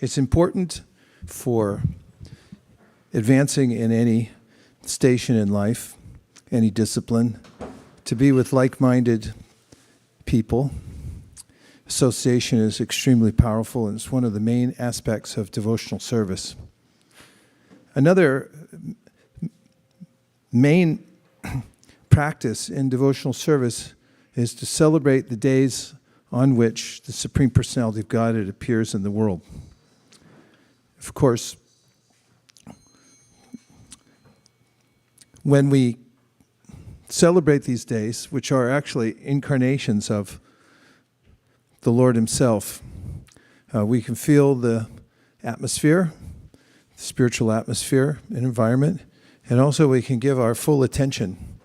It's important for advancing in any station in life, any discipline, to be with like-minded people. Association is extremely powerful, and it's one of the main aspects of devotional service. Another main practice in devotional service is to celebrate the days on which the Supreme Personality of Godhead appears in the world. Of course, when we celebrate these days, which are actually incarnations of the Lord Himself, we can feel the atmosphere, the spiritual atmosphere and environment, and also we can give our full attention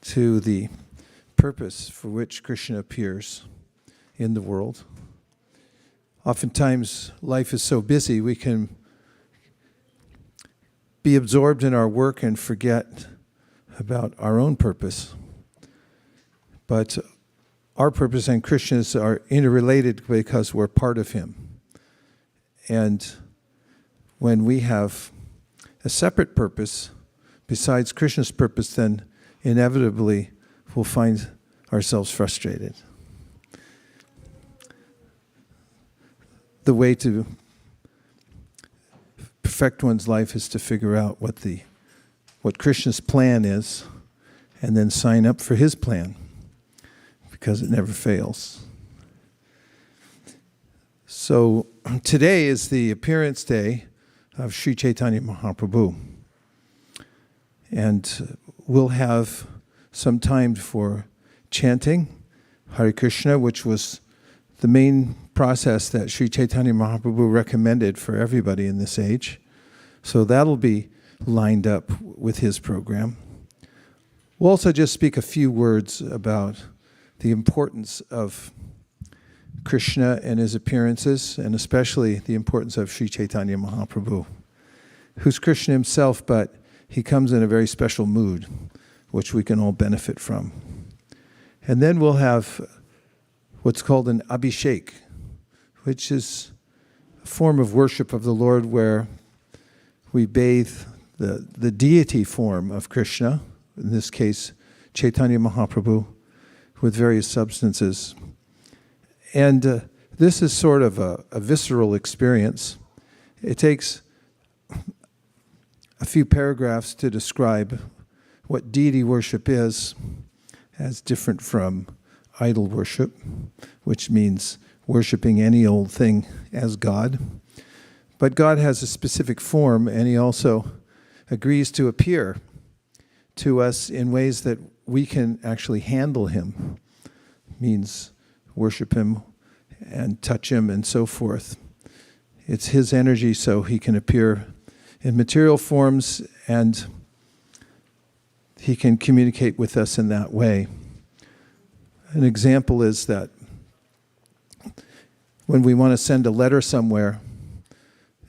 to the purpose for which Krishna appears in the world. Oftentimes, life is so busy, we can be absorbed in our work and forget about our own purpose. But our purpose and Krishna's are interrelated because we're part of Him. And when we have a separate purpose besides Krishna's purpose, then inevitably we'll find ourselves frustrated. The way to perfect one's life is to figure out what Krishna's plan is, and then sign up for His plan, because it never fails. So today is the appearance day of Sri Caitanya Mahaprabhu, and we'll have some time for chanting Hare Krishna, which was the main process that Sri Caitanya Mahaprabhu recommended for everybody in this age. So that'll be lined up with his program. We'll also just speak a few words about the importance of Krishna and his appearances, and especially the importance of Sri Caitanya Mahaprabhu, who's Krishna himself, but he comes in a very special mood, which we can all benefit from. And then we'll have what's called an Abhishek, which is a form of worship of the Lord where we bathe the deity form of Krishna, in this case Caitanya Mahaprabhu, with various substances. And this is sort of a visceral experience. It takes a few paragraphs to describe what deity worship is, as different from idol worship, which means worshiping any old thing as God. But God has a specific form, and He also agrees to appear to us in ways that we can actually handle Him. Means worship Him and touch Him and so forth. It's His energy, so He can appear in material forms, and He can communicate with us in that way. An example is that when we want to send a letter somewhere,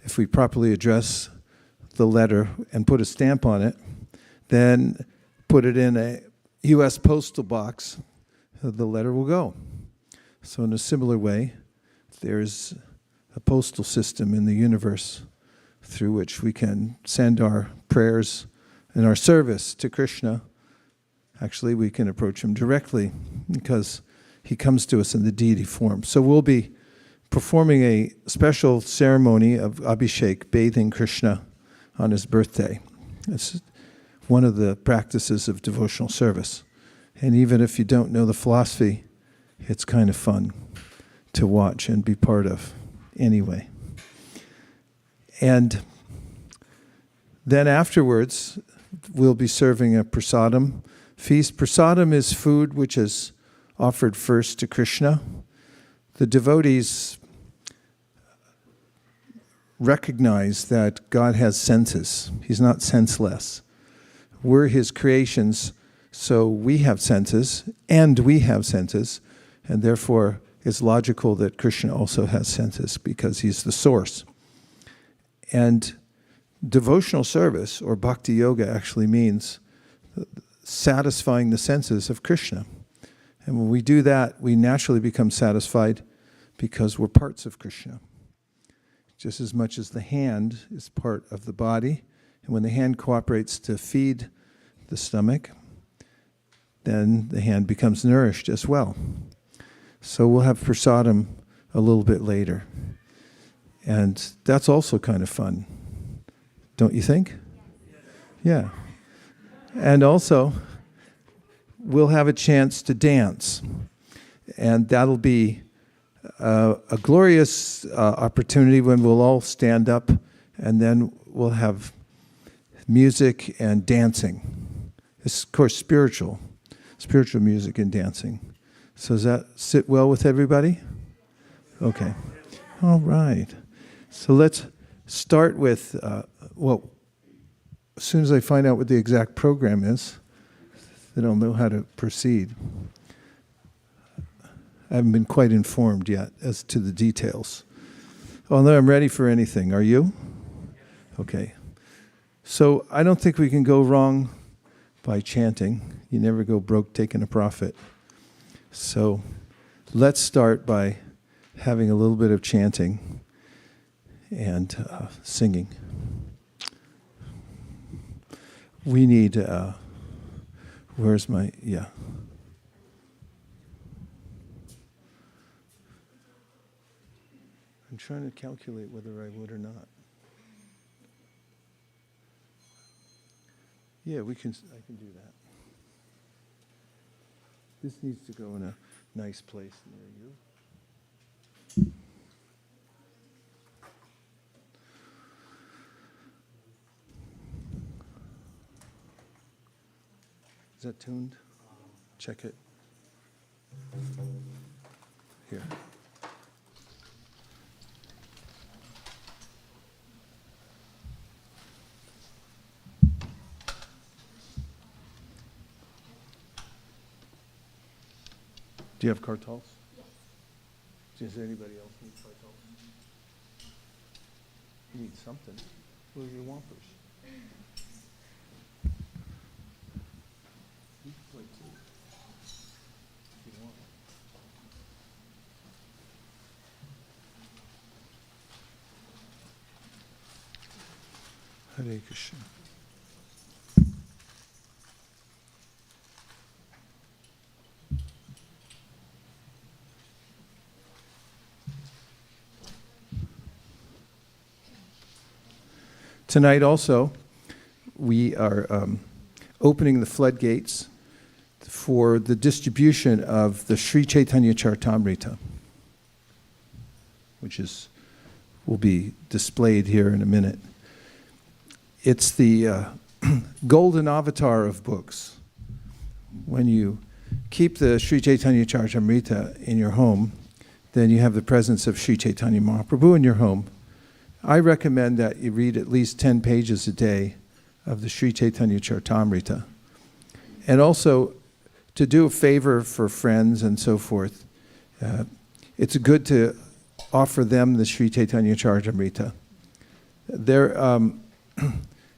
if we properly address the letter and put a stamp on it, then put it in a U.S. postal box, the letter will go. So in a similar way, there's a postal system in the universe through which we can send our prayers and our service to Krishna. Actually, we can approach Him directly because He comes to us in the deity form. So we'll be performing a special ceremony of Abhishek, bathing Krishna on his birthday. It's one of the practices of devotional service. And even if you don't know the philosophy, it's kind of fun to watch and be part of anyway. And then afterwards, we'll be serving a prasadam feast. Prasadam is food which is offered first to Krishna. The devotees recognize that God has senses. He's not senseless. We're His creations, so we have senses, and we have senses, and therefore it's logical that Krishna also has senses because He's the source. And devotional service, or bhakti yoga, actually means satisfying the senses of Krishna. And when we do that, we naturally become satisfied because we're parts of Krishna. just as much as the hand is part of the body. And when the hand cooperates to feed the stomach, then the hand becomes nourished as well. So we'll have prasadam a little bit later. And that's also kind of fun, don't you think? Yeah. And also, we'll have a chance to dance. And that'll be a glorious opportunity when we'll all stand up, and then we'll have music and dancing. It's, of course, spiritual music and dancing. So does that sit well with everybody? Okay. All right. So let's start with, well, as soon as I find out what the exact program is, then I'll know how to proceed. I haven't been quite informed yet as to the details. Although I'm ready for anything. Are you? Okay. So I don't think we can go wrong by chanting. You never go broke taking a profit. So let's start by having a little bit of chanting and singing. We need, where's my, yeah. I'm trying to calculate whether I would or not. Yeah, I can do that. This needs to go in a nice place near you. Is that tuned? Check it. Here. Do you have kartals? Yes. Does anybody else need kartals? You need something. What are your wampers? You can play too. If you want. Hare Krishna. Tonight also, we are opening the floodgates for the distribution of the Sri Caitanya Charitamrita, which will be displayed here in a minute. It's the golden avatar of books. When you keep the Sri Caitanya Charitamrita in your home, then you have the presence of Sri Caitanya Mahaprabhu in your home. I recommend that you read at least 10 pages a day of the Sri Caitanya Charitamrita. And also, to do a favor for friends and so forth, it's good to offer them the Sri Caitanya Charitamrita.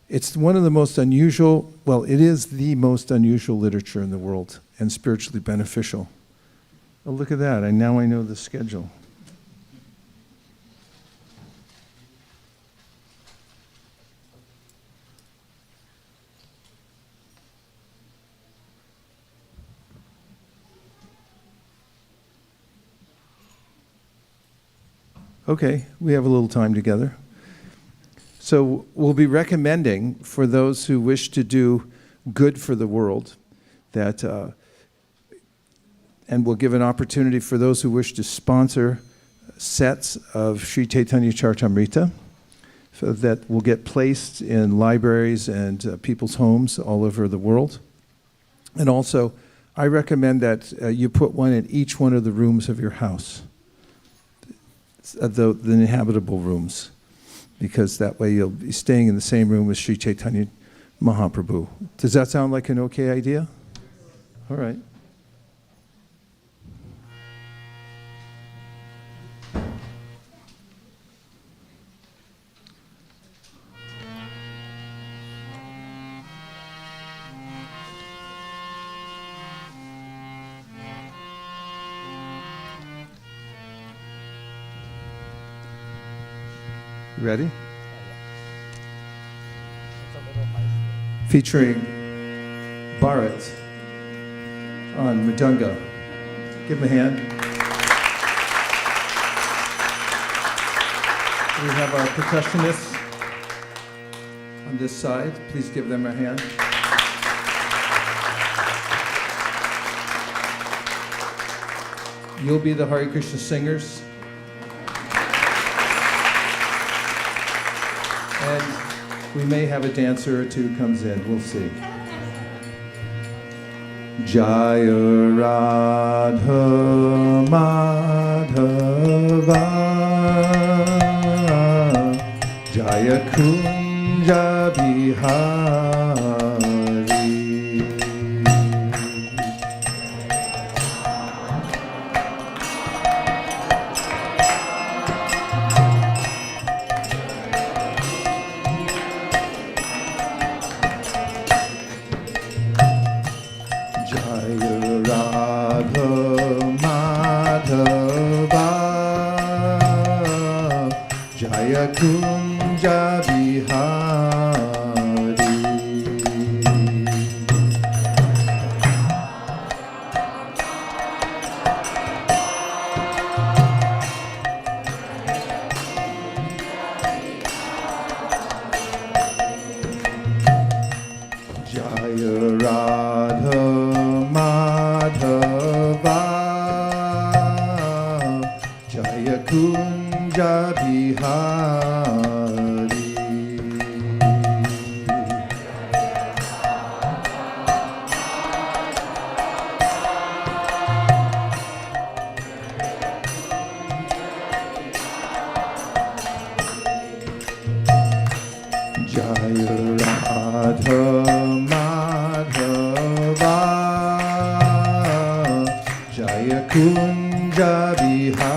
It's one of the most unusual, well, it is the most unusual literature in the world and spiritually beneficial. Oh, look at that. Now I know the schedule. Okay, we have a little time together. So we'll be recommending for those who wish to do good for the world that, and we'll give an opportunity for those who wish to sponsor sets of Sri Caitanya Charitamrita so that will get placed in libraries and people's homes all over the world. And also, I recommend that you put one in each one of the rooms of your house. The inhabitable rooms, because that way you'll be staying in the same room with Sri Caitanya Mahaprabhu. Does that sound like an okay idea? All right. You ready? Featuring Bharat on Mridanga. Give him a hand. We have our percussionists on this side. Please give them a hand. You'll be the Hare Krishna singers. And we may have a dancer or two comes in. We'll see. Jaya Radha Madhava Jaya Kunja Bihari Kunja Bihari Jaya Radha Madhava Jaya Kunja Bihari Jaya Radha Madhava Jaya Kunja Bihari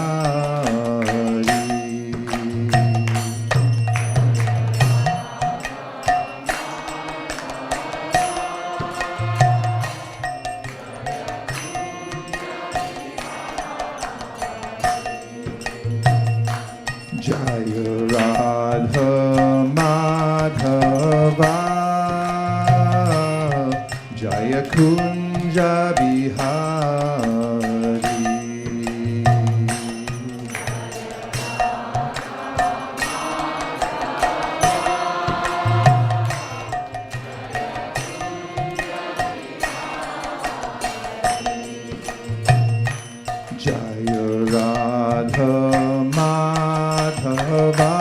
Jaya Radha Madhava Jaya Kunja Bihari Jaya Radha Madhava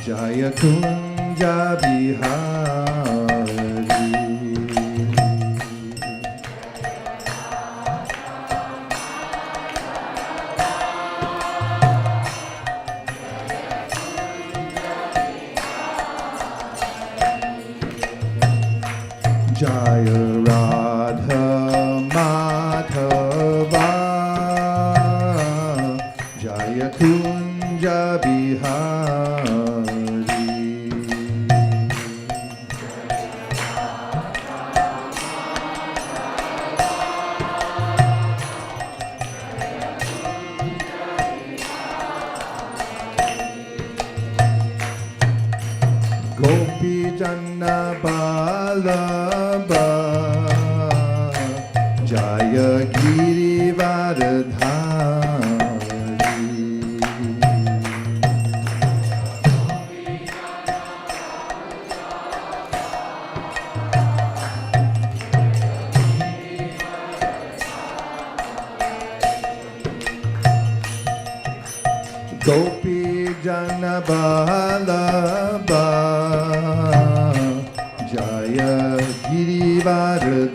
Jaya Kunja Bihari Jaya Radha Madhava Jaya Kunja Bihari Gopi Janna Balaba Jaya Girivardhari Gopi Jana Balaba Jaya Girivardhari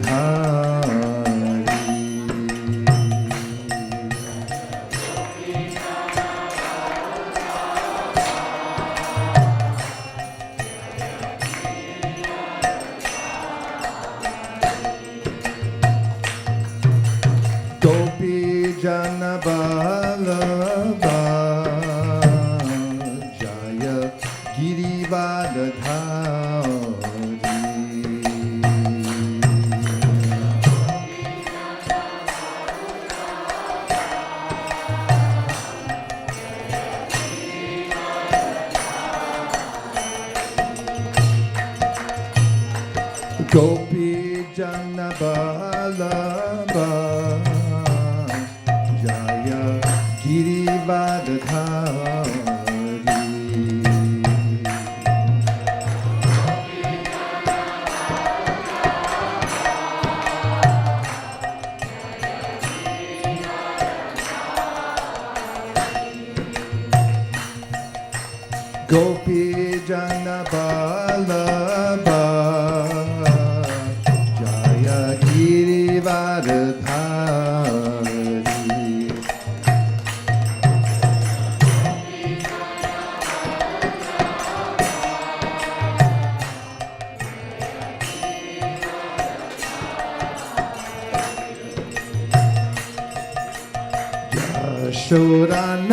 Gopi Jana Balaba Jaya Girivardhari Gopi Jana Vallabha Jaya Girivardhari. Gopi Jana Vallabha Jaya Girivardhari.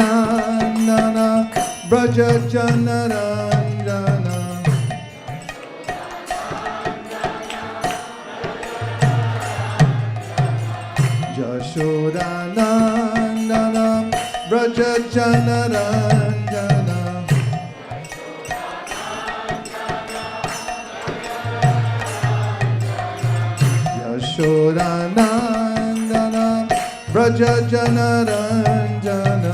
Yashodanandana Braja Janarandana Yashodanandana Braja Janarandana Yashodanandana Braja Janarandana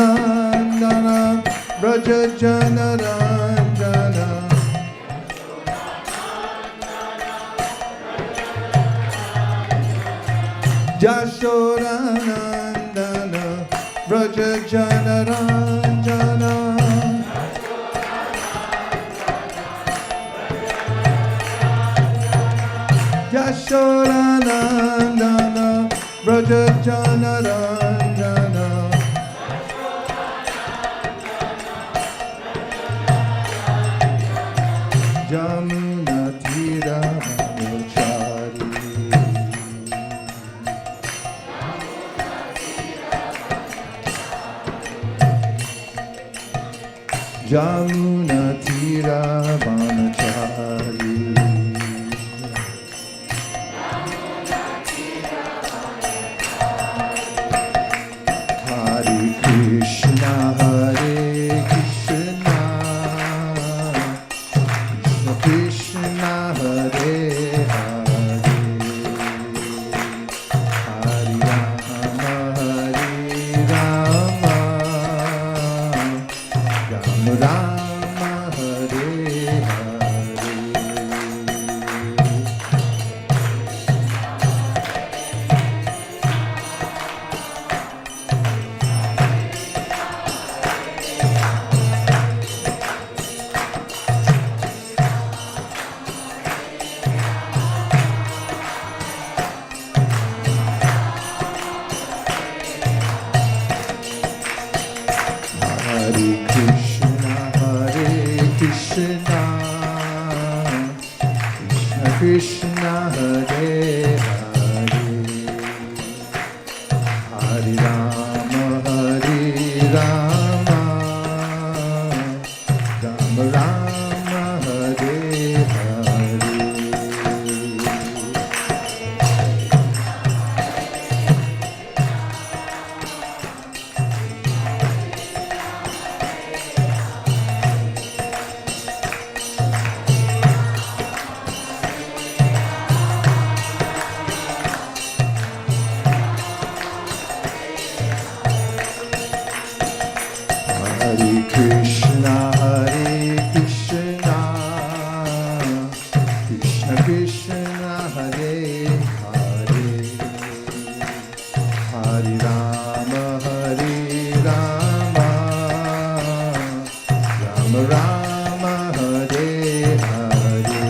Yashodanandana Braja Janarandana Yashodanandana Braja Janarandana Yashodanandana Braja Janarandana Jamuna Tira Brahmachari. Jamuna Tira Brahmachari. Hare Krishna, Hare Krishna, Krishna Hare Hare, Hare Rama, Hare Rama, Rama Rama, Hare Hare. Hare Krishna, Hare Krishna, Krishna Krishna, Hare Hare, Hare Rama, Hare Rama, Rama Rama, Hare Hare. Hare Krishna, Hare Krishna, Krishna Krishna, Hare Hare, Hare Rama, Hare Rama, Rama Rama, Hare Hare.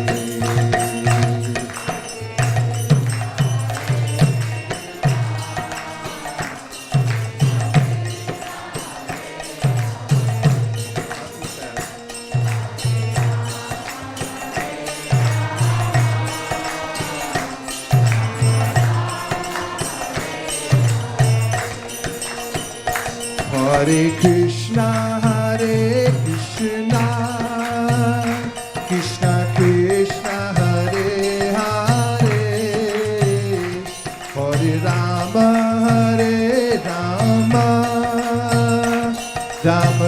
Hare Krishna, Hare Krishna, Krishna Krishna, Hare Hare, Hare Rama, Hare Rama,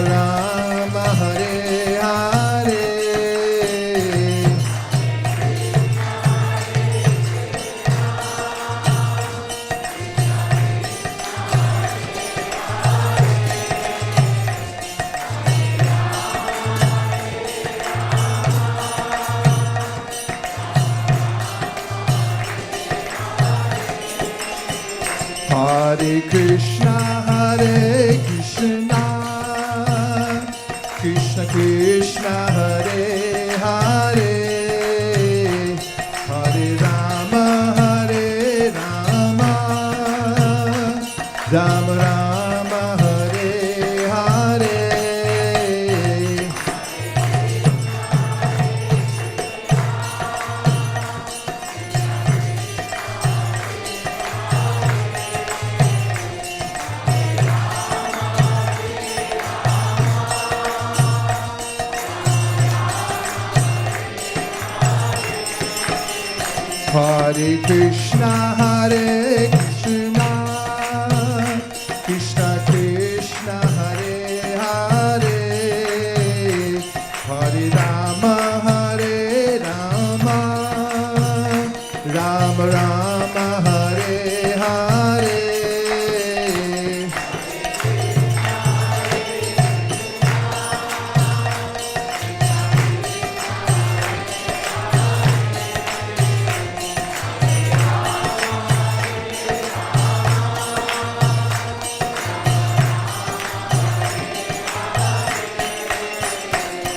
Rama Hare Hare Hare Krishna, Hare Krishna, Krishna Krishna, Hare Hare, Hare Rama, Hare Rama, Rama Rama, Hare Hare. Hare Krishna, Hare Krishna, Krishna Krishna, Hare Hare, Hare Rama, Hare Rama, Rama Rama, Hare Hare.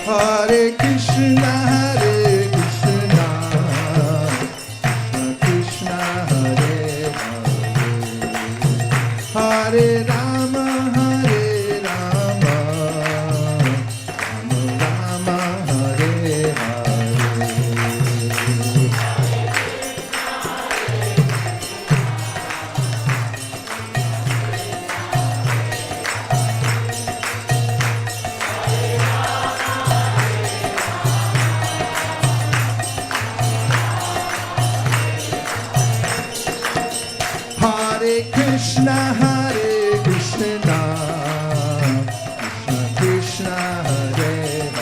Hare Krishna, Hare Krishna, Krishna Krishna, Hare Hare, Hare Rama, Hare Rama, Rama Rama, Hare Hare. Hare Krishna, Hare Krishna, Krishna Krishna, Hare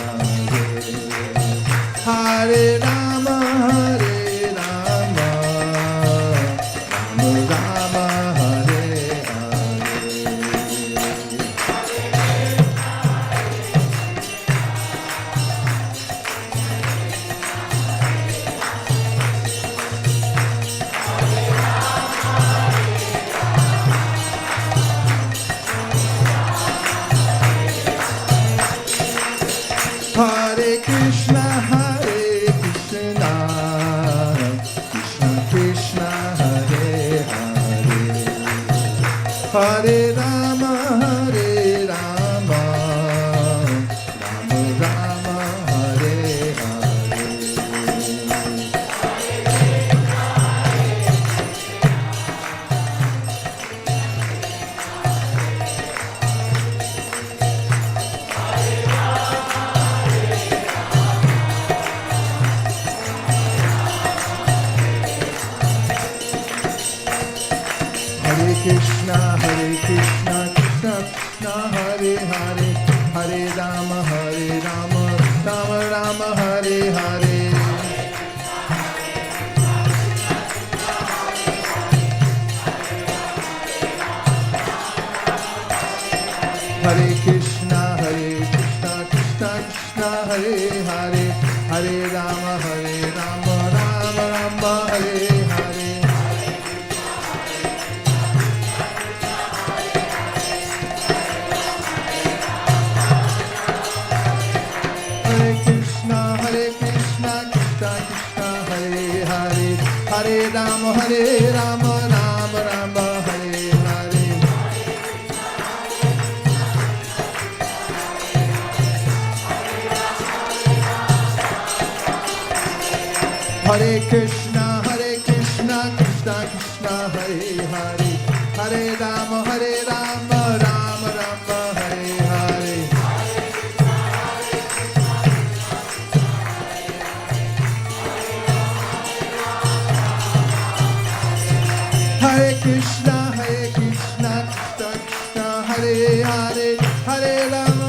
Hare, Hare Rama, Hare Rama, Rama Rama, Hare Hare Krishna, Hare Krishna, Krishna Krishna, Hare Hare, Hare Rama, Hare Rama, Rama Rama, Hare Hare. Hare Krishna, Hare Krishna, Krishna Krishna, Hare Hare, Hare Rama, Rama Rama, Hare Hare. Hare Krishna, Krishna Krishna, Hare Hare, Hare Rama, Rama Rama, Hare Hare. Hare Krishna, Krishna Krishna, Hare Hare, Hare Rama, Rama Rama, Hare Hare. Hare Krishna, Krishna Krishna, Hare Hare, Hare Rama, Rama Rama, Hare Hare. Hare Krishna, Krishna Krishna, Hare Hare, Hare Rama,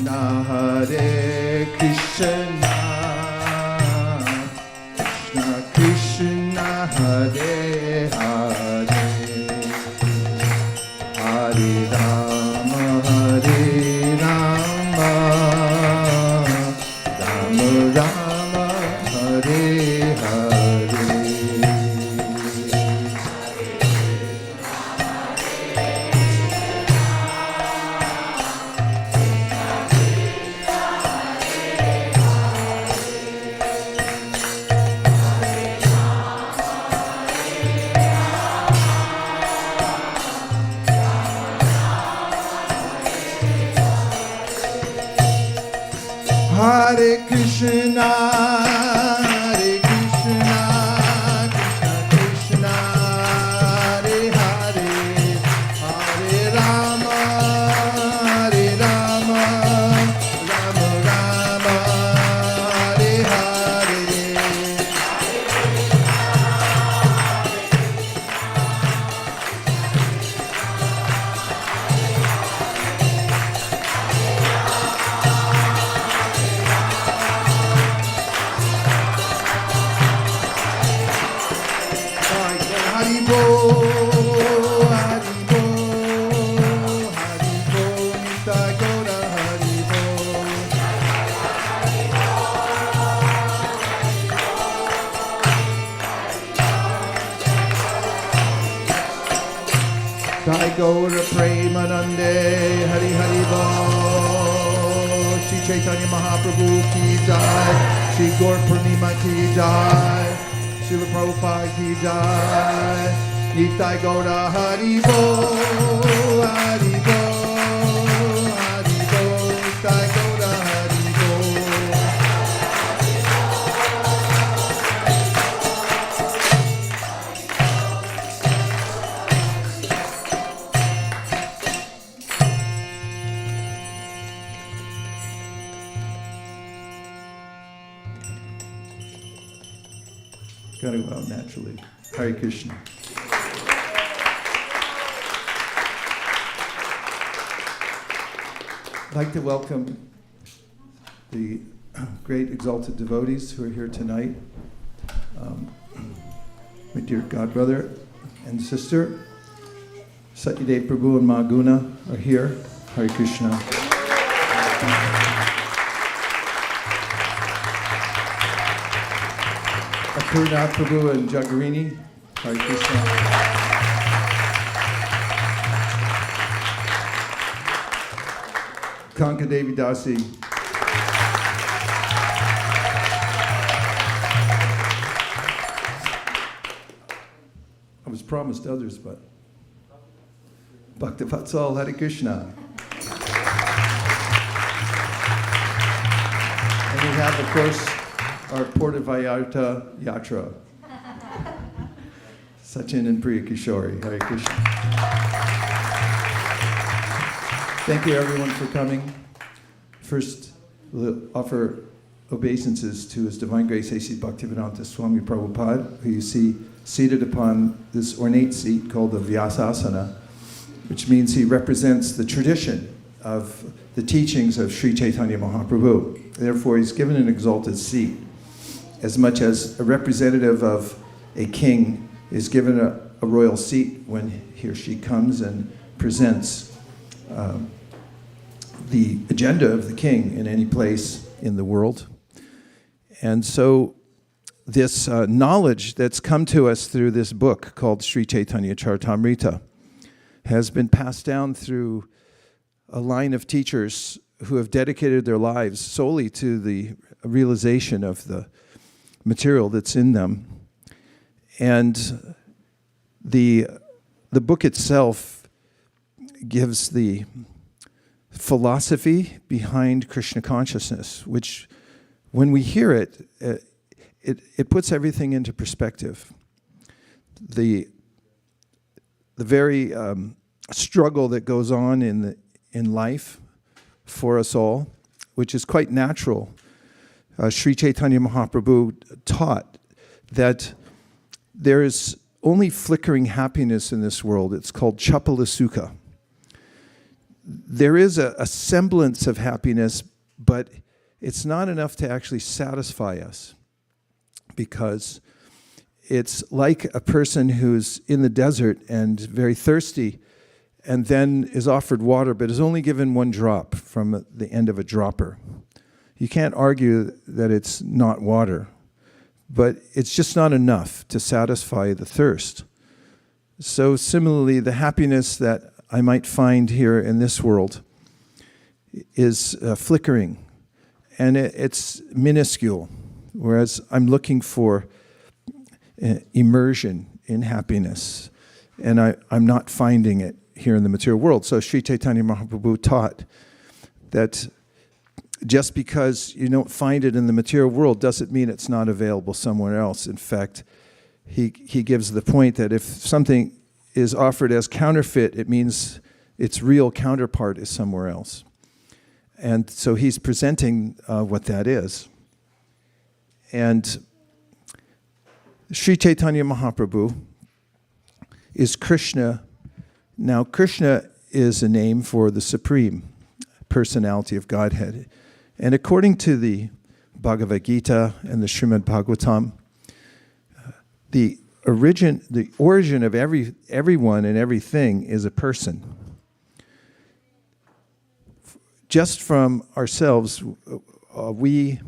Hare Krishna, Krishna Krishna, Hare Hare, Hare Rama, Hare Rama, Rama Rama, Hare Hare. Hare Krishna, Hare Krishna, Krishna Krishna, Hare Hare, Hare Rama, Hare Rama, Rama Rama, Hare Hare. Haribo, Haribo, Haribo, Nitai Gaura, Haribo. Nitai Gaura Premanande, Hari Haribo. Shri Caitanya Mahaprabhu ki jai, Shri Gaura Purnima ki jai. Srila Prabhupada ki jai, Nitai Gaura Haribo, Haribo, Haribo, Nitai Gaura Haribo. Gotta go out naturally. Hare Krishna. I'd like to welcome the great exalted devotees who are here tonight. My dear godbrother and sister, Satyadev Prabhu and Mahaguna are here. Hare Krishna. Purnima Prabhu and Jagarini, Hare Krishna. Kanka Devi Dasi. I was promised others, but Bhaktavatsal, Hare Krishna. And we have, of course, our Porta Vayarta Yatra. Sachin and Priya Kishori. Hare Krishna. Thank you everyone for coming. First, we'll offer obeisances to His Divine Grace A.C. Bhaktivedanta Swami Prabhupada, who you see seated upon this ornate seat called the Vaisesika, which means he represents the tradition of the teachings of Sri Caitanya Mahaprabhu. Therefore, he's given an exalted seat, as much as a representative of a king is given a royal seat when he or she comes and presents the agenda of the king in any place in the world. And so this knowledge that's come to us through this book called Sri Chaitanya Charitamrita has been passed down through a line of teachers who have dedicated their lives solely to the realization of the material that's in them. And the book itself gives the philosophy behind Krishna consciousness, which when we hear it, it puts everything into perspective. The very struggle that goes on in life for us all, which is quite natural. Sri Caitanya Mahaprabhu taught that there is only flickering happiness in this world. It's called chapala sukha. there is a semblance of happiness, but it's not enough to actually satisfy us, because it's like a person who's in the desert and very thirsty and then is offered water but is only given one drop from the end of a dropper. You can't argue that it's not water, but it's just not enough to satisfy the thirst. So similarly, the happiness that I might find here in this world is flickering, and it's minuscule, whereas I'm looking for immersion in happiness, and I'm not finding it here in the material world. So Sri Caitanya Mahaprabhu taught that just because you don't find it in the material world doesn't mean it's not available somewhere else. In fact, he gives the point that if something is offered as counterfeit, it means its real counterpart is somewhere else. And so he's presenting what that is. And Sri Caitanya Mahaprabhu is Krishna. Now, Krishna is a name for the Supreme Personality of Godhead. And according to the Bhagavad Gita and the Srimad Bhagavatam, the origin of everyone and everything is a person. Just from ourselves, we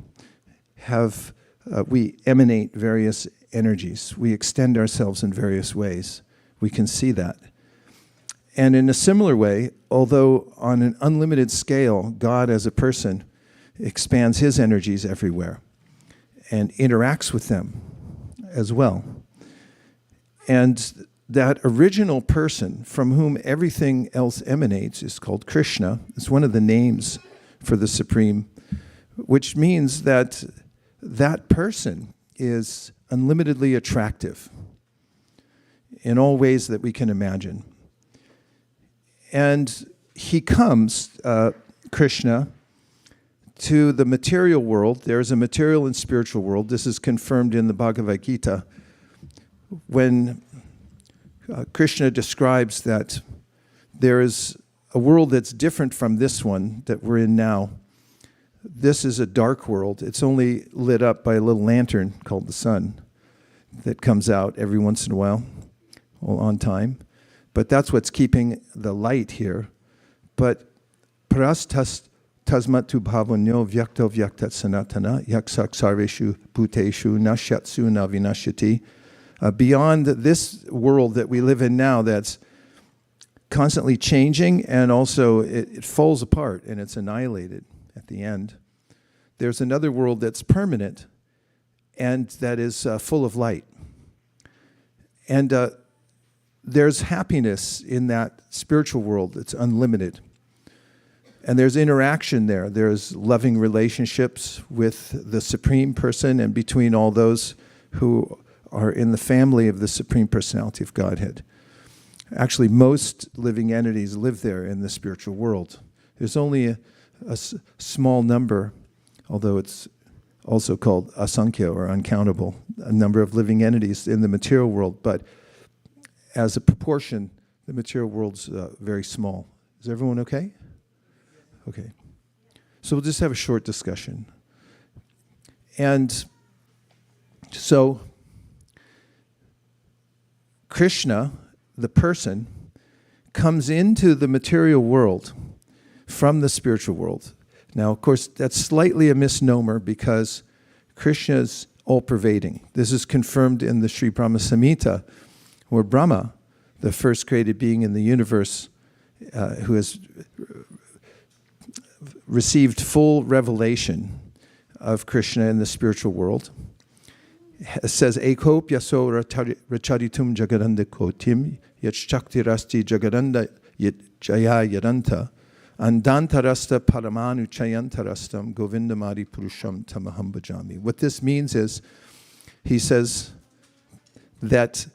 emanate various energies. We extend ourselves in various ways. We can see that. And in a similar way, although on an unlimited scale, God as a person expands his energies everywhere and interacts with them as well. And that original person from whom everything else emanates is called Krishna. It's one of the names for the Supreme, which means that that person is unlimitedly attractive in all ways that we can imagine. And he comes, Krishna, to the material world. There's a material and spiritual world. This is confirmed in the Bhagavad Gita when Krishna describes that there is a world that's different from this one that we're in now. This is a dark world. It's only lit up by a little lantern called the sun that comes out every once in a while, all on time. But that's what's keeping the light here. But parastas tasmatu bhavanyo vyakto vyaktat sanatana yaksak sarveshu bhuteshu nashyatsu navinashyati. Beyond this world that we live in now that's constantly changing, and also it falls apart and it's annihilated at the end. There's another world that's permanent and that is full of light. And there's happiness in that spiritual world that's unlimited. And there's interaction there. There's loving relationships with the Supreme Person and between all those who are in the family of the Supreme Personality of Godhead. Actually, most living entities live there in the spiritual world. There's only a small number, although it's also called asankhya or uncountable, a number of living entities in the material world. But as a proportion, the material world's very small. Is everyone okay? Okay. So we'll just have a short discussion. And so Krishna, the person, comes into the material world from the spiritual world. Now, of course, that's slightly a misnomer because Krishna's all-pervading. This is confirmed in the Sri Brahma Samhita, where Brahma, the first created being in the universe, who has received full revelation of Krishna in the spiritual world, says, Ekop yaso racharitum jagaranda kotim yat shakti rasti jagaranda yat jaya yaranta andantarasta paramanu chayantarastam govindamari purusham tamaham bhajami. What this means is, he says that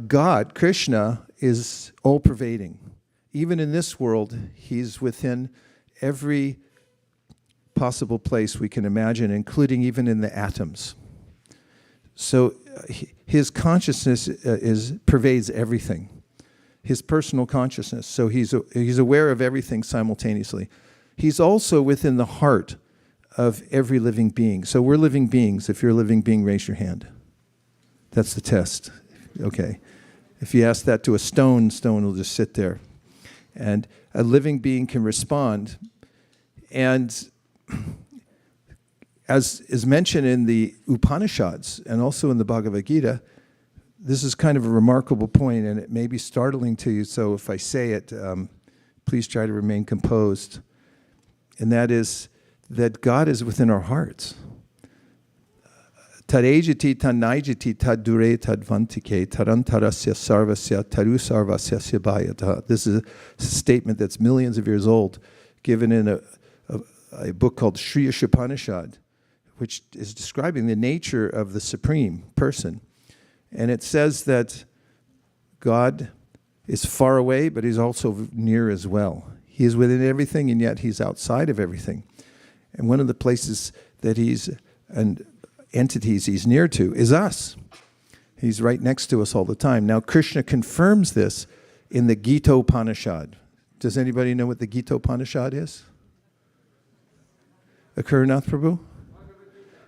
God, Krishna, is all-pervading. Even in this world, he's within every possible place we can imagine, including even in the atoms. So his consciousness pervades everything. his personal consciousness. So he's aware of everything simultaneously. He's also within the heart of every living being. So we're living beings. If you're a living being, raise your hand. That's the test. Okay. If you ask that to a stone will just sit there. And a living being can respond. And as is mentioned in the Upanishads and also in the Bhagavad Gita, this is kind of a remarkable point, and it may be startling to you, so if I say it, please try to remain composed. And that is that God is within our hearts. Tarejiti tanaijiti tadure tadvantike tarantarasya sarvasya taru sarvasya sibhayata. This is a statement that's millions of years old, given in a book called Sri Upanishad, which is describing the nature of the Supreme Person. And it says that God is far away, but he's also near as well. He is within everything, and yet he's outside of everything. And one of the places that and entities he's near to is us. He's right next to us all the time. Now, Krishna confirms this in the Gita Upanishad. Does anybody know what the Gita Upanishad is? Akaranath Prabhu?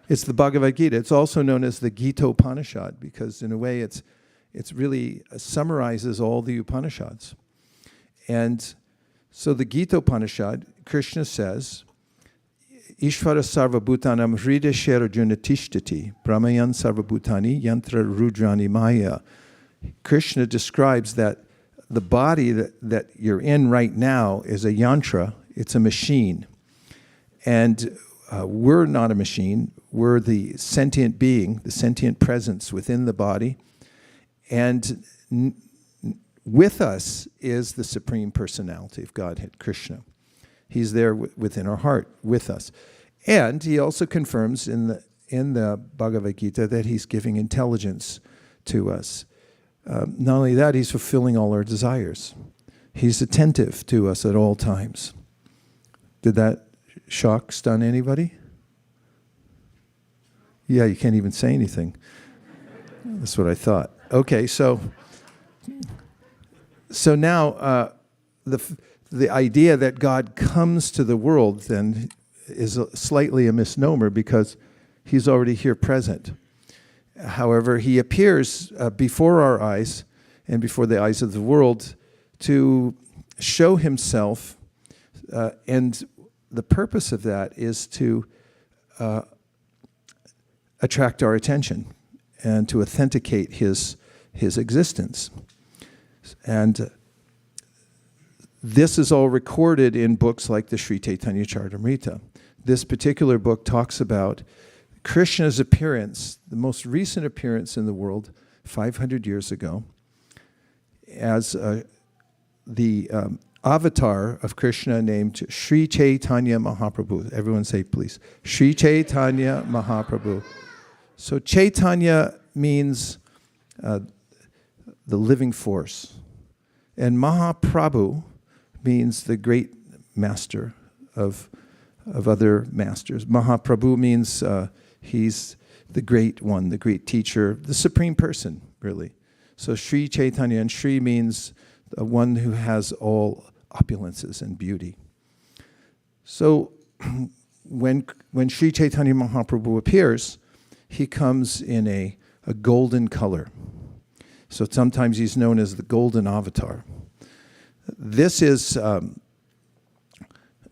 It's the Bhagavad Gita. It's also known as the Gita Upanishad because in a way it's really summarizes all the Upanishads. And so the Gita Upanishad, Krishna says, Ishvara sarvabhutanam hrideshera junatishtati brahmayan sarvabhutani yantra rudrani maya. Krishna describes that the body that you're in right now is a yantra, it's a machine. And we're not a machine. We're the sentient being, the sentient presence within the body. And with us is the Supreme Personality of Godhead, Krishna. He's there within our heart, with us. And he also confirms in the Bhagavad Gita that he's giving intelligence to us. Not only that, he's fulfilling all our desires. He's attentive to us at all times. Did that shock, stun anybody? Yeah, you can't even say anything. That's what I thought. Okay, so now the idea that God comes to the world then is slightly a misnomer because he's already here present. However, he appears before our eyes and before the eyes of the world to show himself, and the purpose of that is to attract our attention and to authenticate his existence. And this is all recorded in books like the Sri Chaitanya Charitamrita. This particular book talks about Krishna's appearance, the most recent appearance in the world 500 years ago, as the avatar of Krishna named Sri Caitanya Mahaprabhu. Everyone say, please. Sri Caitanya Mahaprabhu. So Chaitanya means the living force. And Mahaprabhu means the great master of other masters. Mahaprabhu means he's the great one, the great teacher, the supreme person, really. So Sri Chaitanya, and Sri means one who has all opulences and beauty. So when Sri Chaitanya Mahaprabhu appears, he comes in a golden color. So sometimes he's known as the golden avatar. This is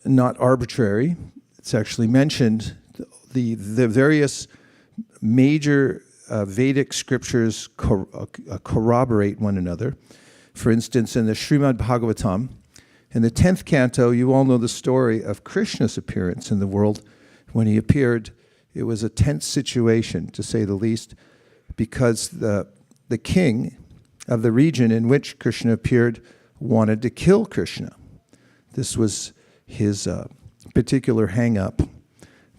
not arbitrary. It's actually mentioned. The various major Vedic scriptures corroborate one another. For instance, in the Srimad Bhagavatam, in the 10th canto, you all know the story of Krishna's appearance in the world. When he appeared, it was a tense situation, to say the least, because the king of the region in which Krishna appeared wanted to kill Krishna. This was his particular hang-up,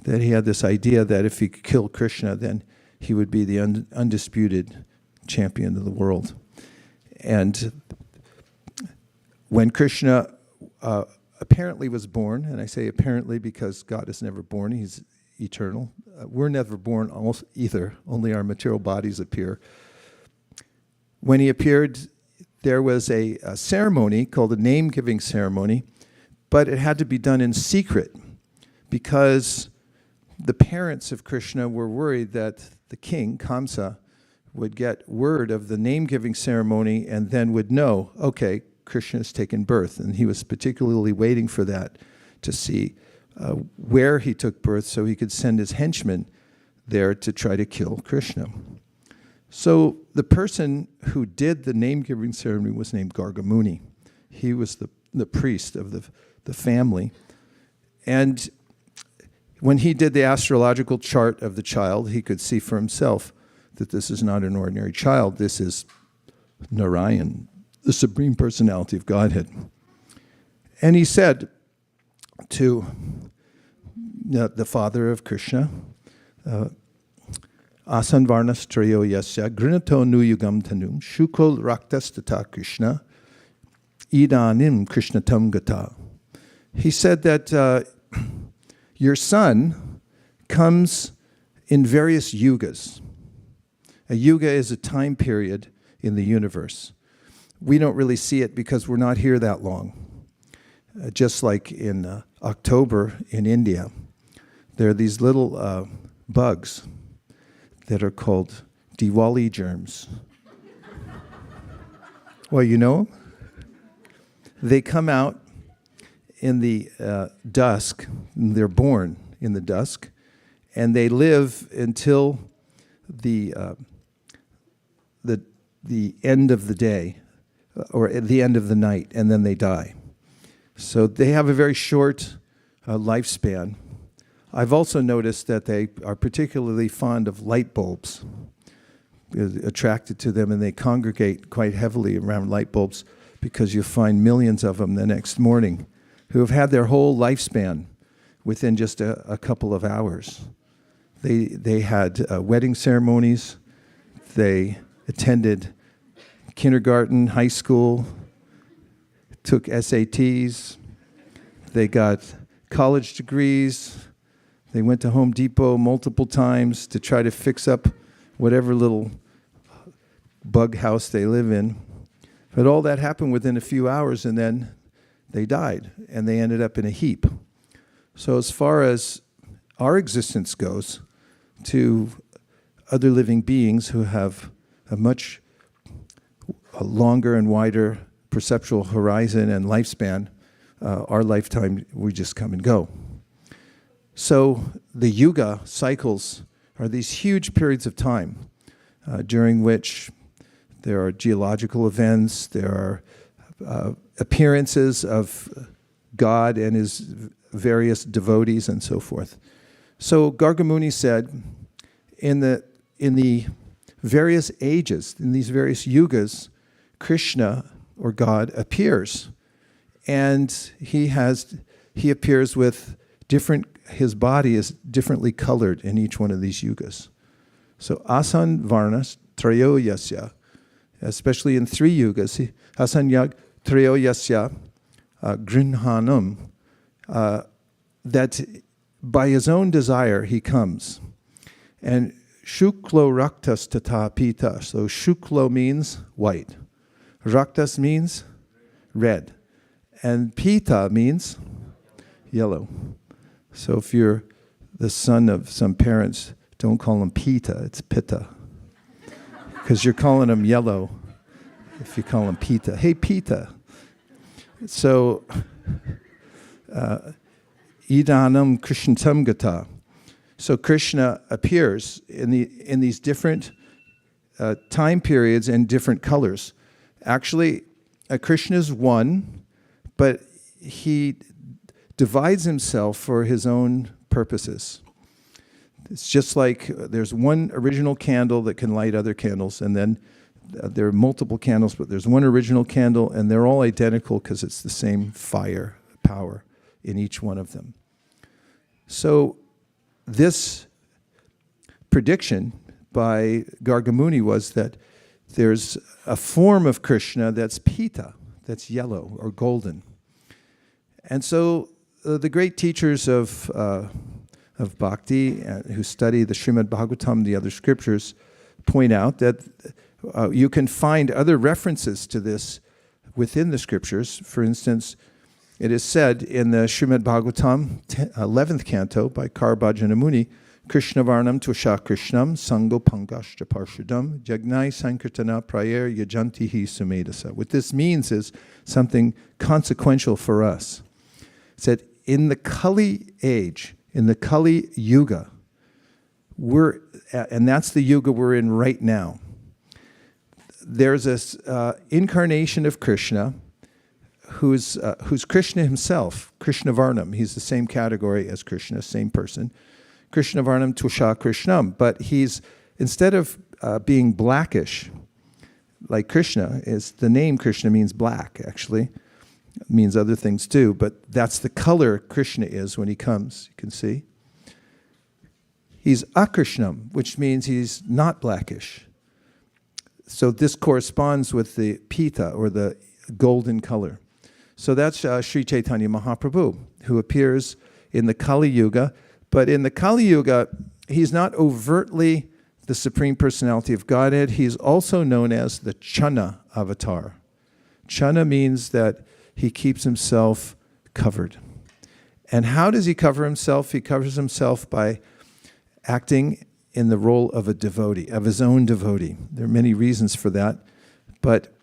that he had this idea that if he could kill Krishna, then he would be the undisputed champion of the world. And when Krishna apparently was born, and I say apparently because God is never born, he's eternal. We're never born either, only our material bodies appear. When he appeared, there was a ceremony called a name-giving ceremony, but it had to be done in secret because the parents of Krishna were worried that the king, Kamsa, would get word of the name-giving ceremony and then would know, okay, Krishna has taken birth. And he was particularly waiting for that to see where he took birth so he could send his henchmen there to try to kill Krishna. So the person who did the name-giving ceremony was named Gargamuni. He was the priest of the family. And when he did the astrological chart of the child, he could see for himself that this is not an ordinary child. This is Narayan, the Supreme Personality of Godhead. And he said to the father of Krishna, Asan varnas trayo yasya grinato nuyugam tanum shukol raktas tata Krishna idanim Krishnatam gata. He said that your son comes in various yugas. A yuga is a time period in the universe. We don't really see it because we're not here that long. Just like in October in India, there are these little bugs that are called Diwali germs. Well, you know them? They come out in the dusk. They're born in the dusk, and they live until the end of the day, or at the end of the night, and then they die. So they have a very short lifespan. I've also noticed that they are particularly fond of light bulbs, attracted to them, and they congregate quite heavily around light bulbs because you find millions of them the next morning who have had their whole lifespan within just a couple of hours. They had wedding ceremonies, they attended kindergarten, high school, took SATs, they got college degrees, they went to Home Depot multiple times to try to fix up whatever little bug house they live in. But all that happened within a few hours, and then they died, and they ended up in a heap. So as far as our existence goes, to other living beings who have a much longer and wider perceptual horizon and lifespan, our lifetime, we just come and go. So the yuga cycles are these huge periods of time during which there are geological events, there are appearances of God and his various devotees and so forth. So Gargamuni said, in the various ages, in these various yugas, Krishna or God appears, and he appears with his body is differently colored in each one of these yugas. So asan varnas trayo yasya, especially in 3 yugas, asan yag trayo yasya grinhanam, that by his own desire he comes. And shuklo raktas tata pita. So shuklo means white. Raktas means red. And pita means yellow. So if you're the son of some parents, don't call him pita, it's pitta. Because you're calling him yellow if you call him pita. Hey, pita. So, idanam Krishnatam gata. So Krishna appears in these different time periods and different colors. Actually, Krishna is one, but he divides himself for his own purposes. It's just like there's one original candle that can light other candles, and then there are multiple candles, but there's one original candle, and they're all identical because it's the same fire power in each one of them. So this prediction by Gargamuni was that there's a form of Krishna that's pita, that's yellow or golden. And so the great teachers of bhakti who study the Srimad Bhagavatam, the other scriptures, point out that You can find other references to this within the scriptures. For instance, it is said in the Srimad Bhagavatam, 11th canto by Karabhajana Muni, Krishna Varnam Tusha Krishnam Sango Pangashta Parshudam Jagnai Sankirtana Prayer Yajantihi Sumedasa. What this means is something consequential for us. It said, in the Kali age, in the Kali Yuga, and that's the Yuga we're in right now, there's this incarnation of Krishna who's Krishna himself, Krishna Varnam. He's the same category as Krishna, same person. Krishna Varnam Tusha Krishnam. But he's, instead of being blackish, like Krishna, the name Krishna means black, actually. It means other things too, but that's the color Krishna is when he comes, you can see. He's Akrishnam, which means he's not blackish. So this corresponds with the pita, or the golden color. So that's Sri Caitanya Mahaprabhu, who appears in the Kali Yuga. But in the Kali Yuga, he's not overtly the Supreme Personality of Godhead. He's also known as the Chana avatar. Chana means that he keeps himself covered. And how does he cover himself? He covers himself by acting in the role of a devotee, of his own devotee. There are many reasons for that, but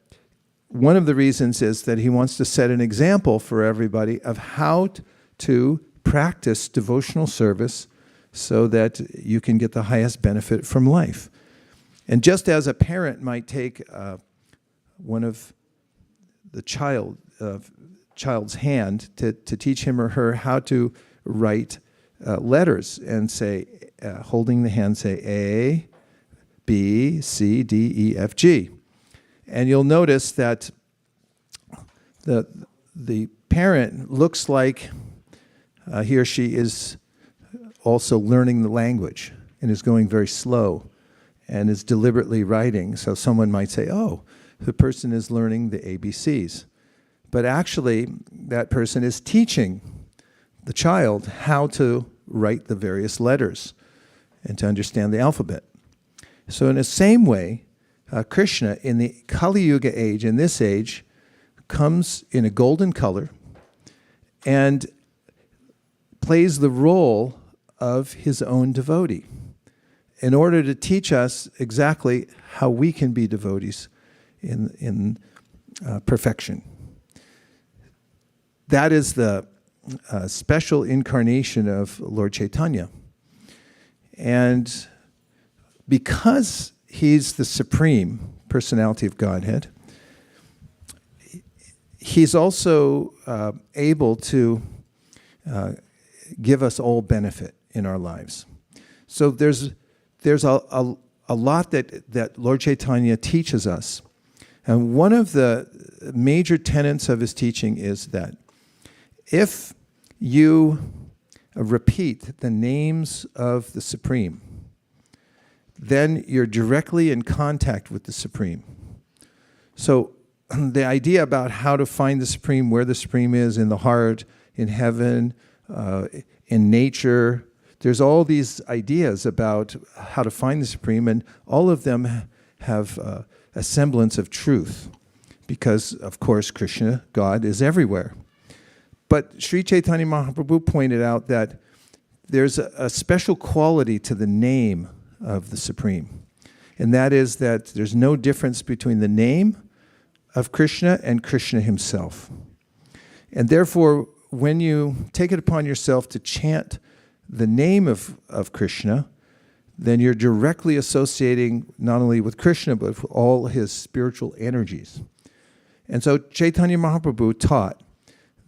one of the reasons is that he wants to set an example for everybody of how to practice devotional service so that you can get the highest benefit from life. And just as a parent might take one of the child's hand to teach him or her how to write letters and say, holding the hand, say A, B, C, D, E, F, G. And you'll notice that the parent looks like he or she is also learning the language and is going very slow and is deliberately writing. So someone might say, oh, the person is learning the ABCs. But actually, that person is teaching the child how to write the various letters and to understand the alphabet. So in the same way, Krishna in the Kali Yuga age, in this age, comes in a golden color and plays the role of his own devotee in order to teach us exactly how we can be devotees in perfection. That is the special incarnation of Lord Chaitanya. And because he's the Supreme Personality of Godhead, he's also able to give us all benefit in our lives. So there's a lot that Lord Chaitanya teaches us. And one of the major tenets of his teaching is that if you repeat the names of the Supreme, then you're directly in contact with the Supreme. So the idea about how to find the Supreme, where the Supreme is, in the heart, in heaven, in nature, there's all these ideas about how to find the Supreme, and all of them have a semblance of truth, because, of course, Krishna, God, is everywhere. But Sri Caitanya Mahaprabhu pointed out that there's a special quality to the name of the Supreme, and that is that there's no difference between the name of Krishna and Krishna himself. And therefore, when you take it upon yourself to chant the name of Krishna, then you're directly associating not only with Krishna, but with all his spiritual energies. And so Chaitanya Mahaprabhu taught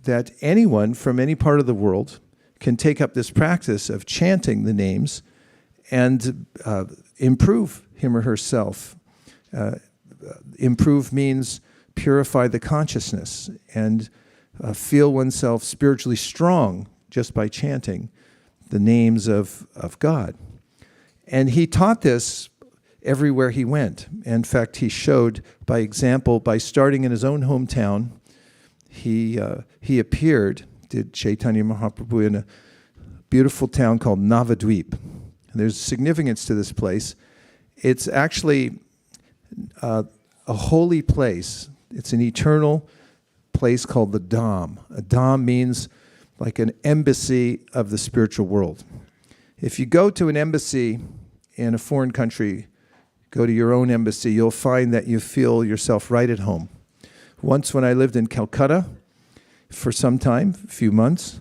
that anyone from any part of the world can take up this practice of chanting the names and improve him or herself. Improve means purify the consciousness and feel oneself spiritually strong just by chanting the names of God. And he taught this everywhere he went. In fact, he showed by example, by starting in his own hometown, he appeared, did Caitanya Mahaprabhu, in a beautiful town called Navadweep. And there's significance to this place. It's actually a holy place. It's an eternal place called the Dham. A Dham means like an embassy of the spiritual world. If you go to an embassy in a foreign country, go to your own embassy, you'll find that you feel yourself right at home. Once when I lived in Calcutta for some time, a few months,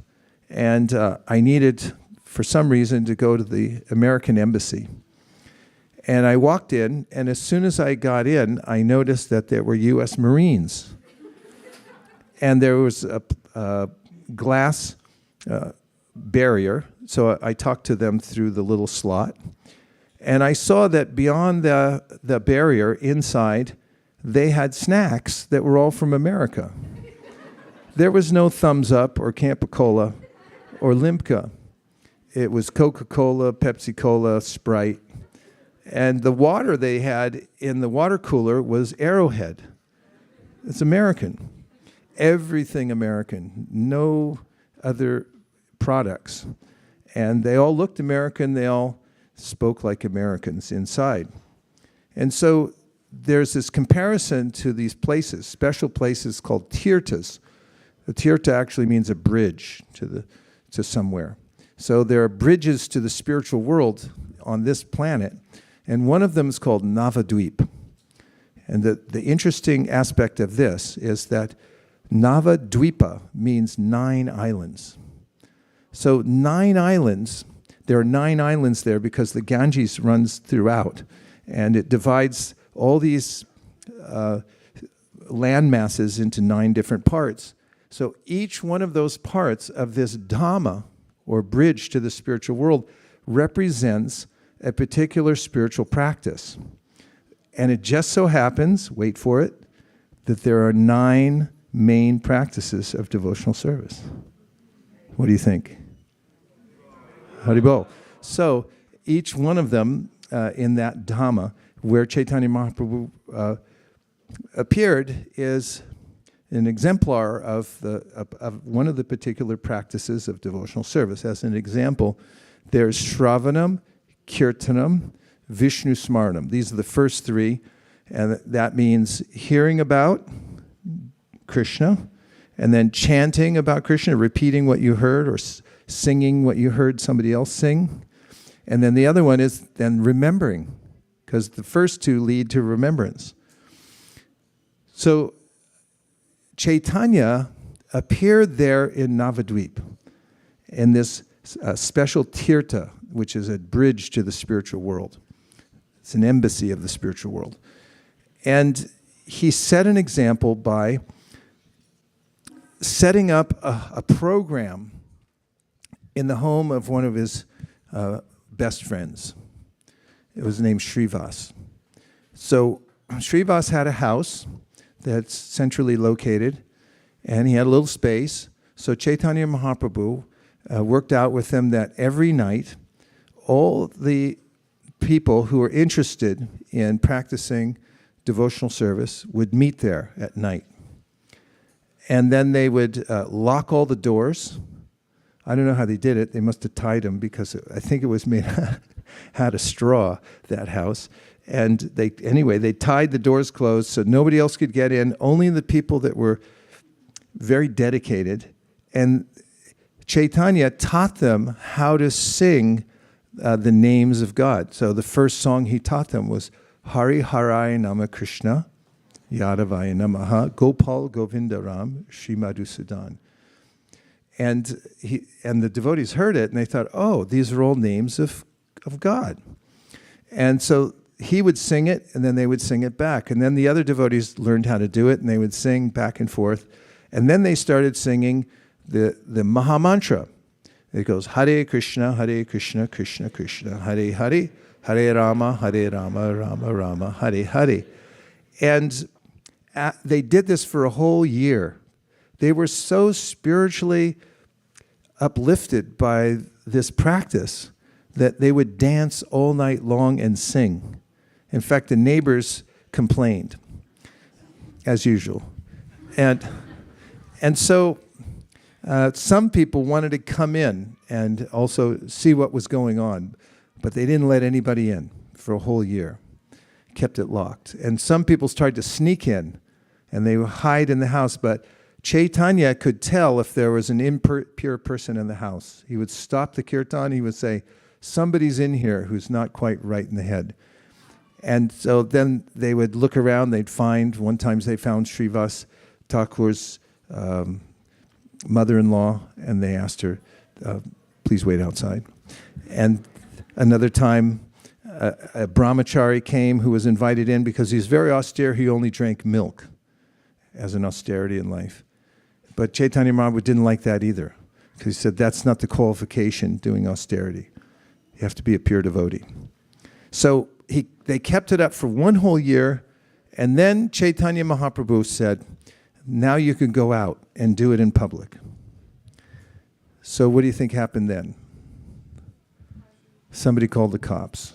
and I needed, for some reason, to go to the American embassy. And I walked in, and as soon as I got in, I noticed that there were U.S. Marines. And there was a glass barrier, so I talked to them through the little slot. And I saw that beyond the barrier, inside, they had snacks that were all from America. There was no Thumbs Up or Campa-Cola or Limca. It was Coca-Cola, Pepsi-Cola, Sprite. And the water they had in the water cooler was Arrowhead. It's American. Everything American. No other products. And they all looked American. They all spoke like Americans inside. And so there's this comparison to these places, special places called tirthas. A tirtha actually means a bridge to somewhere. So there are bridges to the spiritual world on this planet, and one of them is called Navadweep. And the interesting aspect of this is that Navadweepa means 9 islands. So 9 islands, there are 9 islands there because the Ganges runs throughout, and it divides all these land masses into 9 different parts. So each one of those parts of this Dhamma, or bridge to the spiritual world, represents a particular spiritual practice. And it just so happens, wait for it, that there are 9 main practices of devotional service. What do you think? Haribol. So each one of them in that Dhamma, where Caitanya Mahaprabhu appeared, is an exemplar of one of the particular practices of devotional service. As an example, there's Shravanam, Kirtanam, Vishnu Smaranam. These are the first 3, and that means hearing about Krishna, and then chanting about Krishna, repeating what you heard, or singing what you heard somebody else sing. And then the other one is then remembering, because the first 2 lead to remembrance. So Chaitanya appeared there in Navadweep, in this special tirtha, which is a bridge to the spiritual world. It's an embassy of the spiritual world. And he set an example by setting up a program in the home of one of his best friends. It was named Srivas. So Srivas had a house that's centrally located, and he had a little space. So Caitanya Mahaprabhu worked out with them that every night, all the people who were interested in practicing devotional service would meet there at night. And then they would lock all the doors. I don't know how they did it. They must have tied them, because I think it was made out of straw, that house. And they tied the doors closed so nobody else could get in, only the people that were very dedicated. And Chaitanya taught them how to sing the names of God. So the first song he taught them was Hari Harai Nama Krishna, Yadavaya Namaha, Gopal Govindaram, Shri Madhusudan. And the devotees heard it, and they thought, oh, these are all names of God. And so he would sing it, and then they would sing it back. And then the other devotees learned how to do it, and they would sing back and forth. And then they started singing the Maha Mantra. It goes, Hare Krishna, Krishna Krishna, Hare Hare, Hare Rama, Rama Rama, Hare Hare. And they did this for a whole year. They were so spiritually uplifted by this practice that they would dance all night long and sing. In fact, the neighbors complained, as usual. And so some people wanted to come in and also see what was going on, but they didn't let anybody in for a whole year. kept it locked. And some people started to sneak in, and they would hide in the house, but Caitanya could tell if there was an impure person in the house. He would stop the kirtan, he would say, somebody's in here who's not quite right in the head. And so then they would look around, they'd find, one time they found Srivas Thakur's mother-in-law, and they asked her, please wait outside. And another time, a brahmachari came who was invited in because he's very austere, he only drank milk as an austerity in life. But Caitanya Mahaprabhu didn't like that either, because he said that's not the qualification doing austerity. You have to be a pure devotee. So they kept it up for 1 whole year, and then Caitanya Mahaprabhu said, now you can go out and do it in public. So what do you think happened then? Somebody called the cops.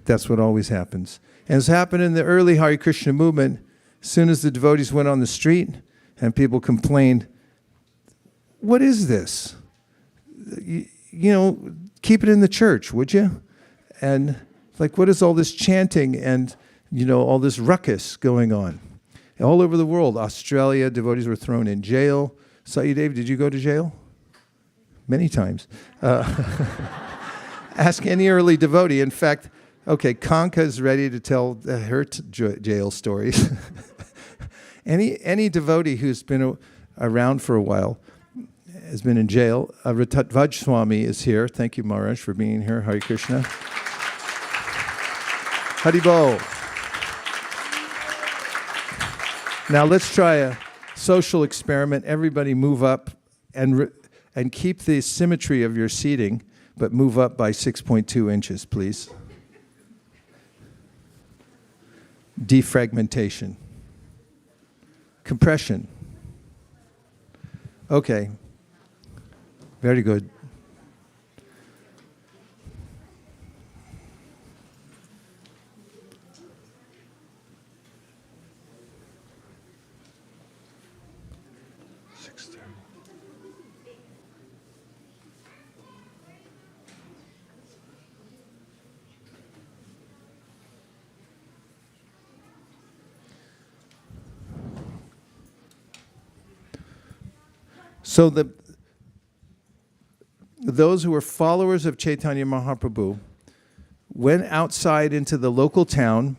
That's what always happens. And it's happened in the early Hare Krishna movement. As soon as the devotees went on the street and people complained, what is this? You know, keep it in the church, would you? And like, what is all this chanting and, you know, all this ruckus going on? All over the world, Australia, devotees were thrown in jail. Satyadeva, did you go to jail? Many times. Ask any early devotee. In fact, okay, Kanka is ready to tell her jail stories. Any devotee who's been around for a while has been in jail. Ratatvaj Swami is here. Thank you, Maharaj, for being here. Hare Krishna. Haribol. Now let's try a social experiment. Everybody move up and keep the symmetry of your seating, but move up by 6.2 inches, please. Defragmentation. Compression. Okay. Very good. So those who were followers of Caitanya Mahaprabhu went outside into the local town,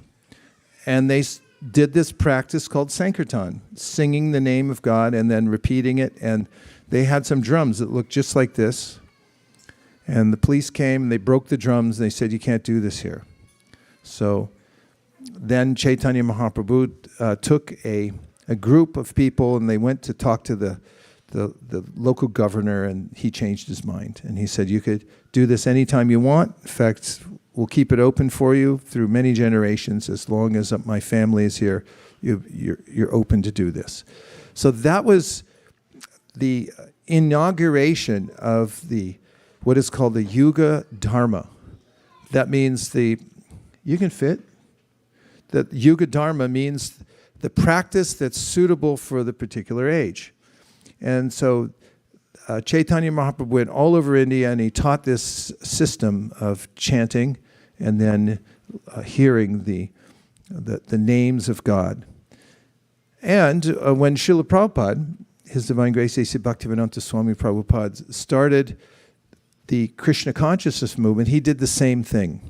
and they did this practice called Sankirtan, singing the name of God and then repeating it. And they had some drums that looked just like this. And the police came, and they broke the drums, and they said, you can't do this here. So then Caitanya Mahaprabhu took a group of people, and they went to talk to the local governor, and he changed his mind. And he said, you could do this anytime you want. In fact, we'll keep it open for you through many generations. As long as my family is here, you're open to do this. So that was the inauguration of what is called the Yuga Dharma. That means you can fit. The Yuga Dharma means the practice that's suitable for the particular age. And so Caitanya Mahaprabhu went all over India, and he taught this system of chanting and then hearing the names of God. And when Srila Prabhupada, His Divine Grace A.C. Bhaktivedanta Swami Prabhupada, started the Krishna consciousness movement, he did the same thing.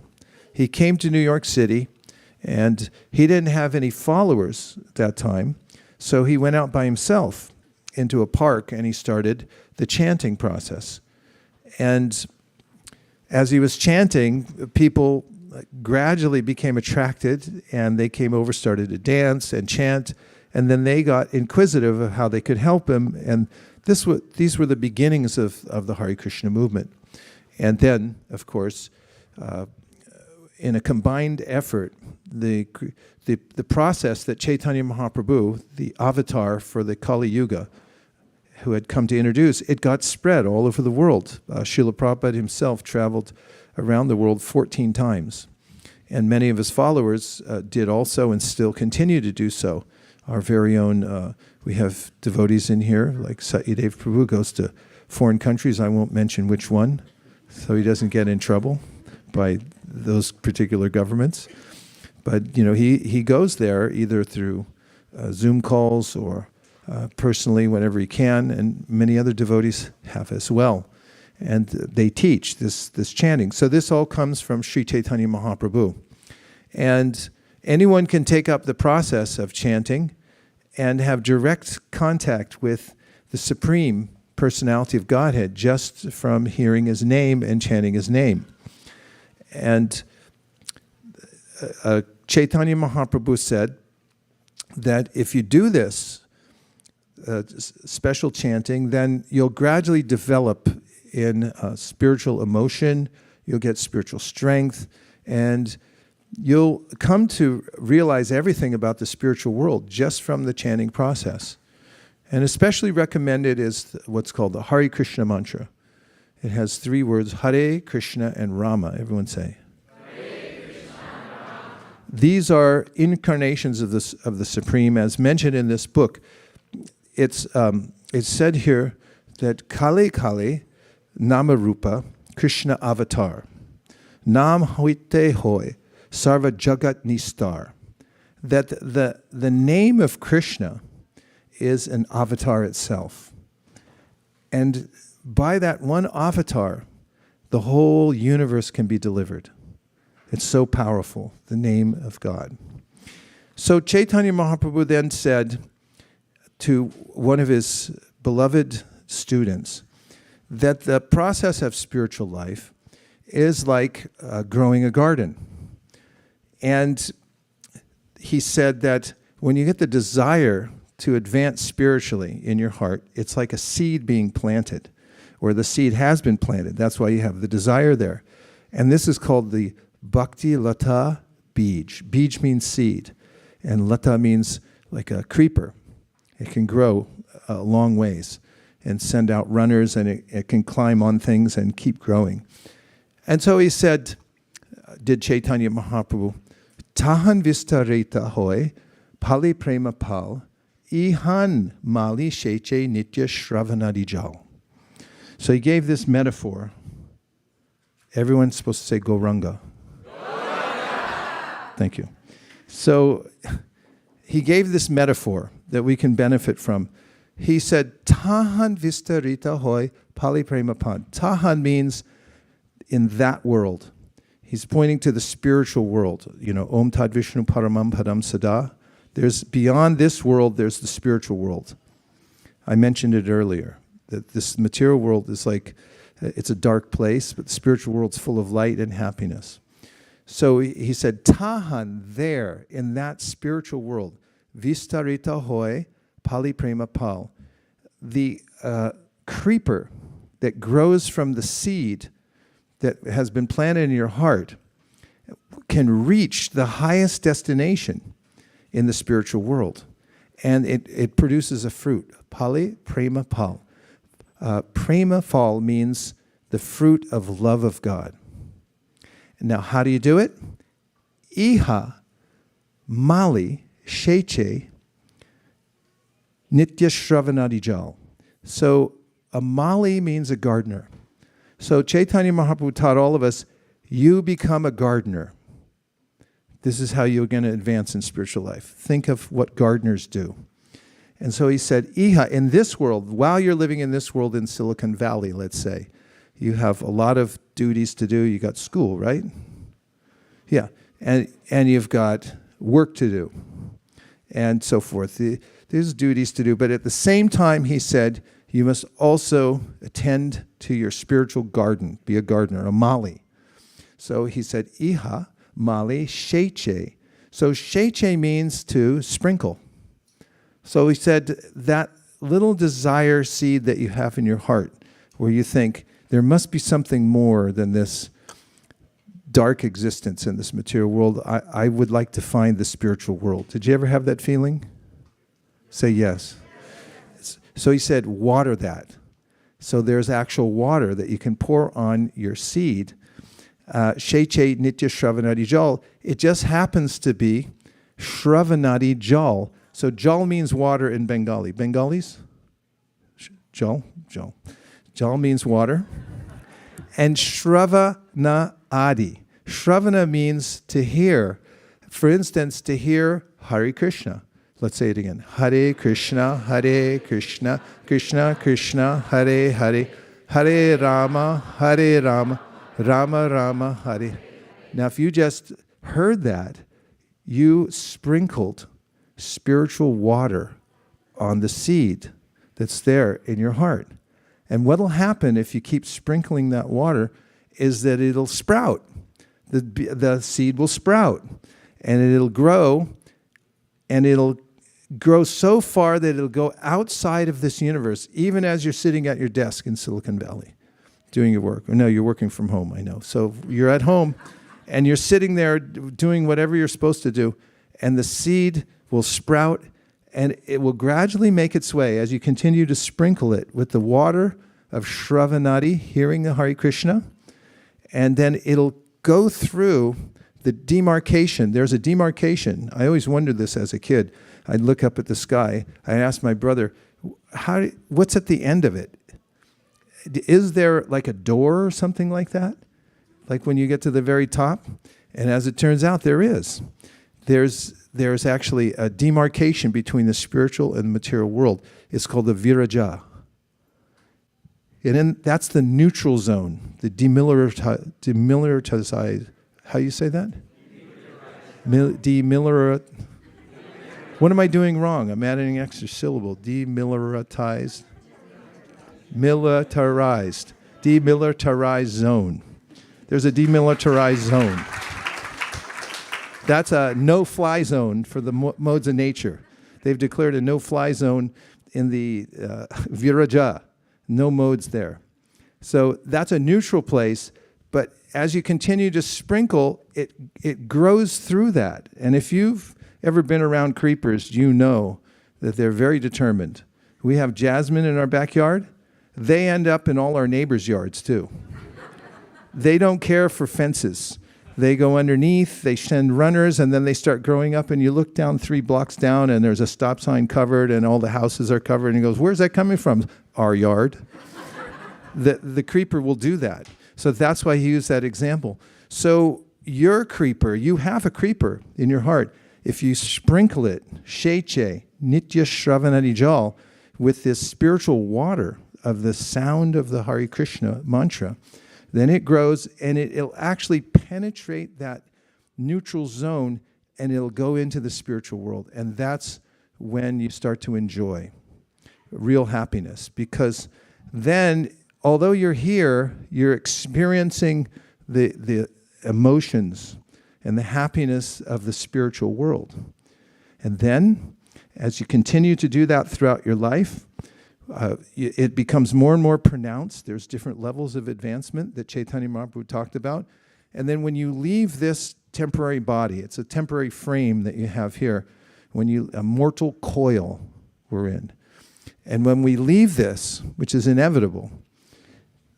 He came to New York City, and he didn't have any followers at that time, so he went out by himself into a park, and he started the chanting process. And as he was chanting, people gradually became attracted, and they came over, started to dance and chant, and then they got inquisitive of how they could help him, and these were the beginnings of the Hare Krishna movement. And then, of course, in a combined effort, the process that Caitanya Mahaprabhu, the avatar for the Kali Yuga, who had come to introduce, it got spread all over the world. Srila Prabhupada himself traveled around the world 14 times. And many of his followers did also and still continue to do so. Our very own, we have devotees in here, like Satyadeva Prabhu goes to foreign countries. I won't mention which one, so he doesn't get in trouble by those particular governments. But, he goes there either through Zoom calls or personally whenever he can, and many other devotees have as well. And they teach this chanting. So this all comes from Sri Caitanya Mahaprabhu. And anyone can take up the process of chanting and have direct contact with the Supreme Personality of Godhead just from hearing His name and chanting His name. And Caitanya Mahaprabhu said that if you do this special chanting, then you'll gradually develop in spiritual emotion, you'll get spiritual strength, and you'll come to realize everything about the spiritual world just from the chanting process. And especially recommended is what's called the Hare Krishna mantra. It has 3 words, Hare, Krishna, and Rama. Everyone say. Hare Krishna, Rama. These are incarnations of the Supreme, as mentioned in this book. It's said here that Kale Kale Namarupa Krishna Avatar. Nam Hoite Hoy Sarva Jagat Nistar. That the name of Krishna is an avatar itself. And by that one avatar, the whole universe can be delivered. It's so powerful, the name of God. So Caitanya Mahaprabhu then said to one of his beloved students that the process of spiritual life is like growing a garden. And he said that when you get the desire to advance spiritually in your heart, it's like a seed being planted, or the seed has been planted. That's why you have the desire there. And this is called the Bhakti Lata Bij. Bij means seed, and Lata means like a creeper. It can grow a long ways and send out runners, and it can climb on things and keep growing. And so he said, did Caitanya Mahaprabhu, Tahan Vistareta Hoy, Pali Prema Pal, Ihan Mali Sheche Nitya Shravanadijal. So he gave this metaphor. Everyone's supposed to say Gauranga. Thank you. So he gave this metaphor that we can benefit from. He said, Tahan Vistarita Hoy Pali Prema Pan. Tahan means in that world. He's pointing to the spiritual world. Om Tad Vishnu Paramam Padam Sada. There's beyond this world, there's the spiritual world. I mentioned it earlier, that this material world is like, it's a dark place, but the spiritual world's full of light and happiness. So he said, Tahan, there, in that spiritual world, Vistarita Hoy, Pali Prema Pal, the creeper that grows from the seed that has been planted in your heart can reach the highest destination in the spiritual world. And it produces a fruit, Pali Prema Pal. Prema Phal means the fruit of love of God. Now, how do you do it? Iha Mali Sheche Nitya Shravanadijal. So a Mali means a gardener. So Caitanya Mahaprabhu taught all of us, you become a gardener. This is how you're going to advance in spiritual life. Think of what gardeners do. And so he said, Iha, in this world, while you're living in this world in Silicon Valley, let's say, you have a lot of duties to do. You got school, right? Yeah. And you've got work to do and so forth. There's duties to do. But at the same time, he said, you must also attend to your spiritual garden. Be a gardener, a mali. So he said, Iha Mali Sheche. So Sheche means to sprinkle. So he said that little desire seed that you have in your heart where you think there must be something more than this dark existence in this material world. I would like to find the spiritual world. Did you ever have that feeling? Say yes. So he said, water that. So there's actual water that you can pour on your seed. Sheche Nitya Shravanadi Jal. It just happens to be Shravanadi Jal. So Jal means water in Bengali. Bengalis? Jal? Jal. Jal means water. And Shravana Adi. Shravana means to hear. For instance, to hear Hare Krishna. Let's say it again. Hare Krishna, Krishna Krishna, Hare Hare, Hare Rama, Rama Rama, Hare. Now, if you just heard that, you sprinkled spiritual water on the seed that's there in your heart. And what will happen if you keep sprinkling that water is that it'll sprout. The seed will sprout, and it'll grow, and it'll grow so far that it'll go outside of this universe, even as you're sitting at your desk in Silicon Valley doing your work. Or no, you're working from home, I know. So you're at home, and you're sitting there doing whatever you're supposed to do, and the seed will sprout, and it will gradually make its way as you continue to sprinkle it with the water of Shravanadi, hearing the Hare Krishna, and then it'll go through the demarcation. There's a demarcation. I always wondered this as a kid. I'd look up at the sky. I'd ask my brother, what's at the end of it? Is there like a door or something like that? Like when you get to the very top? And as it turns out, there is. There's actually a demarcation between the spiritual and the material world. It's called the viraja. And then that's the neutral zone, the demilitarized. How do you say that? Demilitarized. What am I doing wrong? I'm adding an extra syllable. Demilitarized. Militarized. Demilitarized zone. There's a demilitarized zone. That's a no-fly zone for the modes of nature. They've declared a no-fly zone in the Viraja. No modes there. So that's a neutral place, but as you continue to sprinkle, it grows through that. And if you've ever been around creepers, you know that they're very determined. We have jasmine in our backyard. They end up in all our neighbors' yards too. They don't care for fences. They go underneath, they send runners, and then they start growing up, and you look down 3 blocks down, and there's a stop sign covered, and all the houses are covered, and he goes, where's that coming from? Our yard. The creeper will do that. So that's why he used that example. So your creeper, you have a creeper in your heart. If you sprinkle it, sheche, nitya shravanadi jal, with this spiritual water of the sound of the Hare Krishna mantra, then it grows, and it'll actually penetrate that neutral zone, and it'll go into the spiritual world. And that's when you start to enjoy real happiness. Because then, although you're here, you're experiencing the emotions and the happiness of the spiritual world. And then, as you continue to do that throughout your life, it becomes more and more pronounced. There's different levels of advancement that Caitanya Mahaprabhu talked about. And then when you leave this temporary body, it's a temporary frame that you have here, a mortal coil we're in. And when we leave this, which is inevitable,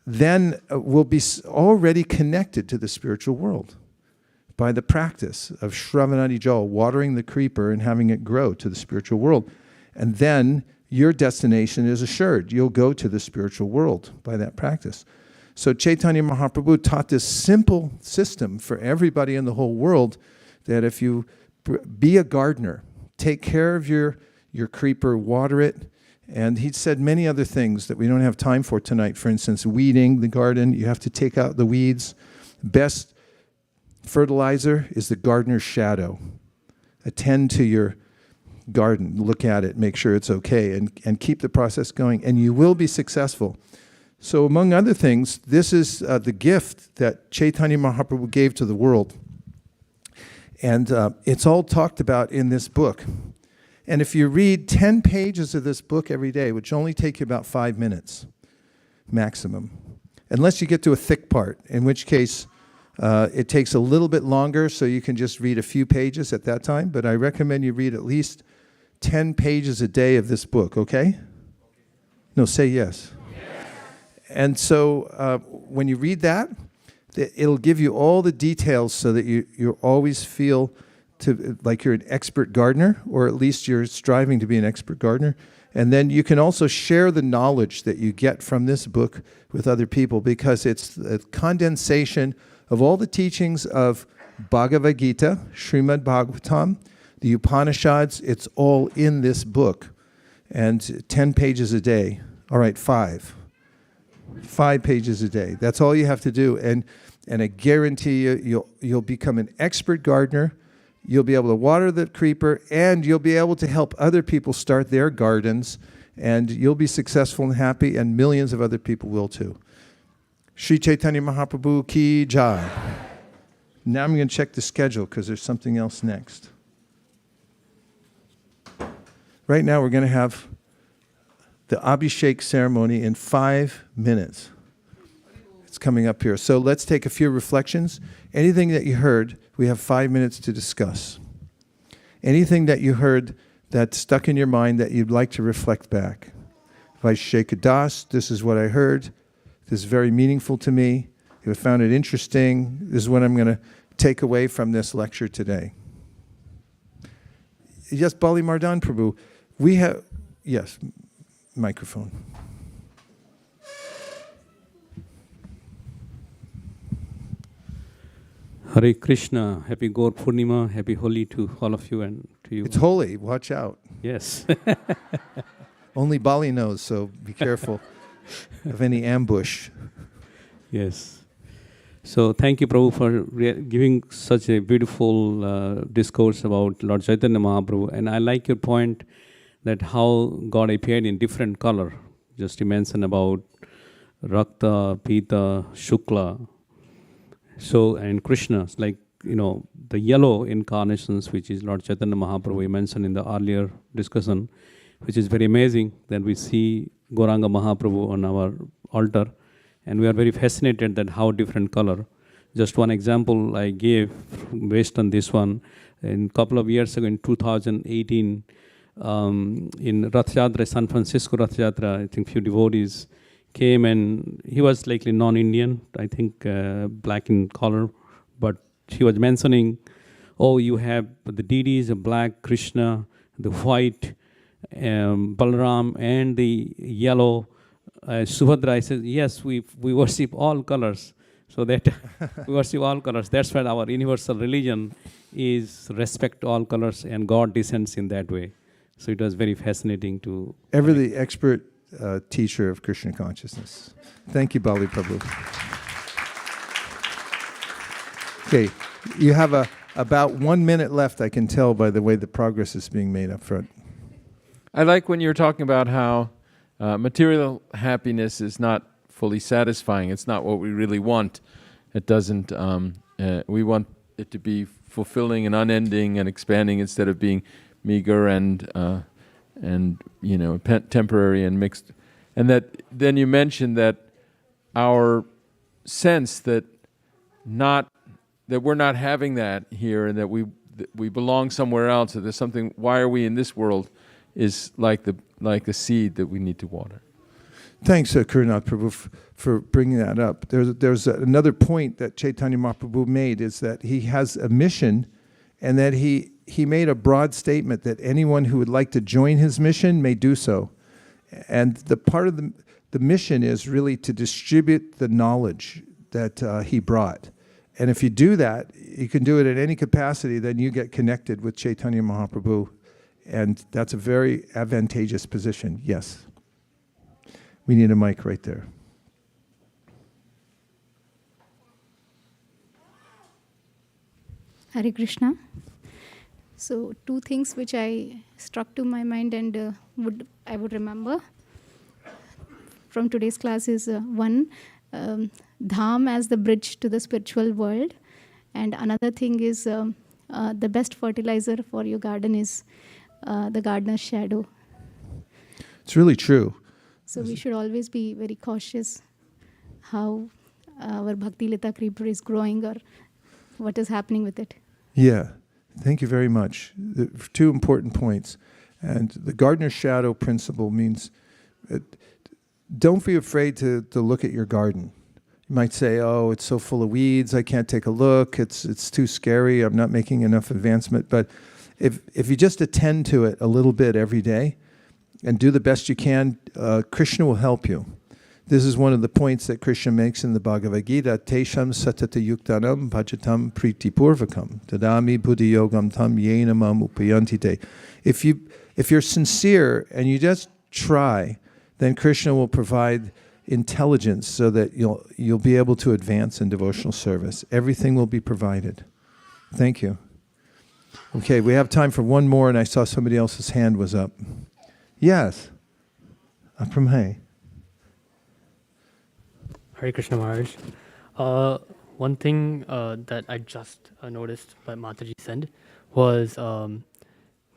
then we'll be already connected to the spiritual world by the practice of Shravanadi Jal, watering the creeper and having it grow to the spiritual world. And then your destination is assured. You'll go to the spiritual world by that practice. So Caitanya Mahaprabhu taught this simple system for everybody in the whole world, that if you be a gardener, take care of your creeper, water it. And he said many other things that we don't have time for tonight. For instance, weeding the garden. You have to take out the weeds. Best fertilizer is the gardener's shadow. Attend to your garden, look at it, make sure it's okay, and keep the process going, and you will be successful. So among other things, this is the gift that Caitanya Mahaprabhu gave to the world. And it's all talked about in this book. And if you read 10 pages of this book every day, which only take you about 5 minutes maximum, unless you get to a thick part, in which case it takes a little bit longer, so you can just read a few pages at that time. But I recommend you read at least 10 pages a day of this book, okay? No, say yes. Yes. And so when you read that, it'll give you all the details so that you always feel like you're an expert gardener, or at least you're striving to be an expert gardener. And then you can also share the knowledge that you get from this book with other people, because it's a condensation of all the teachings of Bhagavad Gita, Srimad Bhagavatam, the Upanishads, it's all in this book. And 10 pages a day. All right, 5. 5 pages a day. That's all you have to do. And I guarantee you'll become an expert gardener. You'll be able to water the creeper, and you'll be able to help other people start their gardens, and you'll be successful and happy, and millions of other people will too. Sri Caitanya Mahaprabhu ki jai. Now I'm going to check the schedule because there's something else next. Right now we're going to have the Abhishek ceremony in 5 minutes. It's coming up here. So let's take a few reflections. Anything that you heard, we have 5 minutes to discuss. Anything that you heard that stuck in your mind that you'd like to reflect back. Vaisesika Das, this is what I heard. This is very meaningful to me. If I found it interesting, this is what I'm going to take away from this lecture today. Yes, Bali Mardan Prabhu, we have, yes, microphone. Hare Krishna, happy Gaura Purnima, happy Holi to all of you and to you. It's holy, watch out. Yes. Only Bali knows, so be careful of any ambush. Yes. So thank you, Prabhu, for giving such a beautiful discourse about Lord Chaitanya Mahaprabhu. And I like your point that how God appeared in different color. Just you mentioned about Rakta, Pita, Shukla. So, and Krishna, like, the yellow incarnations, which is Lord Chaitanya Mahaprabhu, you mentioned in the earlier discussion, which is very amazing that we see Gauranga Mahaprabhu on our altar. And we are very fascinated that how different color. Just one example I gave based on this one. In a couple of years ago, in 2018, in Rath Yatra, San Francisco Rath Yatra, I think few devotees came, and he was likely non-Indian, I think black in color, but he was mentioning, oh, you have the deities, the black Krishna, the white Balaram, and the yellow Subhadra. I said, yes, we worship all colors. So that we worship all colors. That's why our universal religion is respect all colors, and God descends in that way. So it was very fascinating to... Ever the expert teacher of Krishna consciousness. Thank you, Bali Prabhu. Okay, you have about 1 minute left, I can tell by the way the progress is being made up front. I like when you're talking about how material happiness is not fully satisfying. It's not what we really want. It doesn't, we want it to be fulfilling and unending and expanding instead of being meager and temporary and mixed. And that then you mentioned that our sense that we're not having that here, and that we belong somewhere else, that there's something, why are we in this world, is like a seed that we need to water. Thanks, Karunath Prabhu, for bringing that up. There's another point that Caitanya Mahaprabhu made, is that he has a mission, and that he made a broad statement that anyone who would like to join his mission may do so. And the part of the mission is really to distribute the knowledge that he brought. And if you do that, you can do it in any capacity, then you get connected with Caitanya Mahaprabhu. And that's a very advantageous position. Yes. We need a mic right there. Hare Krishna. So 2 things which I struck to my mind and I would remember from today's class is one, Dham as the bridge to the spiritual world, and another thing is the best fertilizer for your garden is the gardener's shadow. It's really true. So we should always be very cautious how our Bhakti Lita creeper is growing or what is happening with it. Yeah, thank you very much. 2 important points. And the gardener's shadow principle means don't be afraid to look at your garden. You might say, oh, it's so full of weeds, I can't take a look, it's too scary, I'm not making enough advancement. But if you just attend to it a little bit every day and do the best you can, Krishna will help you. This is one of the points that Krishna makes in the Bhagavad Gita. Tesham satata yuktanam bhajatam priti purvakam tadami buddhi yogam tam yena mam upayanti te. If you're sincere and you just try, then Krishna will provide intelligence so that you'll be able to advance in devotional service. Everything will be provided. Thank you. Okay, we have time for one more, and I saw somebody else's hand was up. Yes. From Hay. Hare Krishna Maharaj. One thing that I just noticed that Mataji said was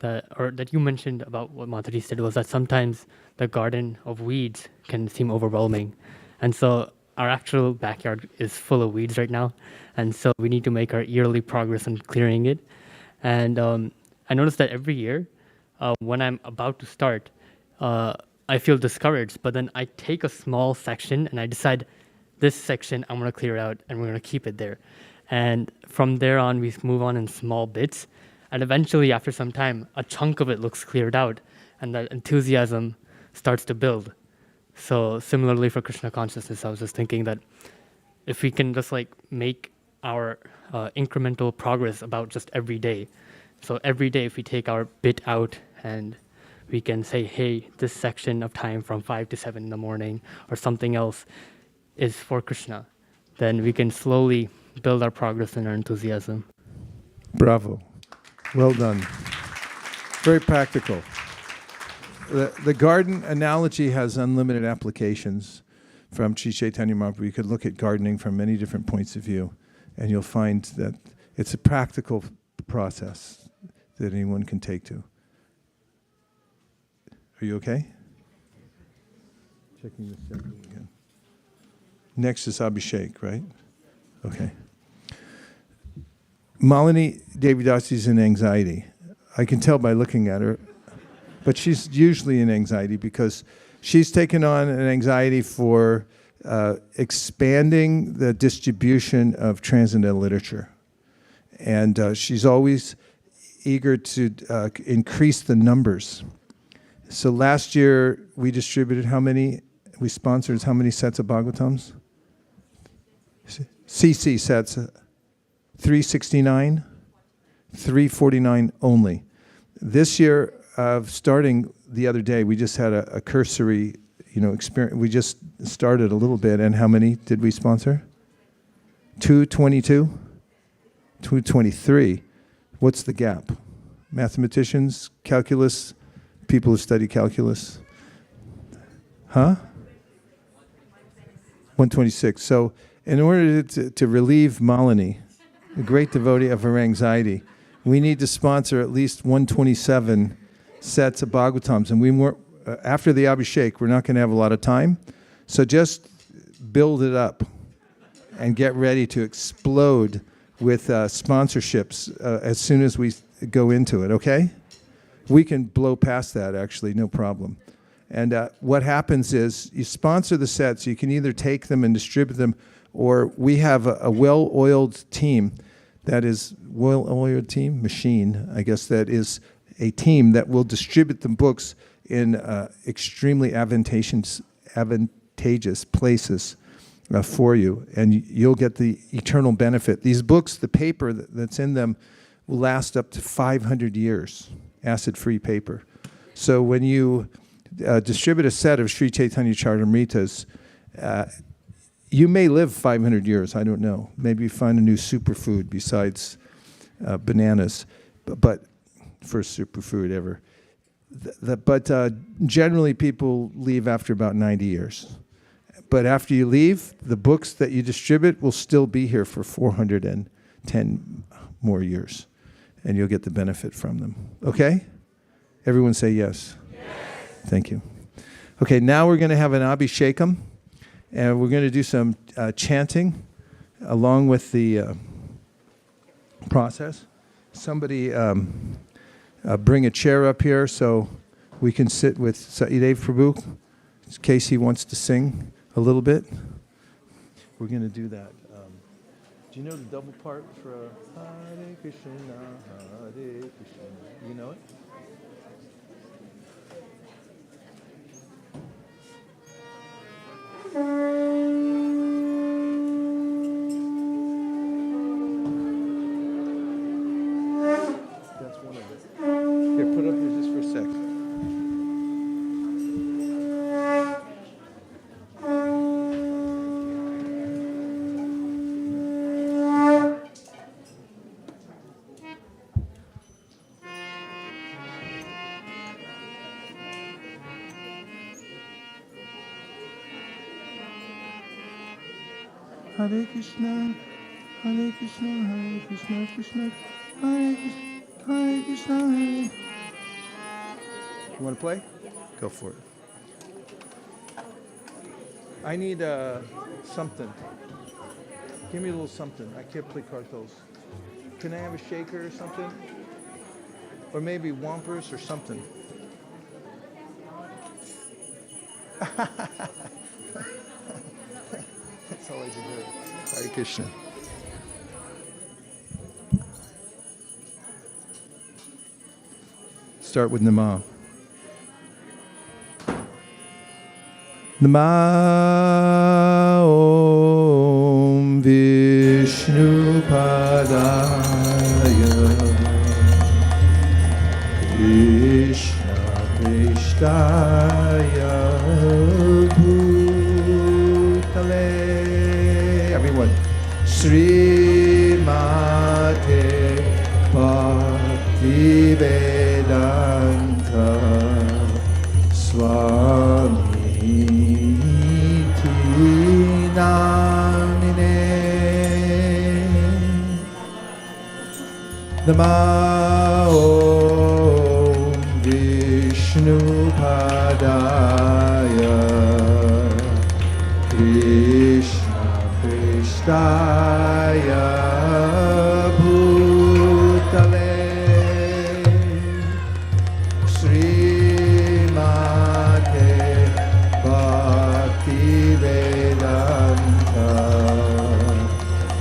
that you mentioned about what Mataji said was that sometimes the garden of weeds can seem overwhelming. And so our actual backyard is full of weeds right now. And so we need to make our yearly progress in clearing it. And I noticed that every year when I'm about to start, I feel discouraged, but then I take a small section and I decide this section I'm going to clear out and we're going to keep it there. And from there on, we move on in small bits. And eventually, after some time, a chunk of it looks cleared out and that enthusiasm starts to build. So similarly for Krishna consciousness, I was just thinking that if we can just like make our incremental progress about just every day. So every day, if we take our bit out and we can say, hey, this section of time from 5 to 7 in the morning or something else is for Krishna, then we can slowly build our progress and our enthusiasm. Bravo. Well done. Very practical. The garden analogy has unlimited applications from Sri Caitanya Mahaprabhu. You could look at gardening from many different points of view, and you'll find that it's a practical process that anyone can take to. Are you okay? Checking this again. Next is Abhishek, right? Okay. Malini Devidasi is in anxiety. I can tell by looking at her, but she's usually in anxiety because she's taken on an anxiety for expanding the distribution of transcendental literature. And she's always eager to increase the numbers. So last year we distributed we sponsored how many sets of Bhagavatams? CC sets, 369, 349 only. This year, starting the other day, we just had a cursory, experience. We just started a little bit, and how many did we sponsor? 222, 223. What's the gap? Mathematicians, calculus, people who study calculus. Huh? 126. So in order to relieve Malini, a great devotee of her anxiety, we need to sponsor at least 127 sets of Bhagavatams. And after the Abhishek, we're not going to have a lot of time. So just build it up and get ready to explode with sponsorships as soon as we go into it, okay? We can blow past that, actually, no problem. And what happens is you sponsor the sets. You can either take them and distribute them, or we have a well-oiled team that is machine, I guess, that is a team that will distribute the books in extremely advantageous places for you, and you'll get the eternal benefit. These books, the paper that's in them, will last up to 500 years, acid-free paper. So when you distribute a set of Sri Chaitanya Charitamritas, you may live 500 years, I don't know. Maybe you find a new superfood besides bananas, but first superfood ever. But generally people leave after about 90 years. But after you leave, the books that you distribute will still be here for 410 more years, and you'll get the benefit from them. Okay? Everyone say yes. Yes. Thank you. Okay, now we're going to have an Abhishekam, and we're going to do some chanting along with the process. Somebody bring a chair up here so we can sit with Saidev Prabhu in case he wants to sing a little bit. We're going to do that. Do you know the double part for Hare Krishna, Hare Krishna? You know it? That's one of it. Here, put up here just for a sec. Hare Krishna, Hare Krishna, Hare Krishna, Krishna, Hare Krishna, Hare Krishna, Hare. You want to play? Go for it. I need something. Give me a little something. I can't play cartos. Can I have a shaker or something? Or maybe Wampers or something. That's always a good. Hare Krishna. Start with Nama. Nama Om Vishnu Padaya Krishna Krishnaya Bhutale. Everyone. Srimate Bhakti Vedanta Swami Namine. Nama Om Vishnu Padaya Krishna Krishnaya Bhutale Srimate Bhakti Vedanta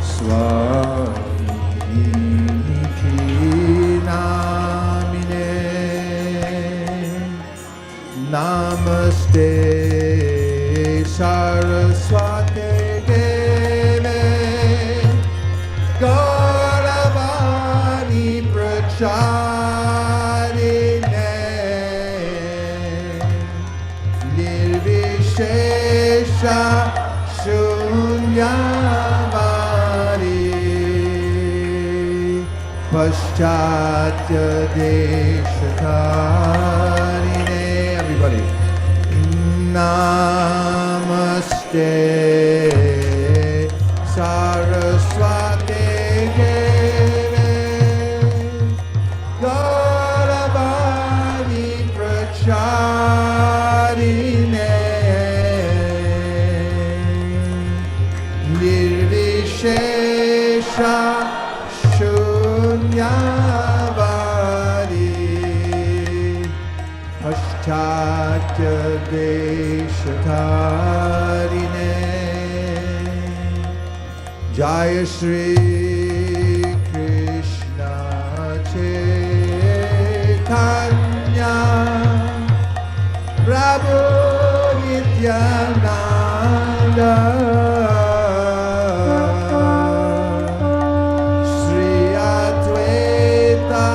Swami Namine. Namaste Saraswati Deve Gauravani Pracharine Nirvishesha Shunyavadi Paschatya Deshakarine. Everybody. Namaste Saraswati Deve Gauravani Pracharine Nirvishesha Shunyavadi Paschatya Deshakarine. Jaya Shri Krishna Chaitanya Prabhu Nityananda Sri Advaita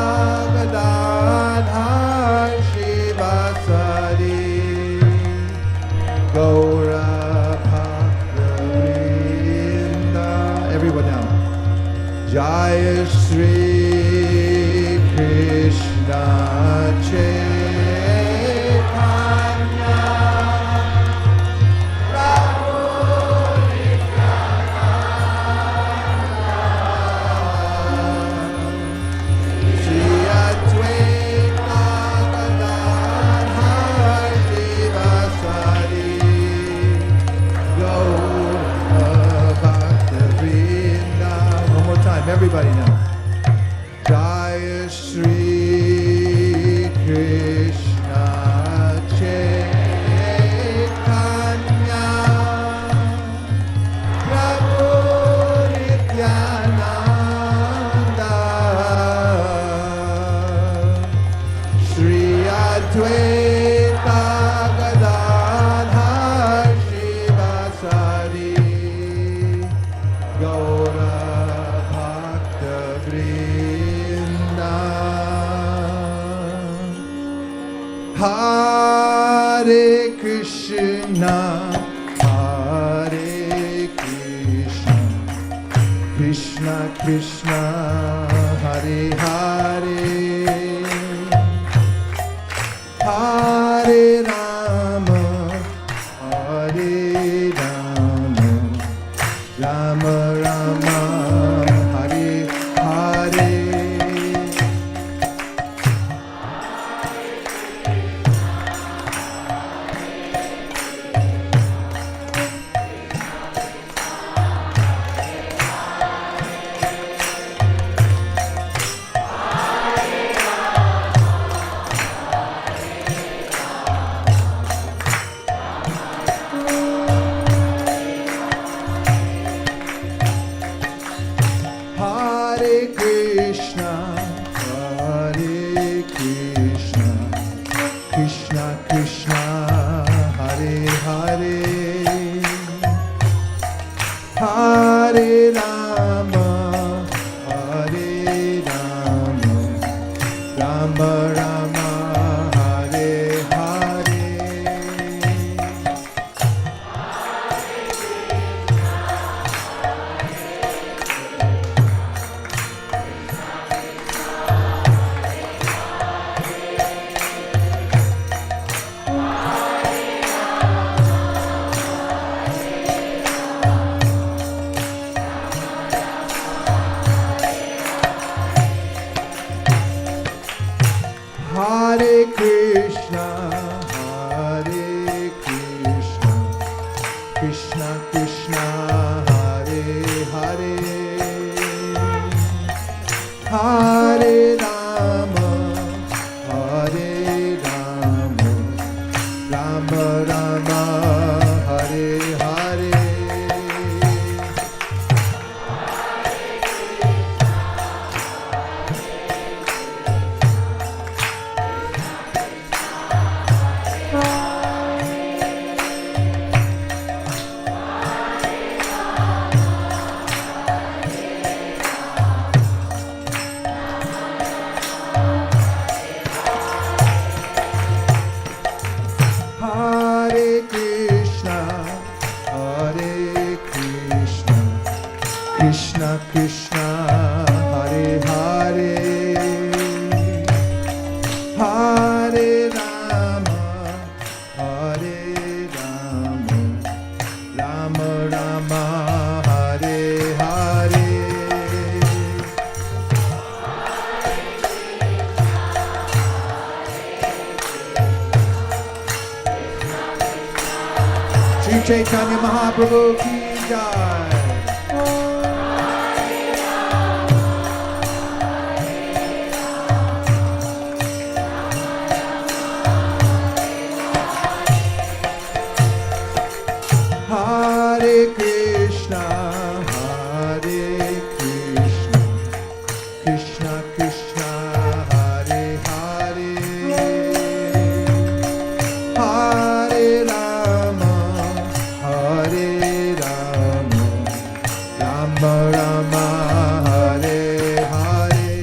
Gadadhar Shivasari Gaura Bhakta. Everyone now. Jaya Shri Krishna Chaitanya Prabhu Nityananda Sri Advaita Gadadhar Shivasari Gaura Bhakta. One more time, everybody now. Jaya Shri Krishna Chaitanya Prabhu Nityananda Sri Advaita Gadadhar Shivasari Hare Krishna, Hare Krishna, Krishna Krishna, Hare Hare, Hare Rama, Hare Rama, Rama Rama, Hare Hare. Hare Krishna, Hare Krishna, Krishna Krishna, Hare Hare, Hare Rama, Hare Rama, Rama Rama, Hare Hare. Hare Krishna, Hare Krishna, Krishna Krishna, Hare Hare, Hare Rama, Hare Rama, Rama Rama, Hare Hare. Hare Krishna, Hare Krishna, Krishna Krishna, Hare Hare, Hare Rama, Hare Rama, Rama Rama, Hare Hare. Sri Caitanya Mahaprabhu ki jai. Hare Krishna, Hare Krishna, Krishna Krishna, Hare Hare, Hare Rama, Hare Rama, Rama Rama, Hare Hare.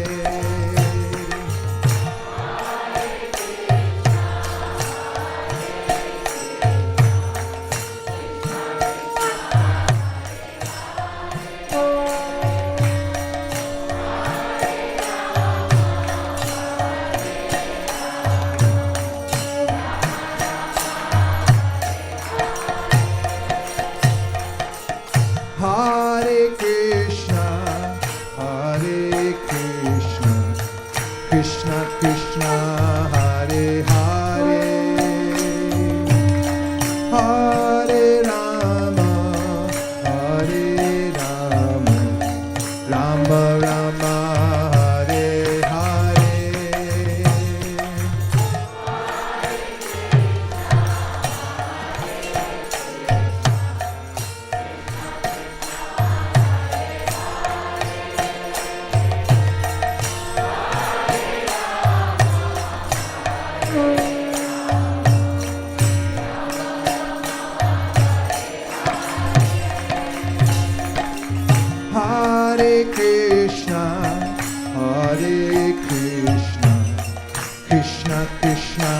Hare Krishna, Hare Krishna, Krishna Krishna, Hare Hare, Hare Rama, Hare Rama, Rama Rama, Hare Hare. Hare Krishna, Hare Krishna, Krishna Krishna,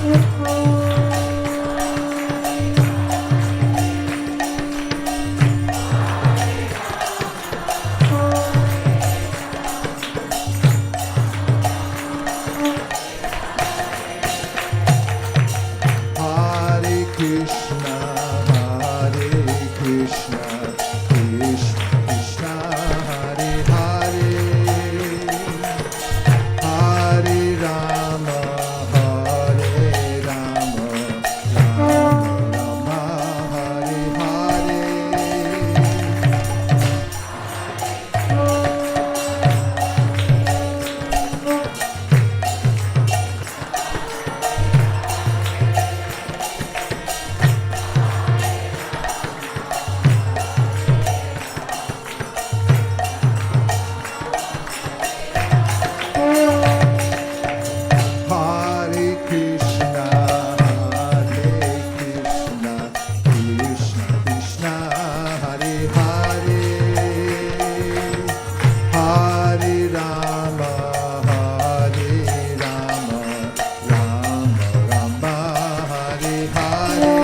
Hare Krishna, Krishna Krishna, Hare Hare, Hare Rama, Hare Rama, Rama Rama, Hare Hare Krishna, Krishna Krishna, Hare Hare, Hare Rama, Hare Rama, Rama Rama, Hare Hare.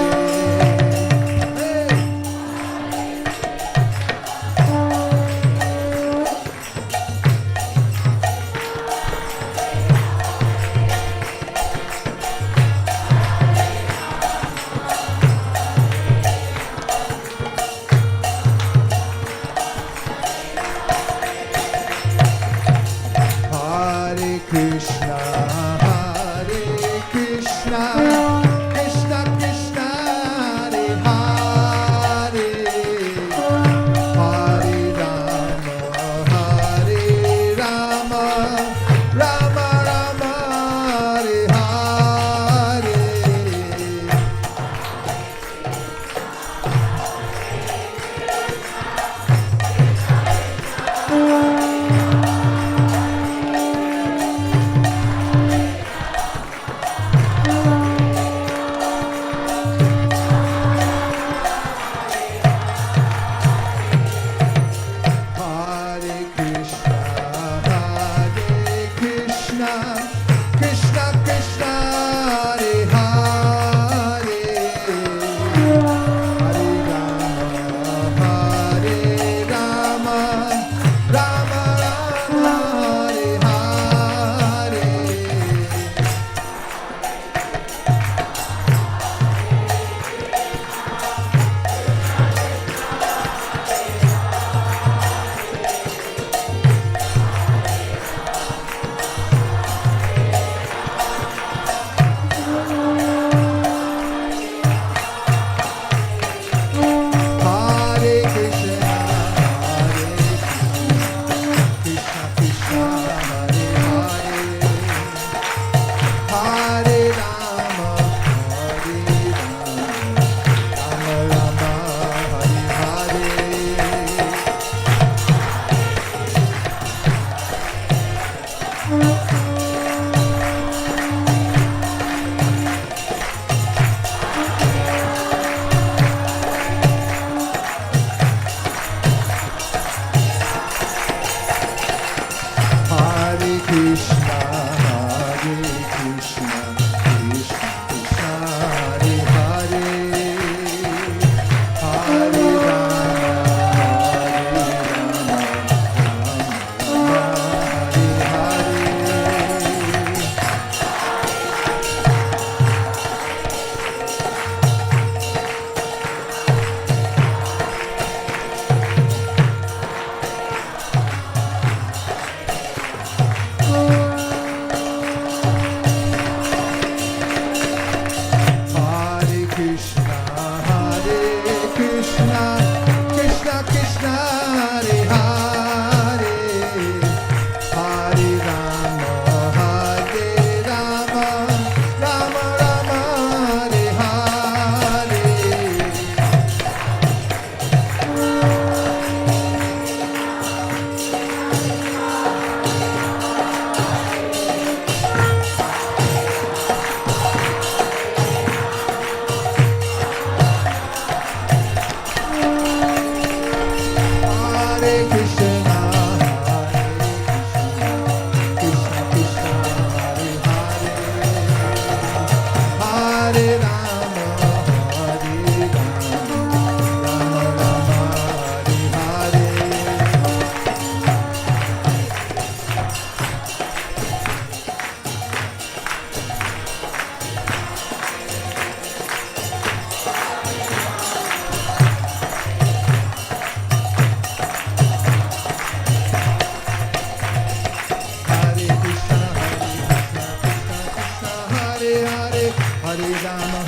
Hare Rama,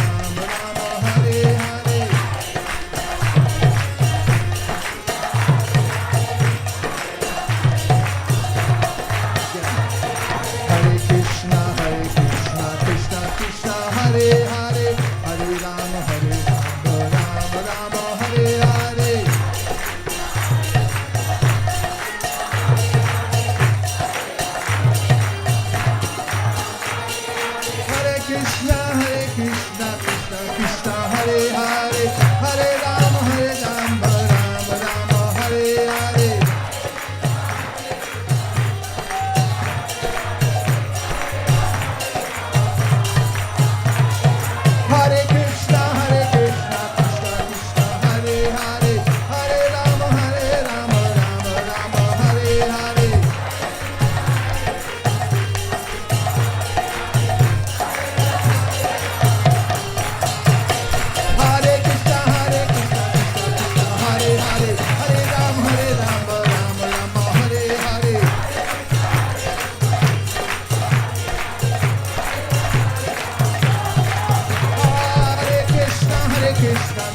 Rama Rama, Hare Hare. Hare Krishna, Krishna Krishna, Hare Hare, Hare Rama, Rama Rama, Hare Hare. Hare Krishna, Krishna Krishna, Hare Hare, Hare Rama, Rama Rama, Hare Hare. Hare Krishna, Krishna Krishna, Hare Hare, Hare Rama, Rama Rama, Hare Hare. Hare Krishna, Krishna Krishna, Hare Hare, Hare Rama, Rama Rama, Hare Hare. Hare Krishna, Krishna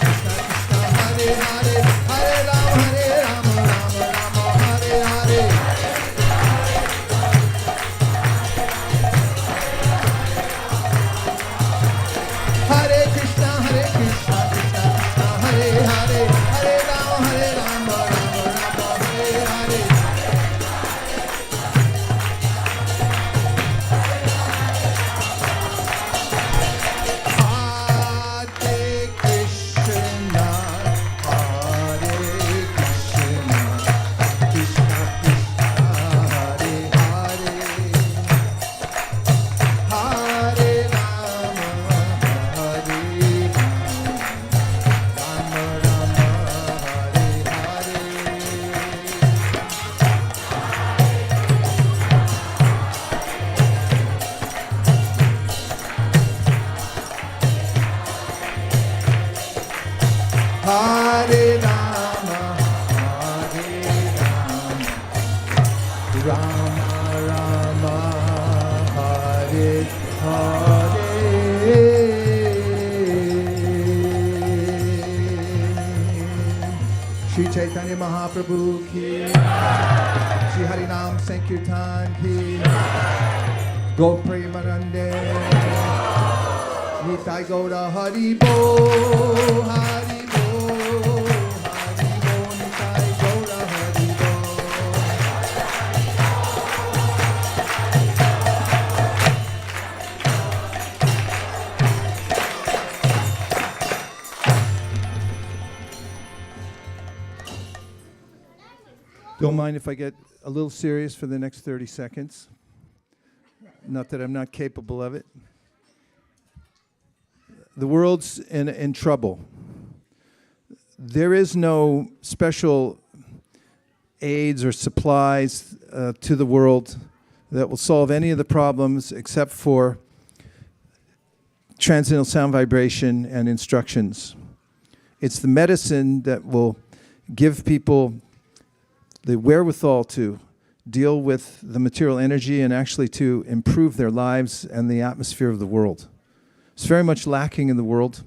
Krishna, Hare Hare, Hare Rama, Rama Rama, Hare Hare. Hare Krishna, Krishna Krishna, Hare Hare, Hare Rama, Rama Rama, Hare Hare. Hare Krishna, Krishna Krishna, Hare Hare, Hare Rama, Rama Rama, Hare Hare. Hare Rama, Rama Rama, Hare Hare. Shri Caitanya Mahaprabhu ki, Shri Harinam Sankirtan ki, Go Premanande, Nitai Gaura Hari Bo, Hari Bo, Hari Bo, Nitai Gaura Hari Bo. Don't mind if I get a little serious for the next 30 seconds. Not that I'm not capable of it. The world's in trouble. There is no special aids or supplies to the world that will solve any of the problems except for transcendental sound vibration and instructions. It's the medicine that will give people the wherewithal to deal with the material energy and actually to improve their lives and the atmosphere of the world. It's very much lacking in the world.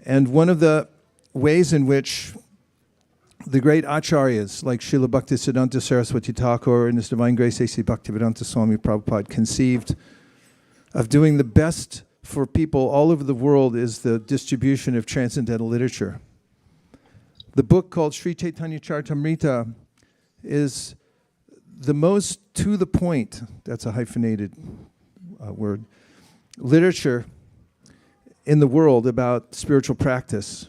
And one of the ways in which the great acharyas like Srila Bhaktisiddhanta Saraswati Thakur and His Divine Grace A.C. Bhaktivedanta Swami Prabhupada conceived of doing the best for people all over the world is the distribution of transcendental literature. The book called Sri Chaitanya Charitamrita is the most to the point, that's a hyphenated word, literature in the world about spiritual practice.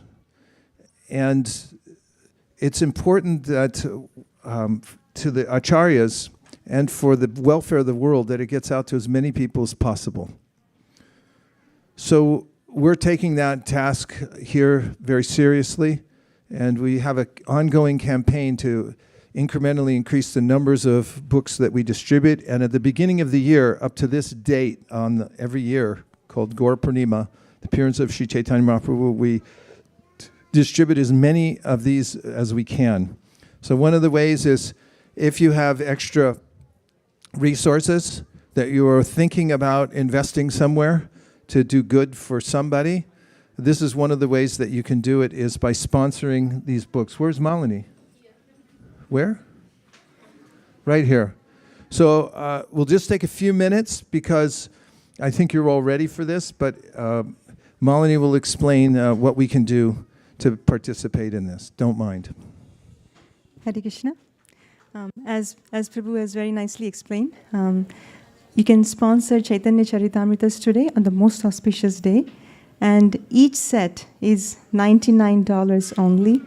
And it's important that to the acharyas and for the welfare of the world that it gets out to as many people as possible. So we're taking that task here very seriously. And we have an ongoing campaign to incrementally increase the numbers of books that we distribute. And at the beginning of the year, up to this date, on every year, called Gaura Purnima, the appearance of Sri Caitanya Mahaprabhu, we distribute as many of these as we can. So one of the ways is, if you have extra resources, that you are thinking about investing somewhere to do good for somebody, this is one of the ways that you can do it, is by sponsoring these books. Where's Malini? Where? Right here. So we'll just take a few minutes because I think you're all ready for this, but Malini will explain what we can do to participate in this. Don't mind. Hare Krishna. As Prabhu has very nicely explained, you can sponsor Chaitanya Charitamritas today on the most auspicious day, and each set is $99 only.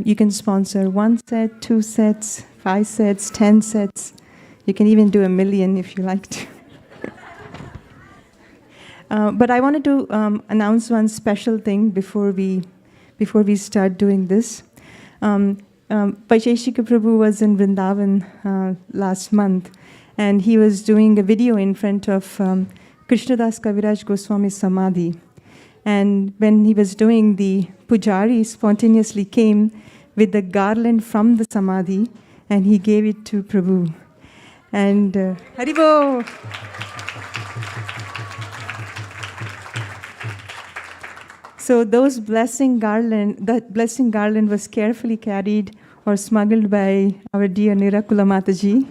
You can sponsor 1 set, 2 sets, 5 sets, 10 sets. You can even do 1 million if you like to. But I wanted to announce one special thing before we start doing this. Vaisesika Prabhu was in Vrindavan last month, and he was doing a video in front of Krishnadas Kaviraj Goswami's Samadhi. And when he was doing, the pujari spontaneously came with the garland from the Samadhi, and he gave it to Prabhu. And Haribo! So that blessing garland was carefully carried or smuggled by our dear Nirakula Mataji.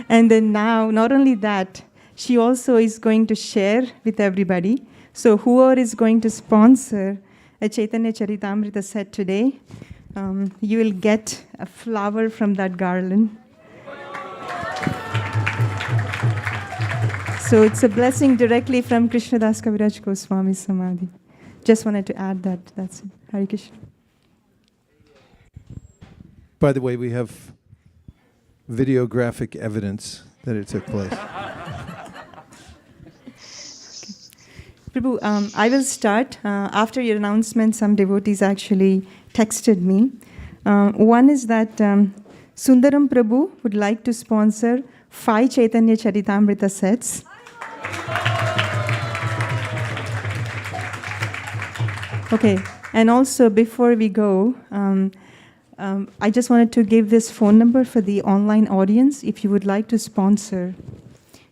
And then now, not only that, she also is going to share with everybody. So whoever is going to sponsor a Chaitanya Charitamrita set today, you will get a flower from that garland. So it's a blessing directly from Krishnadas Kaviraj Goswami Samadhi. Just wanted to add that. That's it. Hare Krishna. By the way, we have videographic evidence that it took place. Prabhu, I will start. After your announcement, some devotees actually texted me. One is that Sundaram Prabhu would like to sponsor 5 Chaitanya Charitamrita sets. Okay, and also before we go, I just wanted to give this phone number for the online audience. If you would like to sponsor,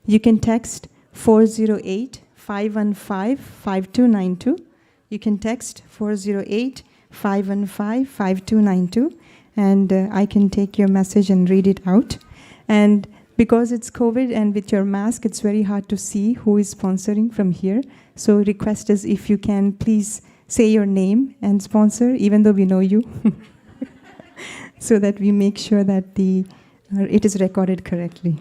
you can text 408-515-5292. You can text 408-515-5292, and I can take your message and read it out. And because it's COVID and with your mask, it's very hard to see who is sponsoring from here. So request is, if you can, please say your name and sponsor, even though we know you, so that we make sure that it is recorded correctly.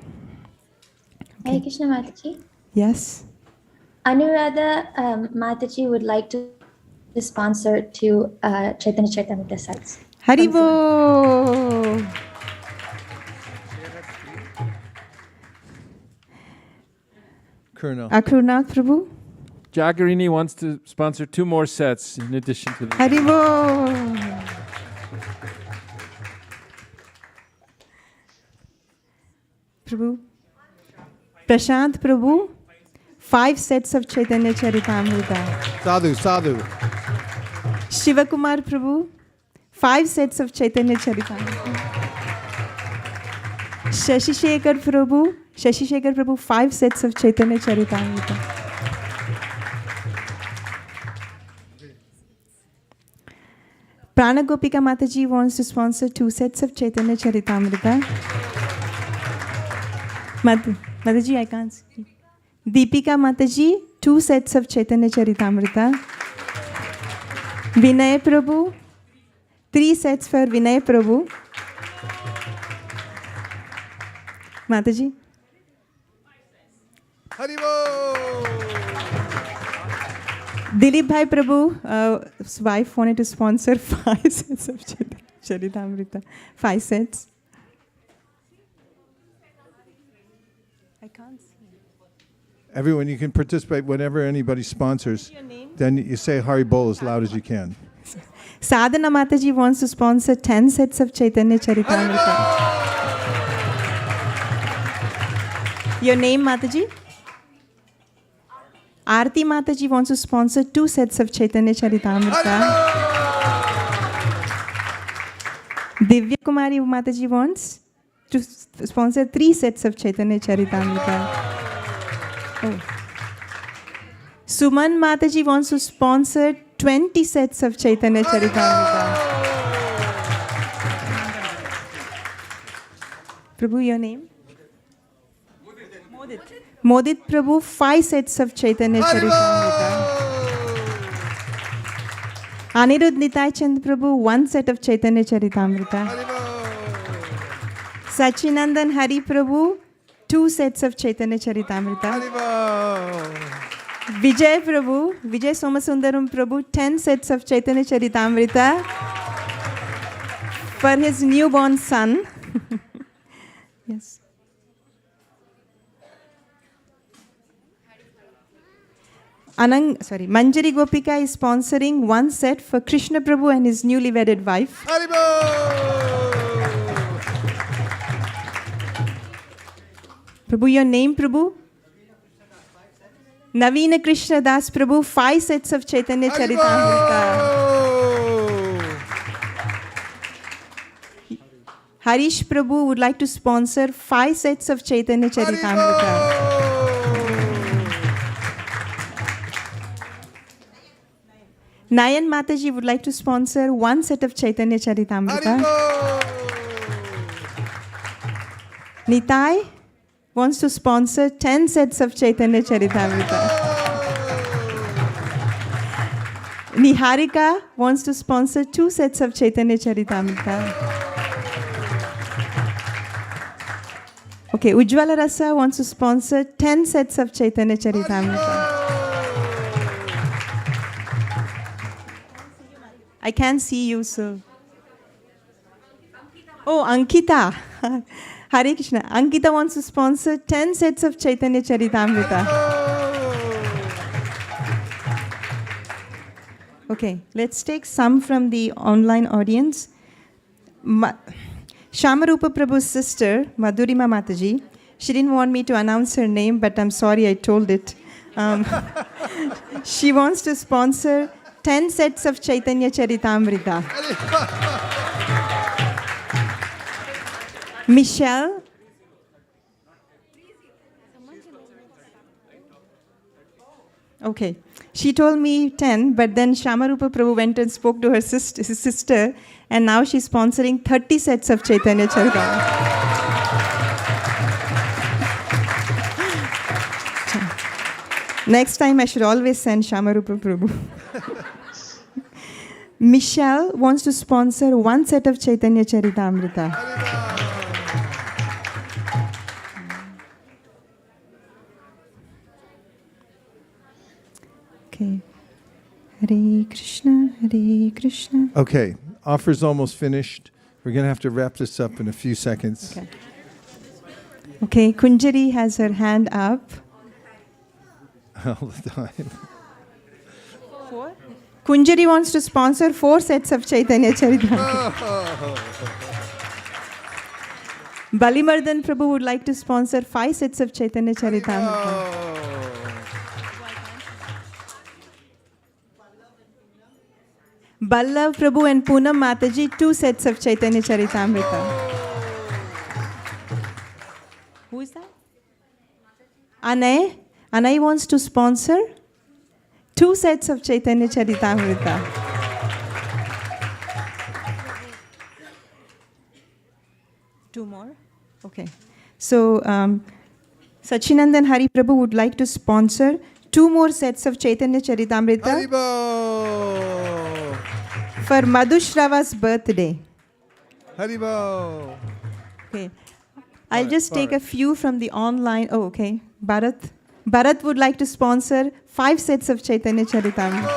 Okay. Hare Krishna Mataji. Yes? Anuradha Mataji would like to sponsor 2 Chaitanya Charitamrita sets. Haribo! Colonel. Akrurnath Prabhu? Jagarini wants to sponsor 2 more sets in addition to the... Haribo! Prabhu? Prashant Prabhu? 5 sets of Chaitanya Charitamrita. Sadhu, sadhu. Shivakumar Prabhu? 5 sets of Chaitanya Charitamrita. Shashishekar Prabhu? 5 sets of Chaitanya Charitamrita. Prana Gopika Mataji wants to sponsor 2 sets of Chaitanya Charitamrita. Mataji, I can't see. Deepika Mataji, 2 sets of Chaitanya Charitamrita. Vinay Prabhu, 3 sets for Vinay Prabhu. Mataji. Haribo! Dilip Bhai Prabhu's wife wanted to sponsor 5 sets of Charitamrita. 5 sets. I can't see. Everyone, you can participate whenever anybody sponsors. Then you say Haribol as loud as you can. Sadhana Mataji wants to sponsor 10 sets of Chaitanya Charitamrita. Your name, Mataji? Aarti Mataji wants to sponsor 2 sets of Chaitanya Charitamrita. Divya Kumari Mataji wants to sponsor 3 sets of Chaitanya Charitamrita. Oh. Suman Mataji wants to sponsor 20 sets of Chaitanya Charitamrita. Prabhu, your name? Modit Prabhu, 5 sets of Chaitanya Charitamrita. Anirudh Nitai Chand Prabhu, 1 set of Chaitanya Charitamrita. Sachinandan Hari Prabhu, 2 sets of Chaitanya Charitamrita. Vijay Prabhu, Vijay Somasundaram Prabhu, 10 sets of Chaitanya Charitamrita for his newborn son. Yes. Manjari Gopika is sponsoring 1 set for Krishna Prabhu and his newly wedded wife. Prabhu, your name, Prabhu? Navina Krishna Das Prabhu, 5 sets of Chaitanya Charitamrita. Harish Prabhu would like to sponsor 5 sets of Chaitanya Charitamrita. Nayan Mataji would like to sponsor 1 set of Chaitanya Charitamrita. Nitai wants to sponsor 10 sets of Chaitanya Charitamrita. Niharika wants to sponsor 2 sets of Chaitanya Charitamrita. Okay, Ujjwala Rasa wants to sponsor 10 sets of Chaitanya Charitamrita. I can't see you, so. Oh, Ankita. Hare Krishna. Ankita wants to sponsor 10 sets of Chaitanya Charitamrita. Okay, let's take some from the online audience. Shamarupa Prabhu's sister, Madhurima Mataji, she didn't want me to announce her name, but I'm sorry I told it. She wants to sponsor 10 sets of Chaitanya Charitamrita. Michelle. Okay. She told me 10, but then Shamarupa Prabhu went and spoke to his sister, and now she's sponsoring 30 sets of Chaitanya Charitamrita. Next time I should always send Shamarupa Prabhu. Michelle wants to sponsor 1 set of Chaitanya Charitamrita. Okay. Hare Krishna, Hare Krishna. Okay, offer's almost finished. We're going to have to wrap this up in a few seconds. Okay, Kunjari has her hand up. All the time. 4? Kunjari wants to sponsor 4 sets of Chaitanya Charitamrita. Balimardan Prabhu would like to sponsor 5 sets of Chaitanya Charitamrita. Ballav Prabhu and Poonam Mataji, 2 sets of Chaitanya Charitamrita. Who is that? Anay. Anay wants to sponsor 2 sets of Chaitanya Charitamrita. Two more? Okay. So, Sachinandan Hari Prabhu would like to sponsor 2 more sets of Chaitanya Charitamrita for Madhushrava's birthday. Haribo. Okay. I'll just take a few from the online. Oh, okay. Bharat would like to sponsor 5 sets of Chaitanya Charitamrita.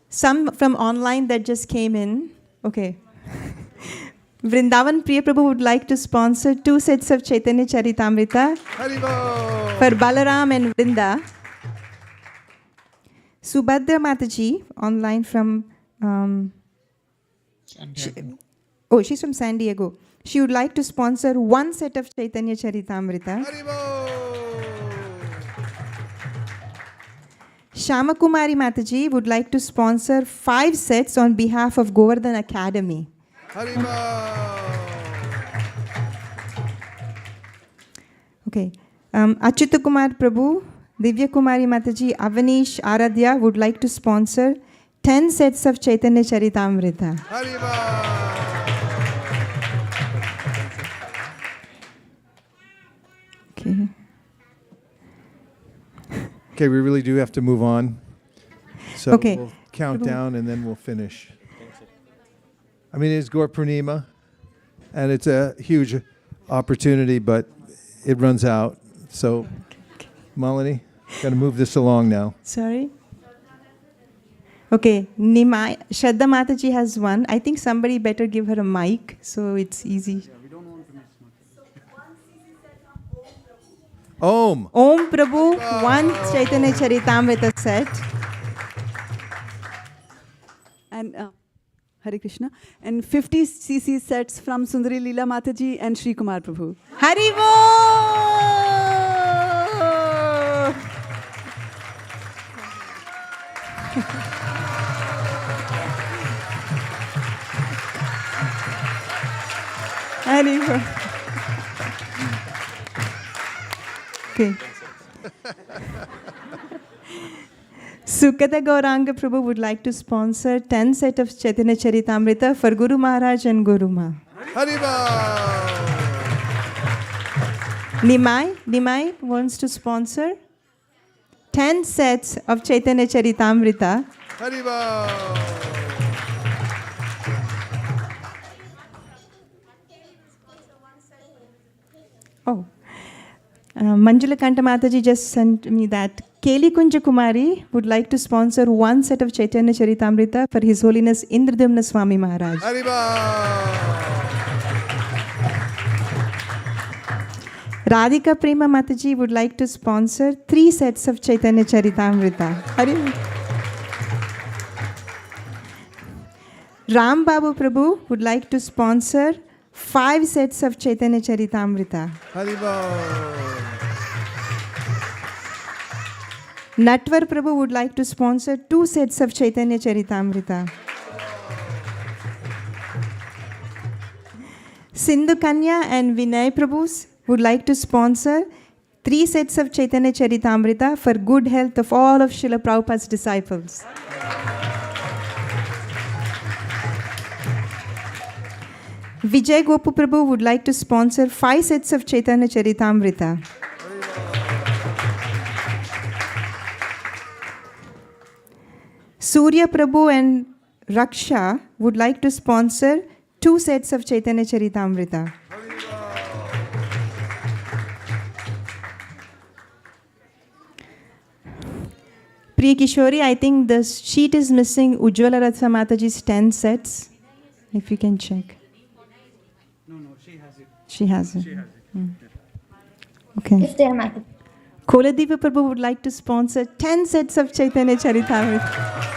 Some from online that just came in. Okay. Vrindavan Priya Prabhu would like to sponsor 2 sets of Chaitanya Charitamrita for Balaram and Vrinda. Subhadra Mataji, online from... she's from San Diego. She would like to sponsor 1 set of Chaitanya Charitamrita. Shamakumari Mataji would like to sponsor 5 sets on behalf of Govardhan Academy. Haribol! Okay. Achyuta Kumar Prabhu, Divya Kumari Mataji, Avanish Aradhya would like to sponsor 10 sets of Chaitanya Charitamrita. Haribol! Okay. Okay, we really do have to move on. So Okay. we'll count down and then we'll finish. I mean, it's Gaura Purnima, and it's a huge opportunity, but it runs out. So, Malini, got to move this along now. Sorry? Okay, Nimai, Shraddha Mataji has one. I think somebody better give her a mic so it's easy. Om! Om Prabhu, one Chaitanya Charitamrita set. And Hare Krishna. And 50 cc sets from Sundari Leela Mataji and Sri Kumar Prabhu. Haribol! Haribol. Okay. Sukata Gauranga Prabhu would like to sponsor 10 set of Chaitanya Charitamrita for Guru Maharaj and Guru Ma. Haribol! Nimai wants to sponsor 10 sets of Chaitanya Charitamrita. Haribol! Oh. Manjula Kanta Mataji just sent me that Keli Kunja Kumari would like to sponsor 1 set of Chaitanya Charitamrita for His Holiness Indradumna Swami Maharaj. Haribol! Radhika Prema Mataji would like to sponsor 3 sets of Chaitanya Charitamrita. Haribol. Ram Babu Prabhu would like to sponsor 5 sets of Chaitanya Charitamrita. Haribol! Natwar Prabhu would like to sponsor 2 sets of Chaitanya Charitamrita. Sindhu Kanya and Vinay Prabhus would like to sponsor 3 sets of Chaitanya Charitamrita for good health of all of Srila Prabhupada's disciples. Vijay Gopu Prabhu would like to sponsor 5 sets of Chaitanya Charitamrita. Surya Prabhu and Raksha would like to sponsor 2 sets of Chaitanya Charitamrita. Priya Kishori, I think the sheet is missing Ujjwala Ratha Mataji's 10 sets. If you can check. No, she has it. She has it. Okay. If they are Mataji. Koladipa Prabhu would like to sponsor 10 sets of Chaitanya Charitamrita.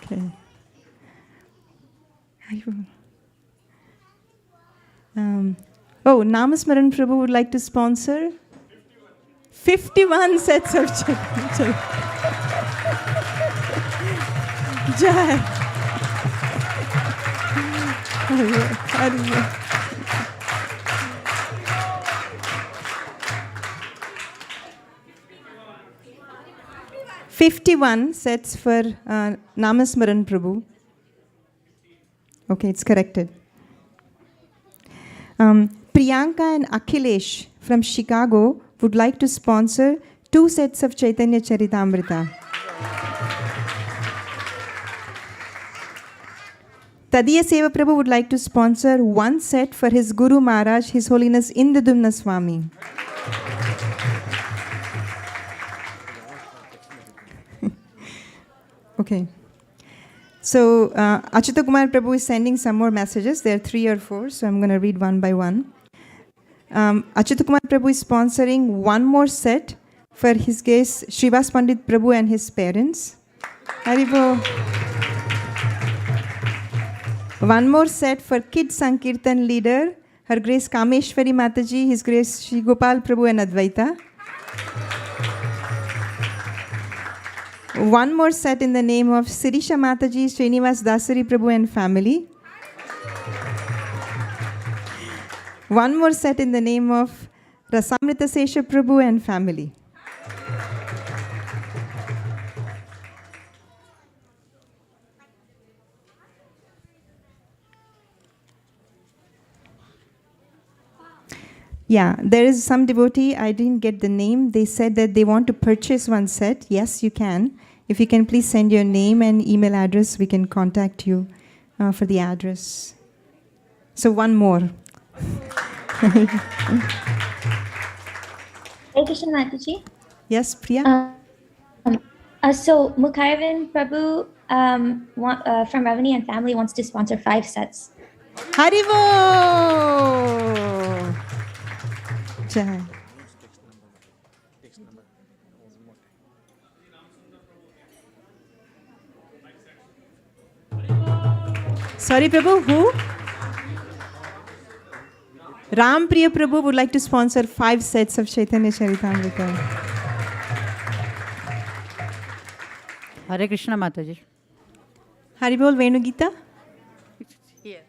Okay. Namasmaran Prabhu would like to sponsor 51 sets of Chaitanya. Jai. Hare 51 sets for Namasmaran Prabhu. Okay, it's corrected. Priyanka and Akhilesh from Chicago would like to sponsor 2 sets of Chaitanya Charitamrita. Tadiya Seva Prabhu would like to sponsor 1 set for his Guru Maharaj, His Holiness Indradumna Swami. Okay. So, Achyuta Kumar Prabhu is sending some more messages. There are 3 or 4, so I'm going to read one by one. Achyuta Kumar Prabhu is sponsoring 1 more set for his guest Srivas Pandit Prabhu and his parents. Haribol. 1 more set for Kid Sankirtan leader, Her Grace Kameshwari Mataji, His Grace Sri Gopal Prabhu and Advaita. One more set in the name of Sirisha Mataji, Srinivas Dasari Prabhu and family. One more set in the name of Rasamrita Sesha Prabhu and family. Yeah, there is some devotee, I didn't get the name. They said that they want to purchase one set. Yes, you can. If you can please send your name and email address, we can contact you for the address. So one more. Hare Krishna Mataji. Yes, Priya? So Mukharvan Prabhu from Ravani and family wants to sponsor 5 sets. Haribo! Jai. Sorry, Prabhu, who? Ram Priya Prabhu would like to sponsor 5 sets of Chaitanya Charitamrita. Hare Krishna Mataji. Haribol Venugita? Here.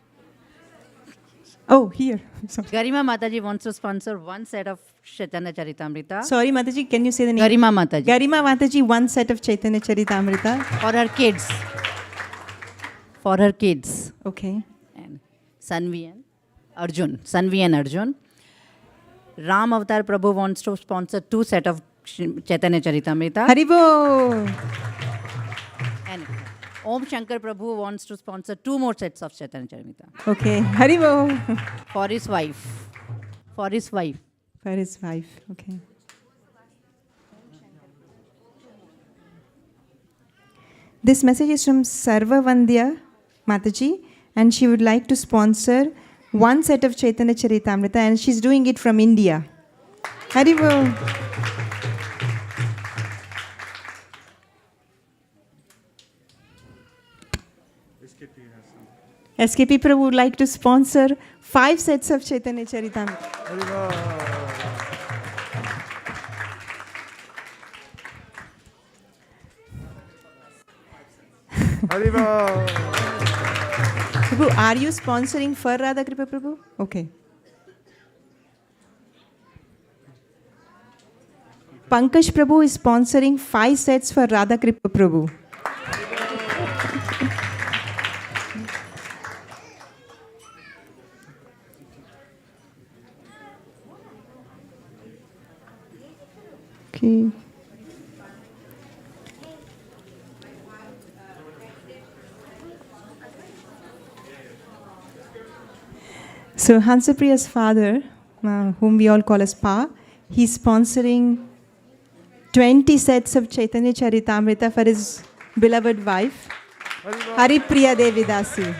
Oh, here. Sorry. Garima Mataji wants to sponsor 1 set of Chaitanya Charitamrita. Sorry, Mataji, can you say the name? Garima Mataji. Garima Mataji, 1 set of Chaitanya Charitamrita. For her kids. For her kids. Okay. And Sanvi and Arjun. Sanvi and Arjun. Ram Avatar Prabhu wants to sponsor 2 set of Chaitanya Charitamrita. Haribo! And Om Shankar Prabhu wants to sponsor 2 more sets of Chaitanya Charitamrita. Okay. Haribo! For his wife. For his wife. For his wife. Okay. This message is from Sarva Vandya Mataji, and she would like to sponsor 1 set of Chaitanya Charitamrita, and she's doing it from India. Haribo! SKP Prabhu would like to sponsor 5 sets of Chaitanya Charitamrita. Prabhu, are you sponsoring for Radha Kripa Prabhu? Okay. Pankaj Prabhu is sponsoring 5 sets for Radha Kripa Prabhu. Okay. So Hansapriya's father, whom we all call as Pa, he's sponsoring 20 sets of Chaitanya Charitamrita for his beloved wife, Haripriya Devi Dasi.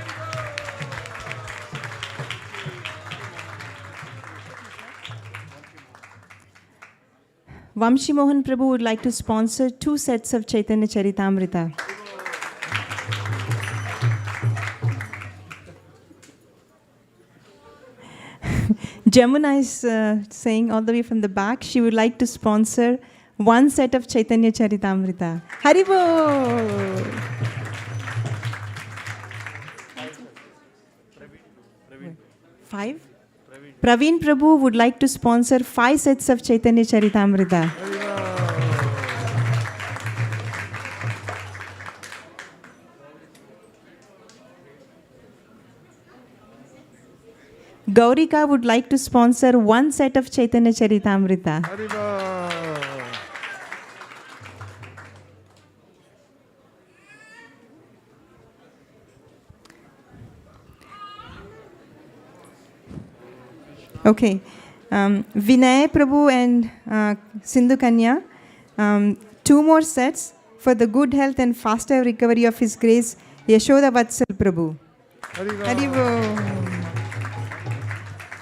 Vamshi Mohan Prabhu would like to sponsor 2 sets of Chaitanya Charitamrita. Jamuna is saying all the way from the back, she would like to sponsor 1 set of Chaitanya Charitamrita. Haribo! 5? Praveen Prabhu would like to sponsor 5 sets of Chaitanya Charitamrita. Gaurika would like to sponsor 1 set of Chaitanya Charitamrita. Okay. Vinay Prabhu and Sindhu Kanya, 2 more sets for the good health and faster recovery of His Grace, Yashoda Vatsal Prabhu. Haribo.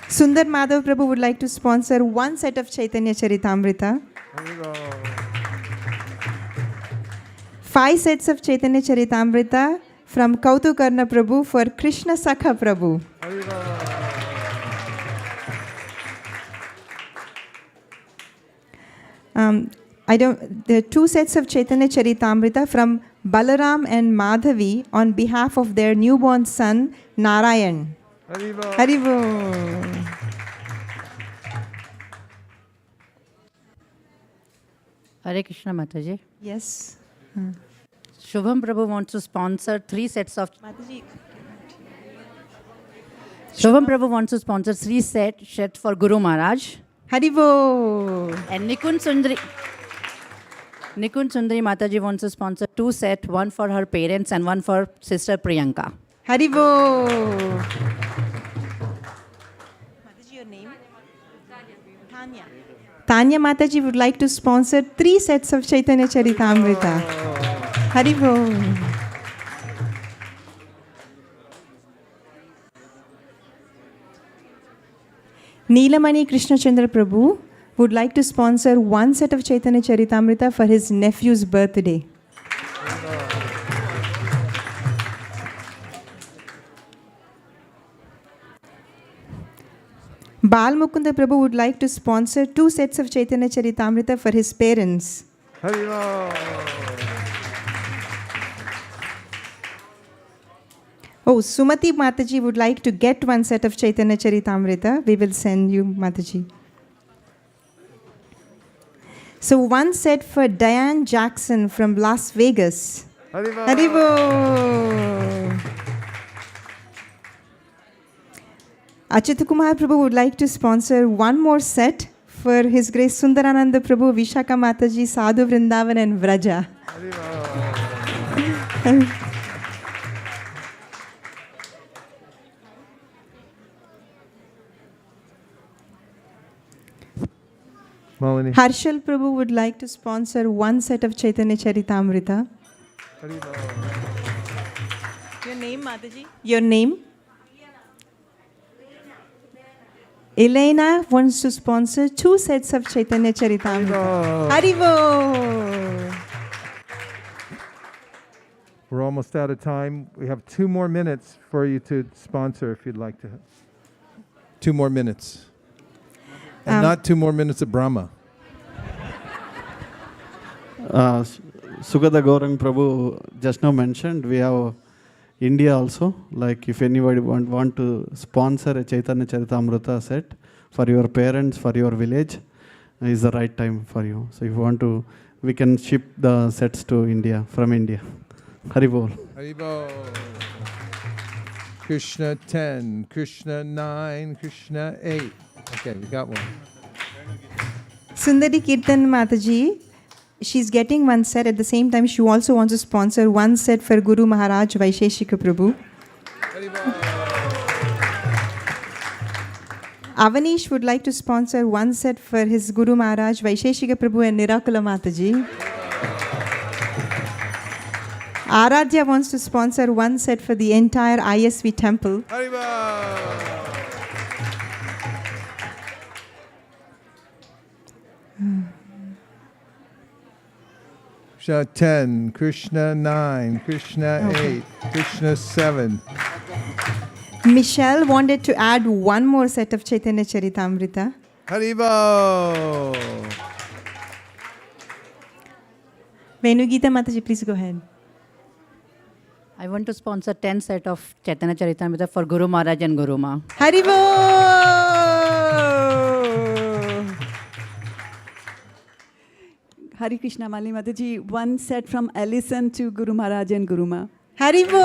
Sundar Madhav Prabhu would like to sponsor 1 set of Chaitanya Charitamrita. 5 sets of Chaitanya Charitamrita from Kautukarna Prabhu for Krishna Sakha Prabhu. There are 2 sets of Chaitanya Charitamrita from Balaram and Madhavi on behalf of their newborn son, Narayan. Haribo. Haribo. Hare Krishna Mataji. Yes. Shubham Prabhu wants to sponsor 3 sets of... Shubham Prabhu wants to sponsor 3 sets for Guru Maharaj. Haribo. And Nikun Sundari Mataji wants to sponsor 2 sets, one for her parents and one for sister Priyanka. Haribo. Mataji, your name? Tanya. Tanya Mataji would like to sponsor 3 sets of Chaitanya Charitamrita. Haribo. Neelamani Krishna Chandra Prabhu would like to sponsor 1 set of Chaitanya Charitamrita for his nephew's birthday. Bal Mukunda Prabhu would like to sponsor 2 sets of Chaitanya Charitamrita for his parents. Oh, Sumati Mataji would like to get 1 set of Chaitanya Charitamrita. We will send you, Mataji. So 1 set for Diane Jackson from Las Vegas. Haribo. Haribo. Achyuta Mahaprabhu would like to sponsor 1 more set for His Grace Sundarananda Prabhu, Vishaka Mataji, Sadhu Vrindavan and Vraja. Malini. Harshal Prabhu would like to sponsor 1 set of Chaitanya Charitamrita. Your name, Mataji? Your name? Elena wants to sponsor 2 sets of Chaitanya Charitamrita. Haribo! We're almost out of time. We have 2 more minutes for you to sponsor if you'd like to. 2 more minutes. And not 2 more minutes of Brahma. Sugata Gaurang Prabhu just now mentioned, we have India also. Like if anybody want to sponsor a Chaitanya Charitamrita set for your parents, for your village, is the right time for you. So if you want to, we can ship the sets to India, from India. Haribol. Haribol. Krishna 10, Krishna 9, Krishna 8. Okay, we got 1. Sundari Kirtan Mataji, she's getting 1 set. At the same time, she also wants to sponsor 1 set for Guru Maharaj Vaisesika Prabhu. Avanish would like to sponsor 1 set for his Guru Maharaj Vaisesika Prabhu and Nirakula Mataji. Aradhya wants to sponsor 1 set for the entire ISV temple. Krishna 10, Krishna 9, Krishna 8, Krishna 7. Michelle wanted to add 1 more set of Chaitanya Charitamrita. Haribo! Venugita Mataji, please go ahead. I want to sponsor 10 sets of Chaitanya Charitamrita for Guru Maharaj and Guru Ma. Haribo! Hare Krishna Mali Mataji, 1 set from Allison to Guru Maharaj and Guru Ma. Haribo!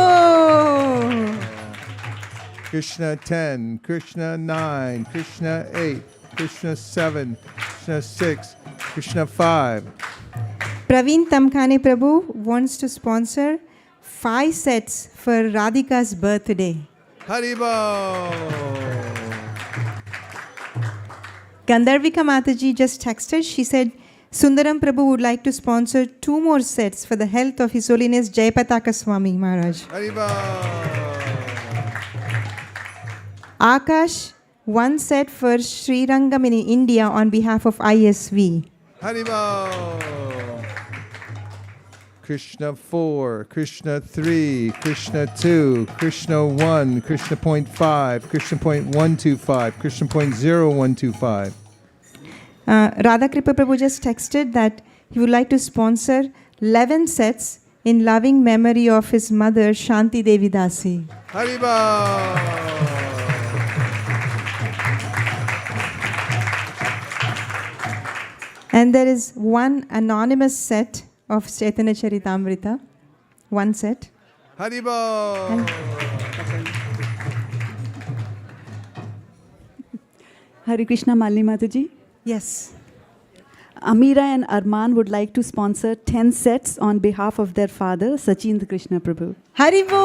Krishna 10, Krishna 9, Krishna 8, Krishna 7, Krishna 6, Krishna 5. Praveen Tamkane Prabhu wants to sponsor 5 sets for Radhika's birthday. Haribo! Gandharvika Mataji just texted. She said, Sundaram Prabhu would like to sponsor 2 more sets for the health of His Holiness Jayapataka Swami Maharaj. Haribo! Akash, 1 set for Sri Rangam in India on behalf of ISV. Haribo! Krishna 4, Krishna 3, Krishna 2, Krishna 1, Krishna point 5, Krishna point 125, Krishna point 0125. Radha Kripa Prabhu just texted that he would like to sponsor 11 sets in loving memory of his mother, Shanti Devi Dasi. Haribol! And there is one anonymous set of Chaitanya Charitamrita. One set. Haribol! Hare Krishna, Malini Mataji. Yes. Amira and Arman would like to sponsor 10 sets on behalf of their father, Sachindra Krishna Prabhu. Haribol!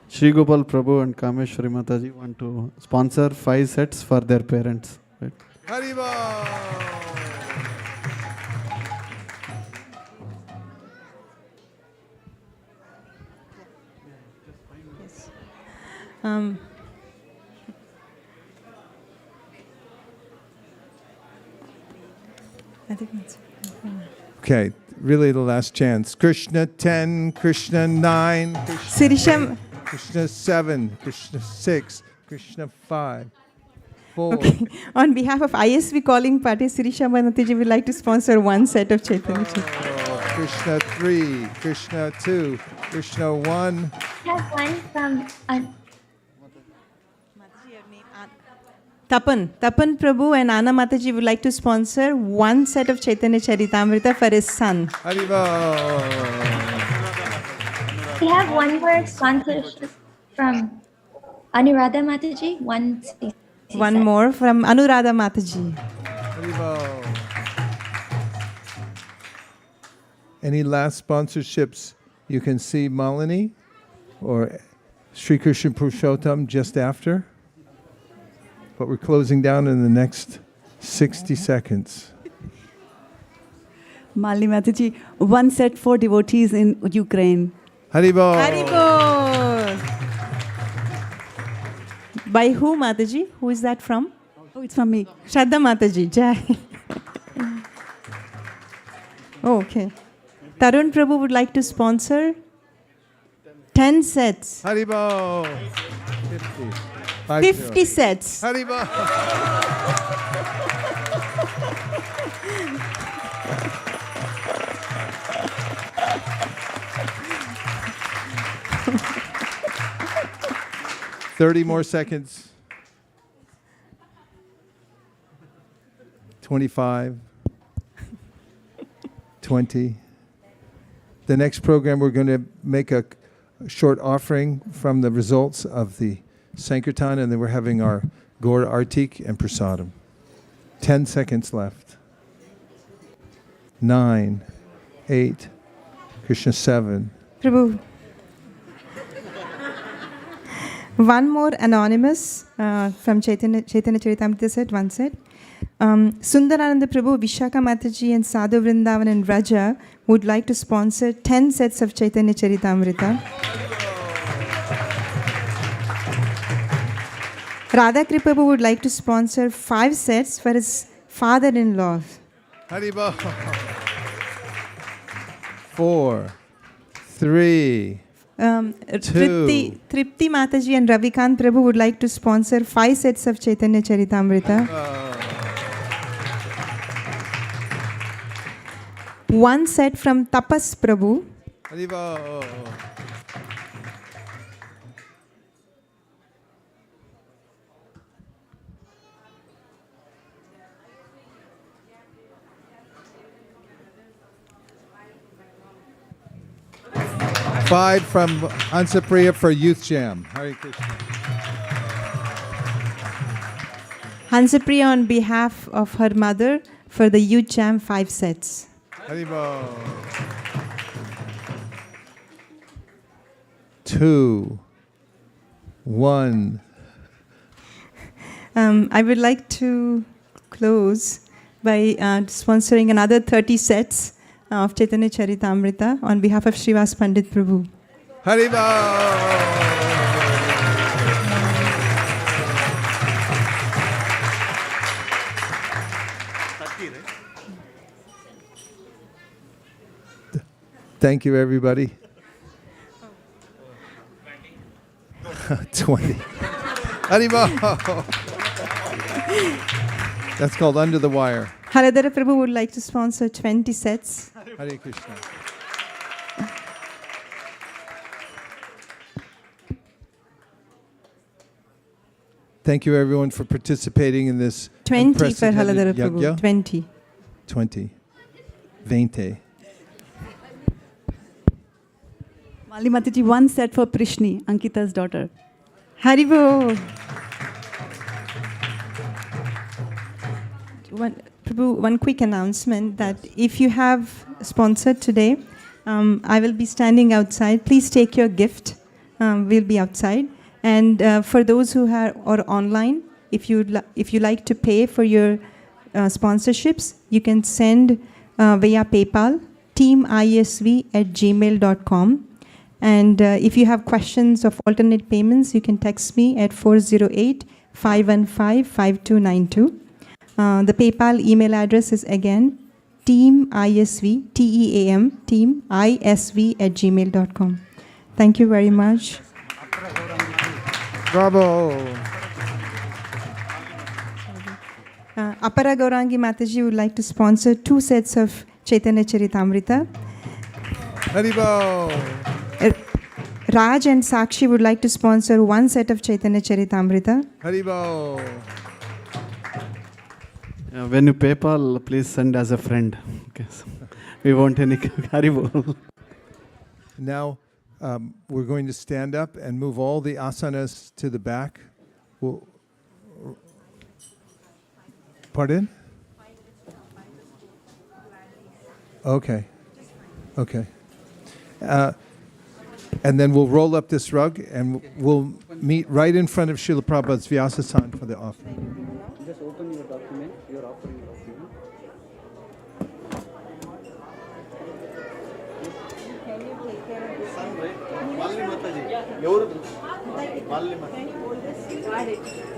Shri Gopal Prabhu and Kameshwari Mataji want to sponsor 5 sets for their parents. Right? Haribol! I think that's Okay, really the last chance. Krishna 10, Krishna 9, Sirisham. Krishna 7, Krishna 6, Krishna 5, 4. Okay. On behalf of ISV calling party, Sirisha Banatiji would like to sponsor one set of Chaitanya Charitamrita. Krishna 3, Krishna 2, Krishna 1. I have one from Tapan Prabhu and Anna Mataji would like to sponsor one set of Chaitanya Charitamrita for his son. Haribol! we have one more sponsorship from Anuradha Mataji. One More from Anuradha Mataji. Haribol! Any last sponsorships? You can see Malini or Sri Krishna Purushottam just after. But we're closing down in the next 60 seconds. Malini Mataji, one set for devotees in Ukraine. Haribol! Haribol! By who, Mataji? Who is that from? Oh, it's from me. Shraddha Mataji. Jai. Oh, okay. Tarun Prabhu would like to sponsor 10 sets. Haribol! 50. 50 sets. Haribol! $30 more seconds. 25. 20. The next program, we're going to make a short offering from the results of the Sankirtan, and then we're having our Gaura Artik and Prasadam. 10 seconds left. 9, 8, Krishna 7. Prabhu. One more anonymous from Chaitanya Charitamrita set, one set. Sundarananda Prabhu, Vishaka Mataji and Sadhu Vrindavan and Raja would like to sponsor 10 sets of Chaitanya Charitamrita. Radha Kripabu would like to sponsor 5 sets for his father-in-law. Haribol. 4, 3, 2. Tripti Mataji and Ravikant Prabhu would like to sponsor 5 sets of Chaitanya Charitamrita. One set from Tapas Prabhu. Haribol. Five from Ansapriya for Youth Jam. Hare Krishna. Hansapriya on behalf of her mother for the Youth Jam 5 sets. Haribol. 2, 1. I would like to close by sponsoring another 30 sets of Chaitanya Charitamrita on behalf of Srivas Pandit Prabhu. Haribol. Thank you, everybody. 20. Haribol. That's called Under the Wire. Haladhara Prabhu would like to sponsor 20 sets. Hare Krishna. Thank you, everyone, for participating in this 20 for unprecedented Haladhara Prabhu. yajna. 20. 20. 20. Mali Mataji, one set for Prishni, Ankita's daughter. Haribo. Prabhu, one quick announcement that if you have sponsored today, I will be standing outside. Please take your gift. We'll be outside. And for those who are online, if you like to pay for your sponsorships, you can send via PayPal, teamisv@gmail.com. And if you have questions of alternate payments, you can text me at 408-515-5292. The PayPal email address is again teamisv, T-E-A-M, teamisv@gmail.com. Thank you very much. Bravo. Apara Gaurangi Mataji would like to sponsor 2 sets of Chaitanya Charitamrita. Haribol. Raj and Sakshi would like to sponsor 1 set of Chaitanya Charitamrita. Haribol. When you PayPal, please send as a friend. Okay, so we want any Haribol. Now, we're going to stand up and move all the asanas to the back. Pardon? Okay. Okay. And then we'll roll up this rug and we'll meet right in front of Srila Prabhupada's Vyasasan for the offering. Just open your document, your offering document.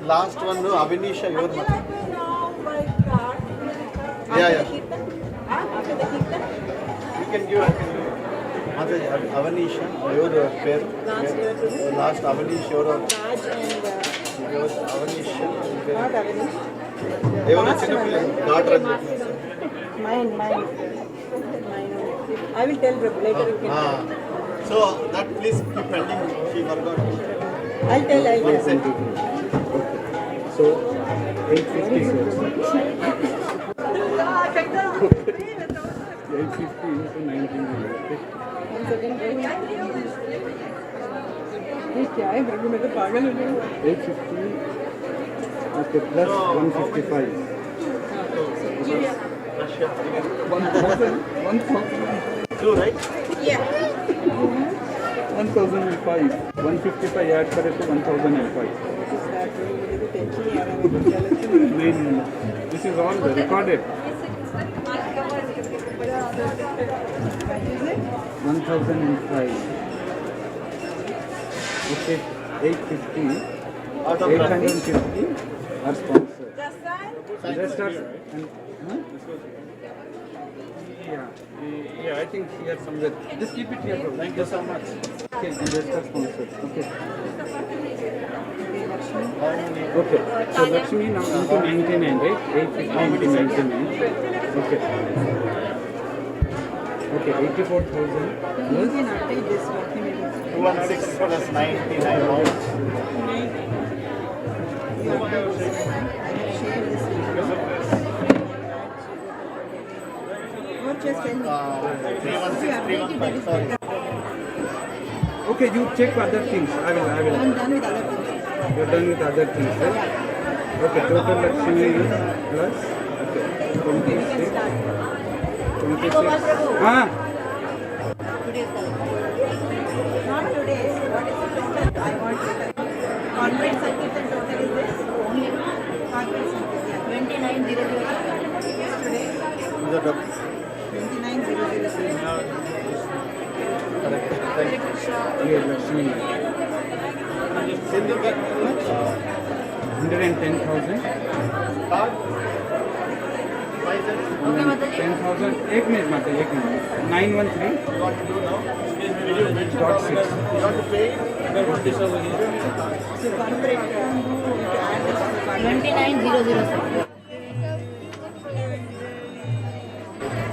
Last one, Avinisha, your Yeah. You can give, Avanisha, your pair. Last Avanish, your Avanisha. Not Avanish. Mine. I will tell Prabhu later. So that please keep pending. She forgot. I'll tell. So, 850 sir. 850 into 1900. क्या है प्रभु मैं तो पागल हो गई 850 okay plus 155 Two, right? Yeah. 1005 155 add करे तो 1005 This is all recorded 1005 Okay, 850 850 are sponsored. Rest are Yeah, I think here somewhere. Just keep it here, bro. Thank you so much. Okay, and rest are sponsored. Okay. Okay. So Lakshmi now into 99, right? 850 into 99. Okay. Okay, 84,000 plus 216 plus 99 rounds. Just tell me. 316, 315, sorry. Okay, you check other things. I will. I'm done with other things. You're done with other things, right? Okay, total Lakshmi plus, okay, 26. 26. Ah! Not today's. What is the total? I want to. Convent circuit and total is this? Only convent circuit. Yeah. 29,000. Today. 29,000. Here, Lakshmi. 110,000. 10,000. 1 minute, Mata, 1 minute. 913.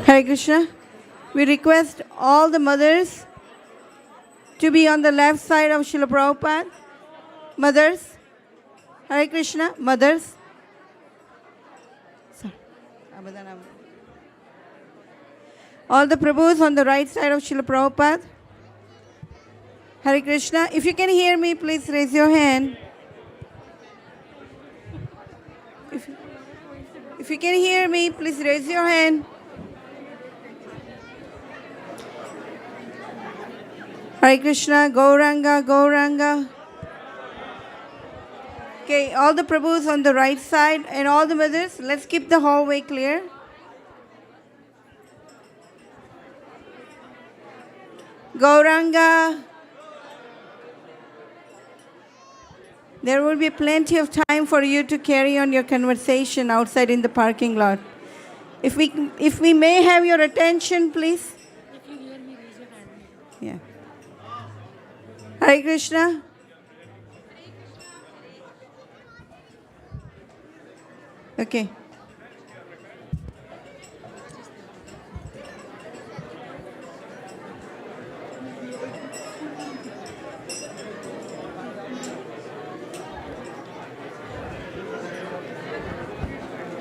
Hare Krishna. We request all the mothers to be on the left side of Srila Prabhupada. Mothers. Hare Krishna. Mothers. Sorry. All the Prabhus on the right side of Srila Prabhupada. Hare Krishna. If you can hear me, please raise your hand. If you can hear me, please raise your hand. Hare Krishna, Gauranga, Gauranga. Okay, all the Prabhus on the right side and all the mothers, let's keep the hallway clear. Gauranga. There will be plenty of time for you to carry on your conversation outside in the parking lot. If we may have your attention, please. If you hear me, raise your hand. Yeah. Hare Krishna. Okay.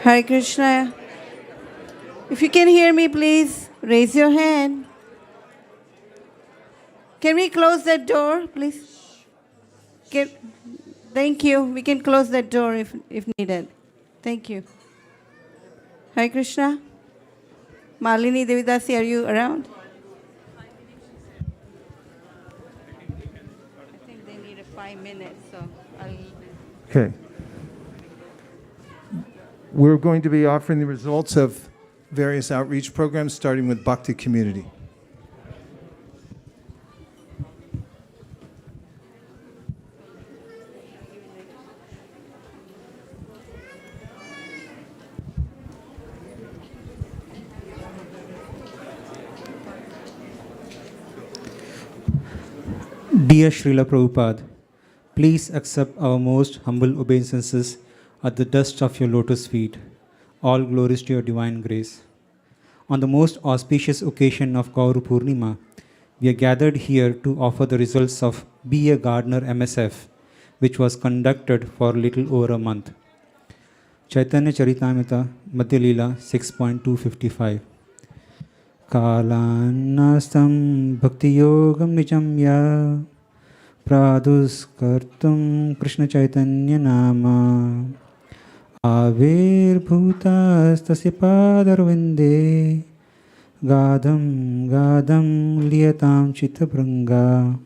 Hare Krishna. If you can hear me, please raise your hand. Can we close that door, please? Thank you. We can close that door if needed. Thank you. Hare Krishna. Malini Devidasi, are you around? I think they need 5 minutes, so I'll... Okay. We're going to be offering the results of various outreach programs, starting with Bhakti Community. Dear Srila Prabhupada, please accept our most humble obeisances at the dust of your lotus feet. All glories to your divine grace. On the most auspicious occasion of Gaura Purnima, we are gathered here to offer the results of Be a Gardener MSF, which was conducted for a little over a month. Caitanya Charitamrita, Madhya Leela 6.255. Kalanastam Bhakti Yogam Nijamya Pradus Kartum Krishna Caitanya Nama Avir Bhutas Tasya Padarvinde Gadam Gadam Liyatam Chittabranga.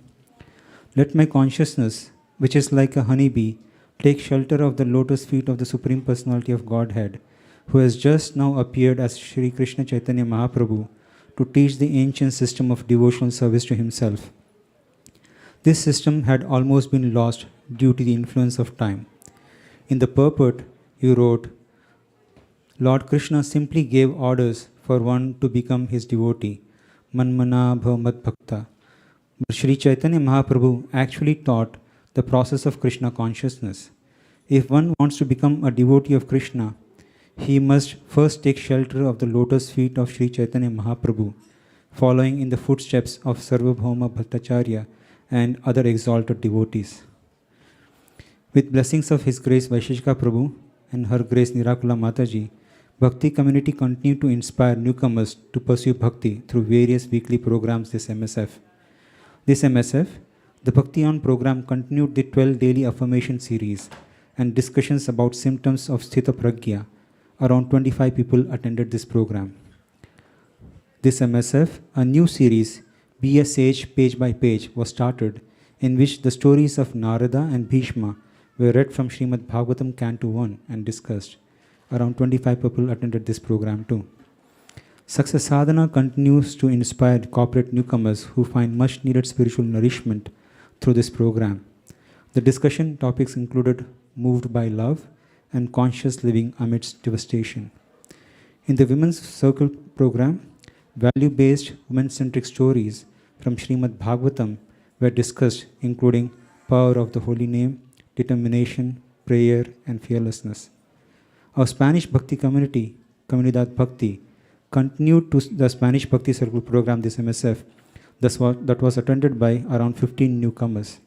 Let my consciousness, which is like a honeybee, take shelter of the lotus feet of the Supreme Personality of Godhead, who has just now appeared as Sri Krishna Caitanya Mahaprabhu to teach the ancient system of devotional service to himself. This system had almost been lost due to the influence of time. In the purport, you wrote, Lord Krishna simply gave orders for one to become his devotee, Manmana Bhav Bhakta. But Sri Chaitanya Mahaprabhu actually taught the process of Krishna consciousness. If one wants to become a devotee of Krishna, he must first take shelter of the lotus feet of Sri Chaitanya Mahaprabhu, following in the footsteps of Sarvabhauma Bhattacharya and other exalted devotees. With blessings of His Grace Vaisesika Prabhu and Her Grace Nirakula Mataji, Bhakti community continued to inspire newcomers to pursue Bhakti through various weekly programs this MSF. This MSF, the Bhakti On program, continued the 12 daily affirmation series and discussions about symptoms of Sthita Pragya. Around 25 people attended this program. This MSF, a new series, Be a Sage Page by Page, was started, in which the stories of Narada and Bhishma were read from Srimad Bhagavatam Canto 1 and discussed. Around 25 people attended this program too. Success Sadhana continues to inspire corporate newcomers who find much needed spiritual nourishment through this program. The discussion topics included Moved by Love and Conscious Living Amidst Devastation. In the Women's Circle program, value-based, women-centric stories from Srimad Bhagavatam were discussed, including power of the holy name, determination, prayer, and fearlessness. Our Spanish Bhakti community, Comunidad Bhakti, continued to the Spanish Bhakti Circle program, this MSF, that was attended by around 15 newcomers.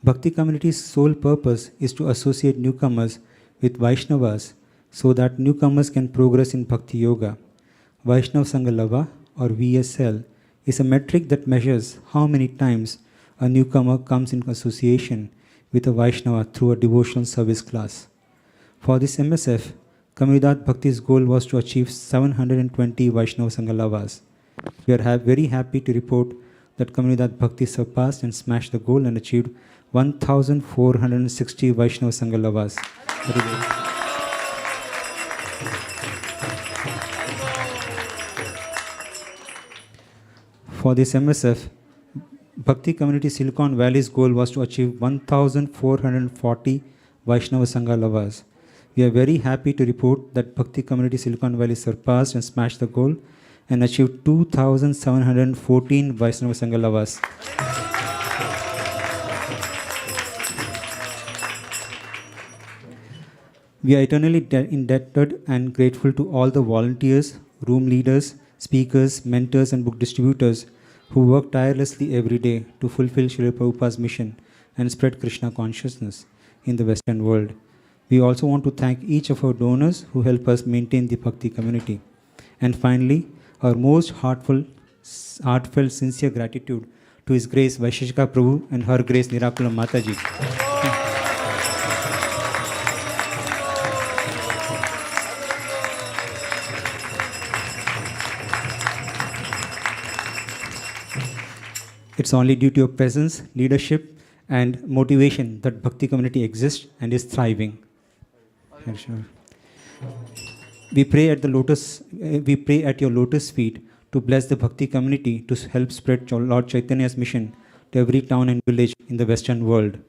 Bhakti community's sole purpose is to associate newcomers with Vaishnavas so that newcomers can progress in Bhakti Yoga. Vaishnav Sangalava, or VSL, is a metric that measures how many times a newcomer comes in association with a Vaishnava through a devotional service class. For this MSF, Comunidad Bhakti's goal was to achieve 720 Vaishnava Sangalavas. We are very happy to report that Comunidad Bhakti surpassed and smashed the goal and achieved 1,460 Vaishnava Sangalavas. For this MSF, Bhakti Community Silicon Valley's goal was to achieve 1,440 Vaishnava Sangalavas. We are very happy to report that Bhakti Community Silicon Valley surpassed and smashed the goal and achieved 2,714 Vaishnava Sangalavas. We are eternally indebted and grateful to all the volunteers, room leaders, speakers, mentors, and book distributors who work tirelessly every day to fulfill Srila Prabhupada's mission and spread Krishna consciousness in the Western world. We also want to thank each of our donors who help us maintain the Bhakti community. And finally, our most heartfelt, sincere gratitude to His Grace Vaisesika Prabhu and Her Grace Nirakula Mataji. It's only due to your presence, leadership, and motivation that Bhakti community exists and is thriving. Sure. We pray at your lotus feet to bless the Bhakti community to help spread Lord Chaitanya's mission to every town and village in the Western world.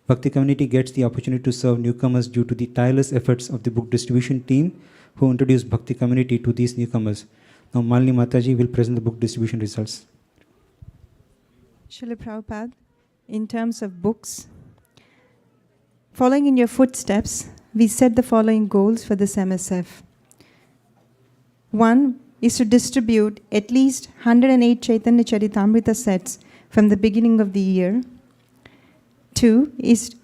Bhakti community gets the opportunity to serve newcomers due to the tireless efforts of the book distribution team who introduced Bhakti community to these newcomers. Now Malini Mataji will present the book distribution results. Srila Prabhupada, in terms of books, following in your footsteps, we set the following goals for this MSF. 1 is to distribute at least 108 Chaitanya Charitamrita sets from the beginning of the year. 2 is to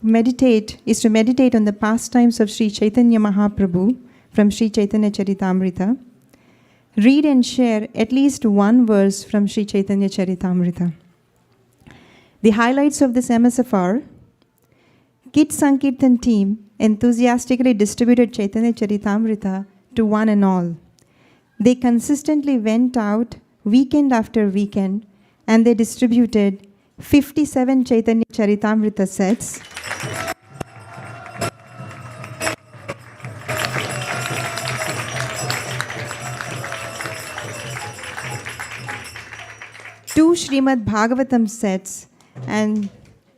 meditate on the pastimes of Sri Caitanya Mahaprabhu from Sri Chaitanya Charitamrita. Read and share at least one verse from Sri Chaitanya Charitamrita. The highlights of this MSF are: Kids Sankirtan team enthusiastically distributed Chaitanya Charitamrita to one and all. They consistently went out weekend after weekend and they distributed 57 Chaitanya Charitamrita sets. Two Srimad Bhagavatam sets and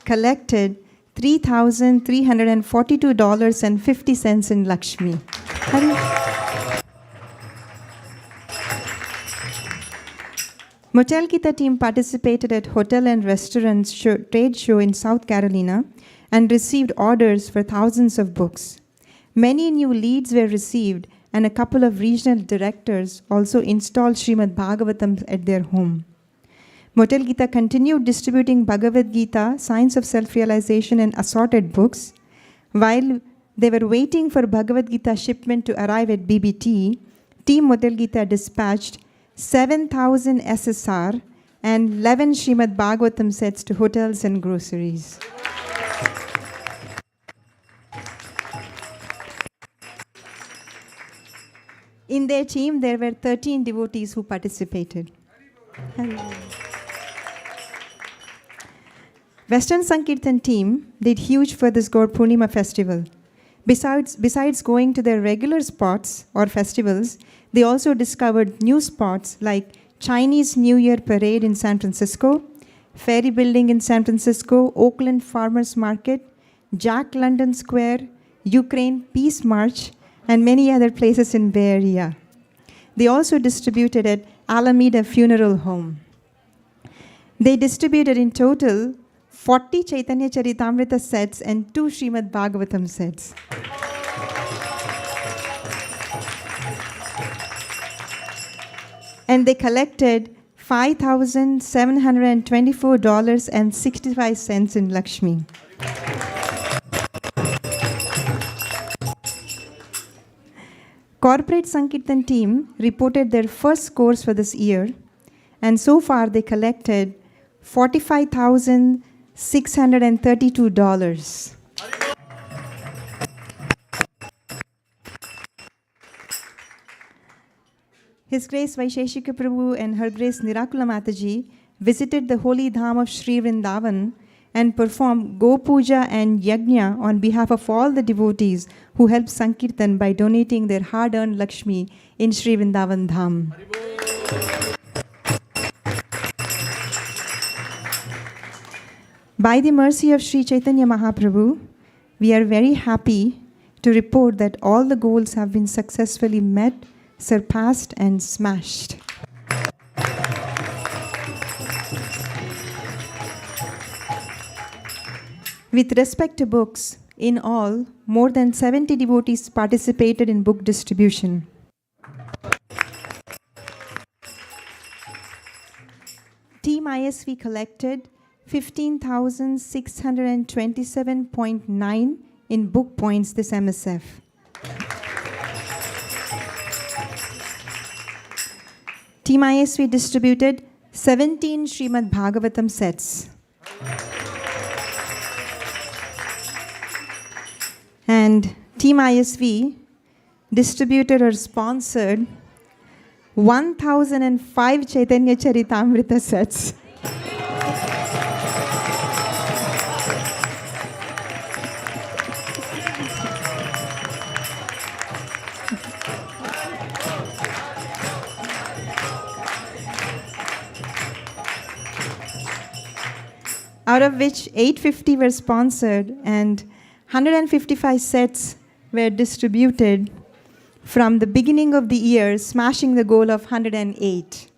collected $3,342.50 in Lakshmi. Motel Gita team participated at hotel and restaurant trade show in South Carolina and received orders for thousands of books. Many new leads were received and a couple of regional directors also installed Srimad Bhagavatam at their home. Motel Gita continued distributing Bhagavad Gita, Science of Self-Realization, and assorted books. While they were waiting for Bhagavad Gita shipment to arrive at BBT, Team Motel Gita dispatched 7,000 SSR and 11 Srimad Bhagavatam sets to hotels and groceries. In their team, there were 13 devotees who participated. Western Sankirtan team did huge for this Gaura Purnima festival. Besides going to their regular spots or festivals, they also discovered new spots like Chinese New Year Parade in San Francisco, Ferry Building in San Francisco, Oakland Farmers Market, Jack London Square, Ukraine Peace March, and many other places in Bay Area. They also distributed at Alameda Funeral Home. They distributed in total 40 Caitanya Charitamrita sets and 2 Srimad Bhagavatam sets. And they collected $5,724.65 in Lakshmi. Corporate Sankirtan team reported their first scores for this year, and so far they collected $45,632. His Grace Vaisesika Prabhu and Her Grace Nirakula Mataji visited the holy dham of Sri Vrindavan and performed Go Puja and Yajna on behalf of all the devotees who helped Sankirtan by donating their hard-earned Lakshmi in Sri Vrindavan Dham. By the mercy of Sri Caitanya Mahaprabhu, we are very happy to report that all the goals have been successfully met, surpassed, and smashed. With respect to books, in all, more than 70 devotees participated in book distribution. Team ISV collected 15,627.9 in book points this MSF. Team ISV distributed 17 Srimad Bhagavatam sets. And Team ISV distributed or sponsored 1,005 Caitanya Charitamrita sets. Out of which 850 were sponsored and 155 sets were distributed from the beginning of the year, smashing the goal of 108.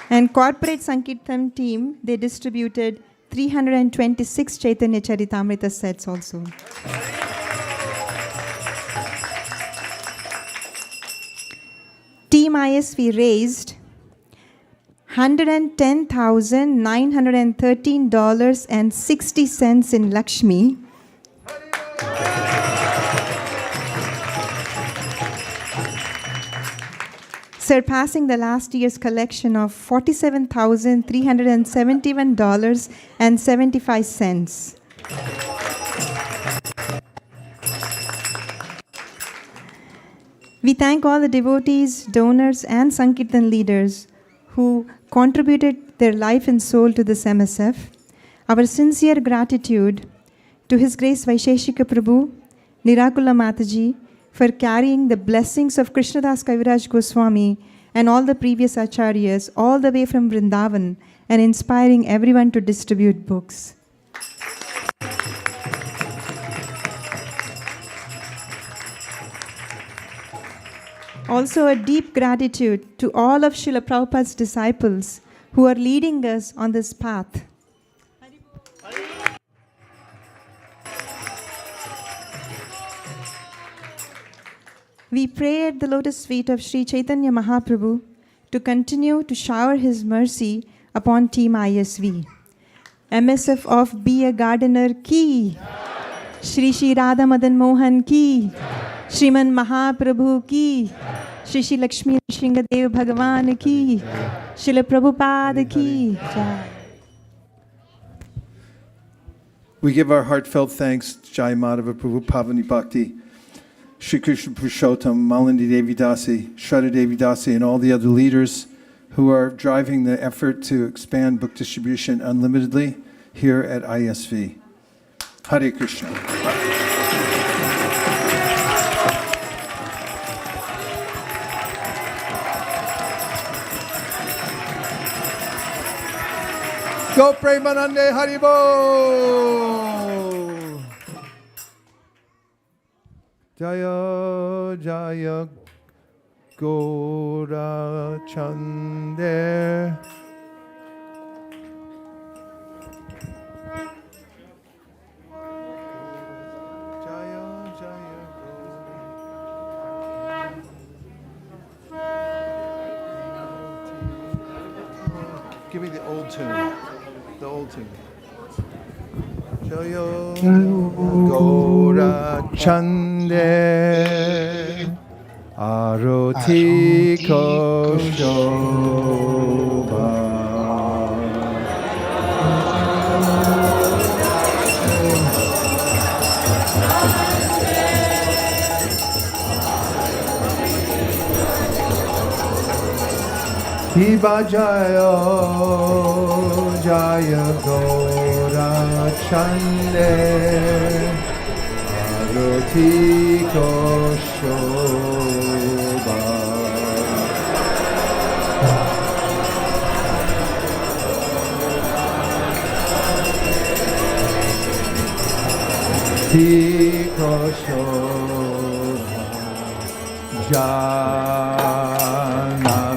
And corporate Sankirtan team, they distributed 326 Caitanya Charitamrita sets also. Team ISV raised $110,913.60 in Lakshmi, surpassing the last year's collection of $47,371.75. We thank all the devotees, donors, and Sankirtan leaders who contributed their life and soul to this MSF. Our sincere gratitude to His Grace Vaisesika Prabhu, Nirakula Mataji, for carrying the blessings of Krishnadas Kaviraj Goswami and all the previous acharyas all the way from Vrindavan and inspiring everyone to distribute books. Also, a deep gratitude to all of Srila Prabhupada's disciples who are leading us on this path. We pray at the lotus feet of Sri Caitanya Mahaprabhu to continue to shower His mercy upon Team ISV. MSF of Be a Gardener ki, Shri Shri Radha Madan Mohan ki, Shriman Mahaprabhu ki, Shri Shri Lakshmi Shingadev Bhagavan ki, Srila Prabhupada ki. We give our heartfelt thanks to Jai Madhava Prabhu Pavani Bhakti, Shri Krishna Purushottam, Malini Devi Dasi, Shraddha Devi Dasi, and all the other leaders who are driving the effort to expand book distribution unlimitedly here at ISV. Hare Krishna. Go Premanande Haribo! Jaya Jaya Gaura Chande. Give me the old tune. The old tune. Jayo Gaura Chande Aroti Koshoba. Hiba Jayo Jaya Gaura Chande Aroti Koshoba. Ti Koshoba Jana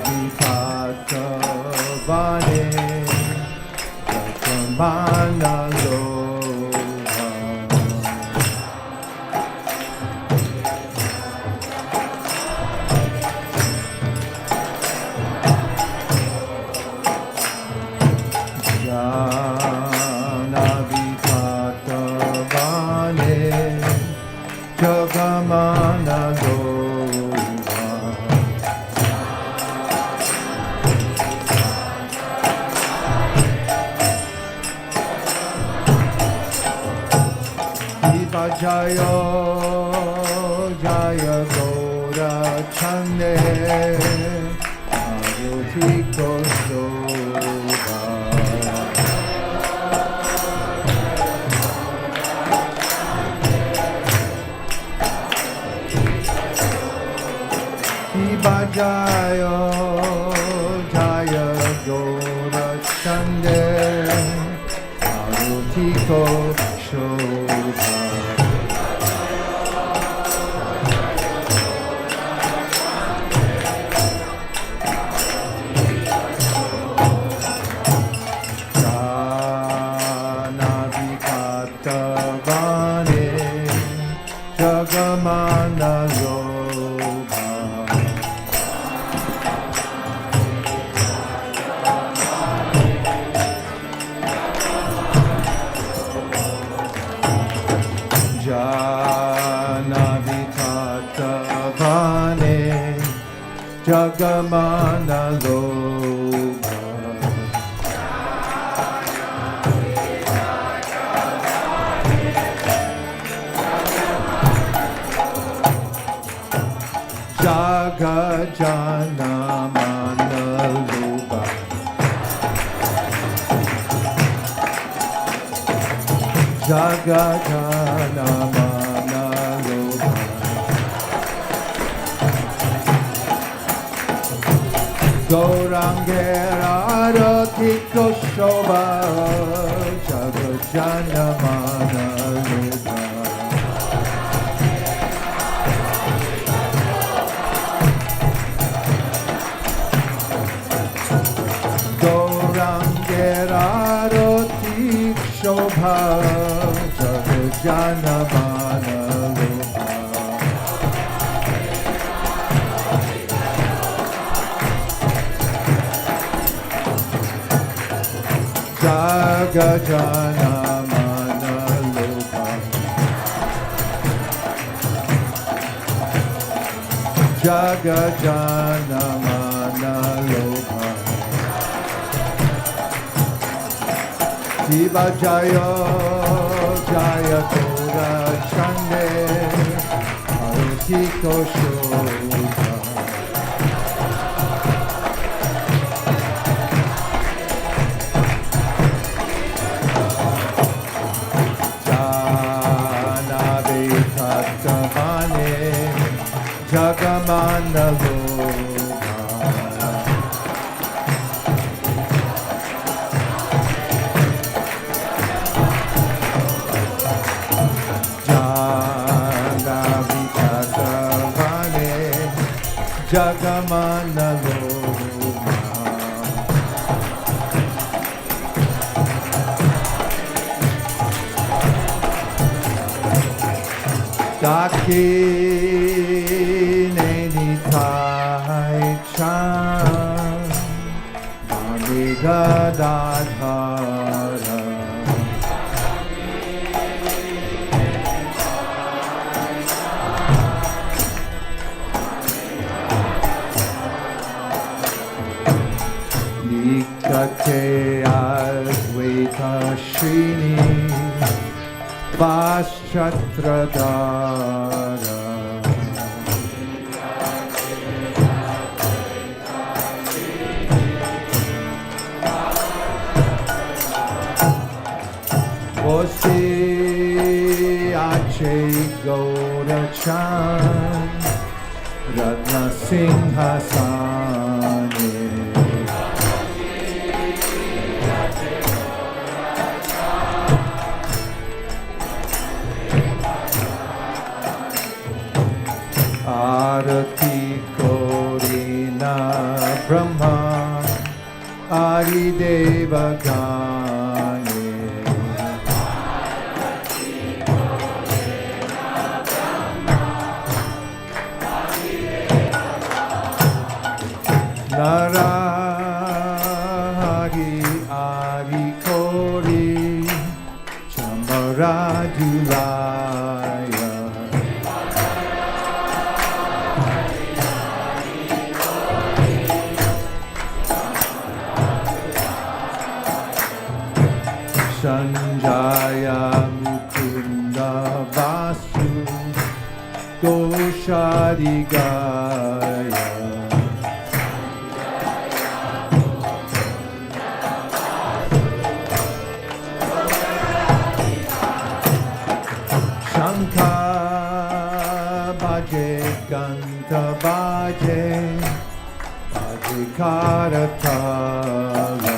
Vitata Vane Jatamana Loha. Jana Vitata Vane Jagamana Loha. Hiba Jayo Jaya Gaura Chande Aroti Koshoba. Hiba Jayo Jaya Gaura Chande Aroti Koshoba. Jana Vikata Vane Jagamana Loha. Jana Vitata Vane Jagamana Loha. Jaga Jana Mana Loha. Jaga Jana Mana Loha. Gaurangera Arati Koshoba Jaga Jana Mana Loha. Gaurangera Arati Shobha Jaga Jana Mana Loha. Jaga Jana Mana Loha. Jaga Jana Mana Loha. Shiva Jaya Jaya Gaura Chande Aroti Koshoba. Jana Vitata Vane Jagamana Loha. Jana Vitata Vane Jagamanaloma Dakine Nitai Chan Amigadadhara Nikate Advaita Shrini Vaschatradara Vosi Ache Gaura Chan Ratna Singhasane Arati Korina Brahma Adi Deva Gane Naragi Adi Kori Chamaradulaya Sanjaya Mukunda Vasu Goshadigaya Shankar Bhaje Ganta Bhaje Bhaje Karatala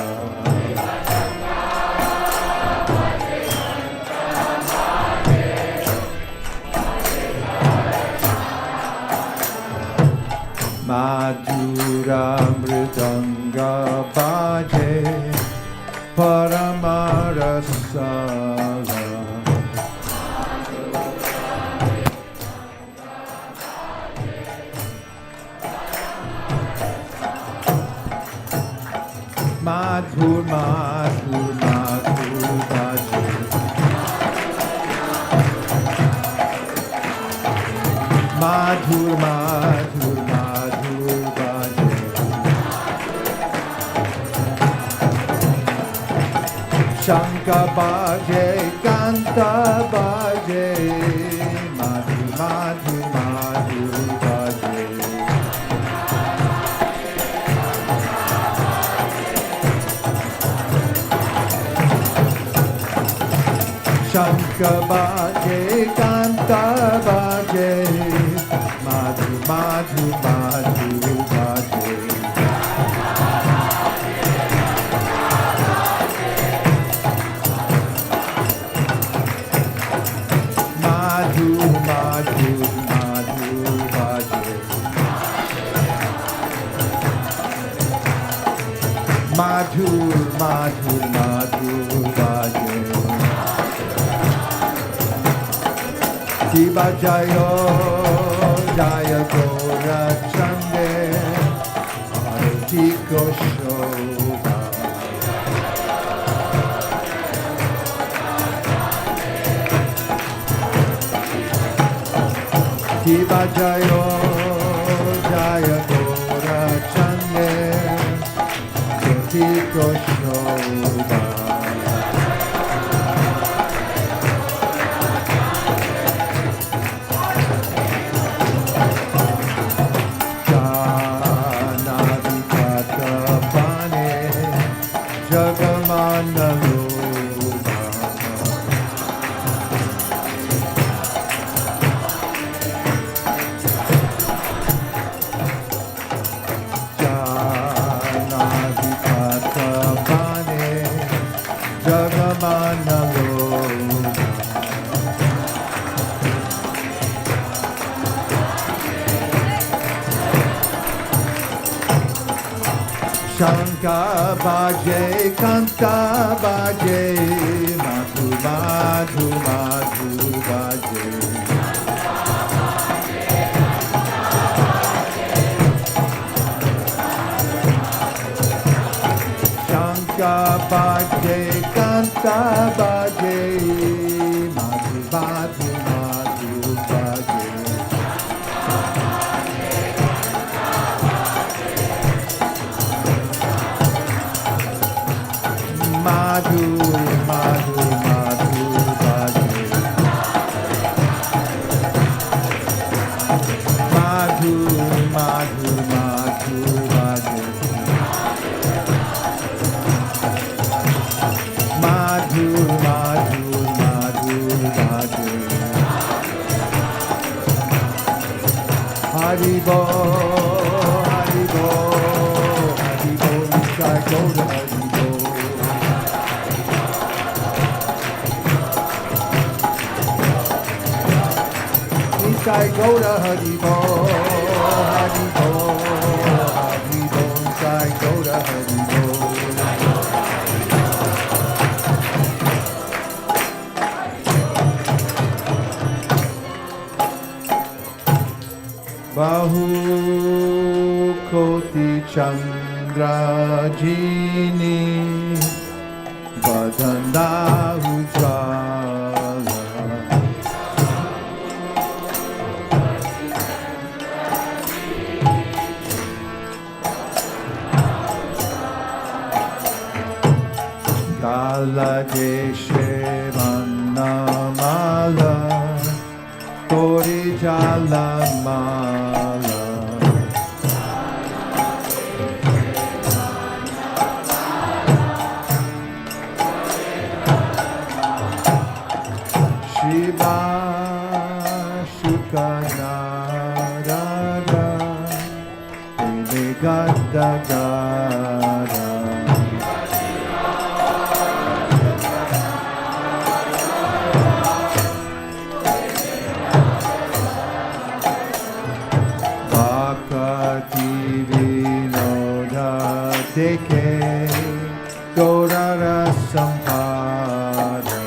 Madhura Mridanga Bhaje Paramarasala Madhur Madhur Madhur Bhaje Madhur Madhur Madhur Bhaje Shanka Bhaje Kanta Bhaje Madhur Madhur Madhur Bhaje Shanka Bhaje Kanta Bhaje Madhu Madhu Madhu Bhaje Madhu Madhu Madhu Bhaje Madhu Madhu Madhu Bhaje Shiva Jaya Jaya Gaura Chande Arati Goshoba Shiva Jaya Jaya Gaura Chande Arati Goshoba Shanka baje, kanta baje, madhu madhu madhu baje. Shanka baje, kanta baje, madhu madhu madhu baje. Madhu, madhu, madhu, baje. Madhu, madhu, madhu, baje. Madhu, madhu, madhu, baje. Hari Bol, Hari Bol, Hari Bol, Sai Gaura Hari Bol. Sai Gaura Hari Bol, Hari Bol, Hari Bol, Sai Gaura Hari Bol. Bahu Koti Chandra Jini Badanda Ujjwala. Kala Deshe Mannamala Tori Jalamala. Shiva Shukanarada Gada. Deke Gaura Sampada.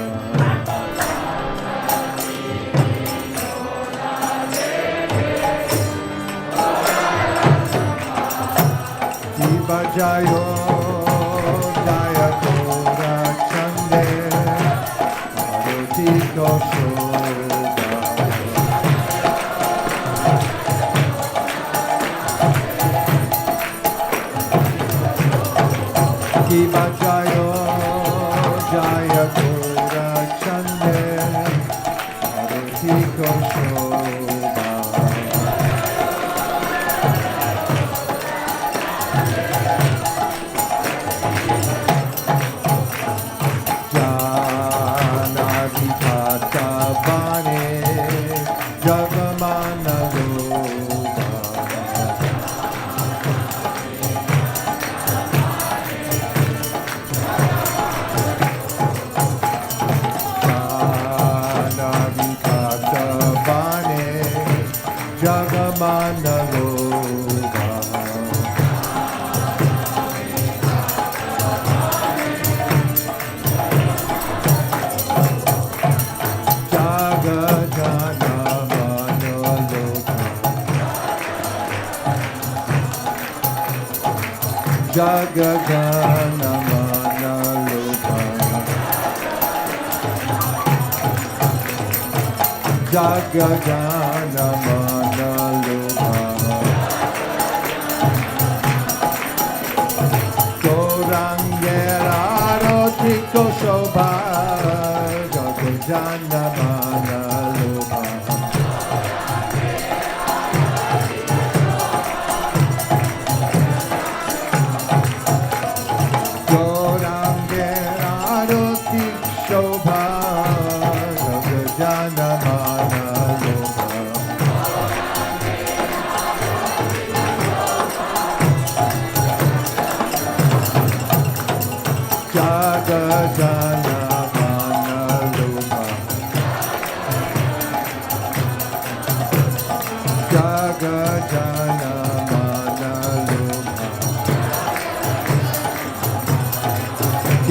Diva Jayo Jaya Gaura Chande Arati Goshoda. Diva Jayo Jaya Gaura Chande Arati Goshoda. Janadipata Vane Jagamana Loga. Janadipata Vane Jagamana Loga. Jagagana Manaloka. Jagagana Manaloka. Gorangera Rotiko Shobha. Jagagana Manaloka.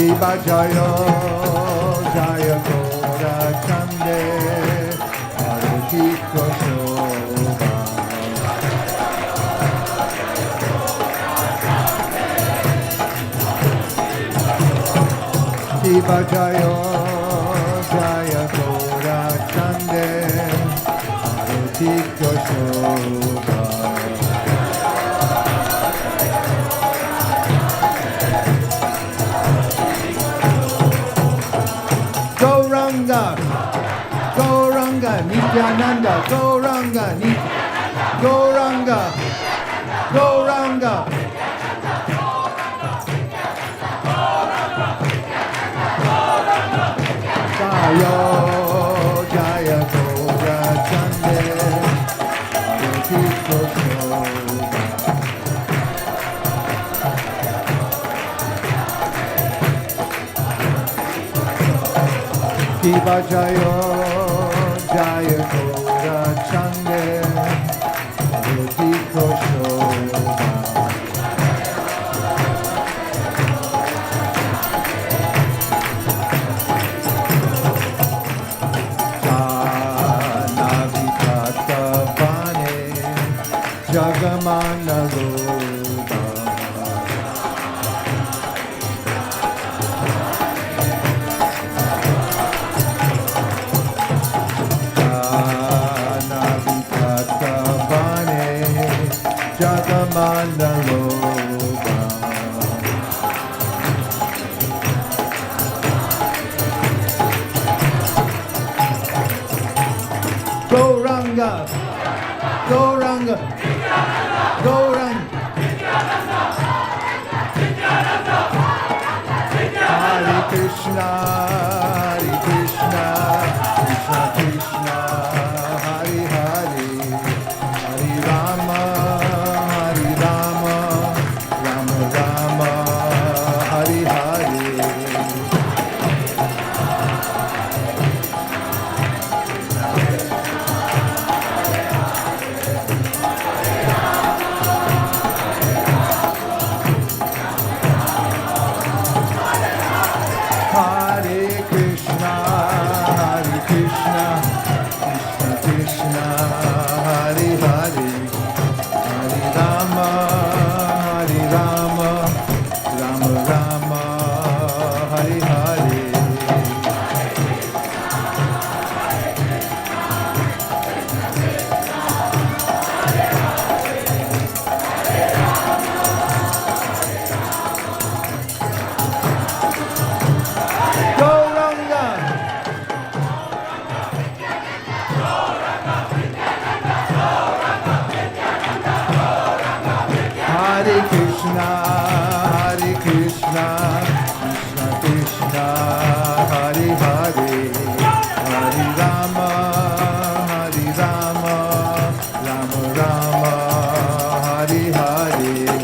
Shiva Jaya Jaya Gaura Chande Parvati Koshoba Shiva Jaya Jaya Gaura Chande Parvati Koshoba Gauranga, Gauranga, Nityananda, Gauranga, Gauranga, Gauranga. Jaya, Jaya, Gaura Chande, Parvati Koshoba. Shiva Jaya Jaya Gaura Chande Parvati Koshoba Navadweep Vane Jagamana Loba Jagamana Loba Gauranga Gauranga Gauranga Hare Krishna Hare Krishna Krishna Krishna Hare Hare Hare Rama Hare Rama Rama Rama Hare Hare Hare Krishna Hare Krishna Krishna Krishna Hare Hare Hare Rama Hare Rama Rama Rama Hare Hare Gauranga Hare Krishna Hare Krishna Krishna Krishna Hare Hare Hare Rama Hare Rama Rama Rama Hare Hare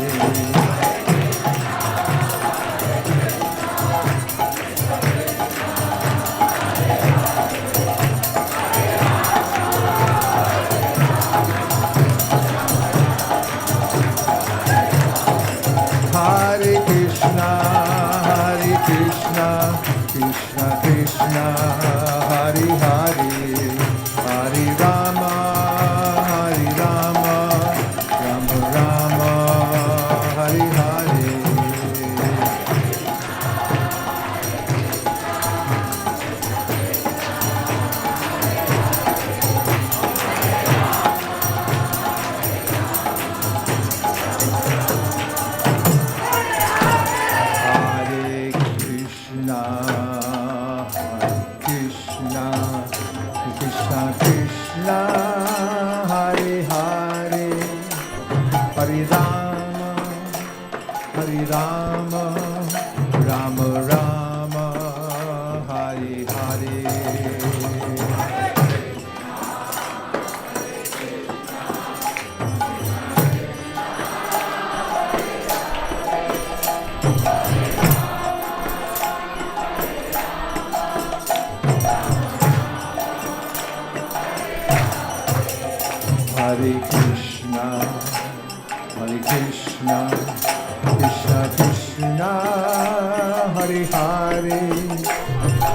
Hare Krishna Hare Krishna Krishna Krishna Hare Hare Hare Rama Hare Rama Rama Rama Hare Hare Hare Krishna, Krishna Krishna, Hare Hare, Hare Rama, Hare Rama, Rama Rama, Hare Hare. Hare Krishna, Hare Krishna, Krishna Krishna, Hare Hare,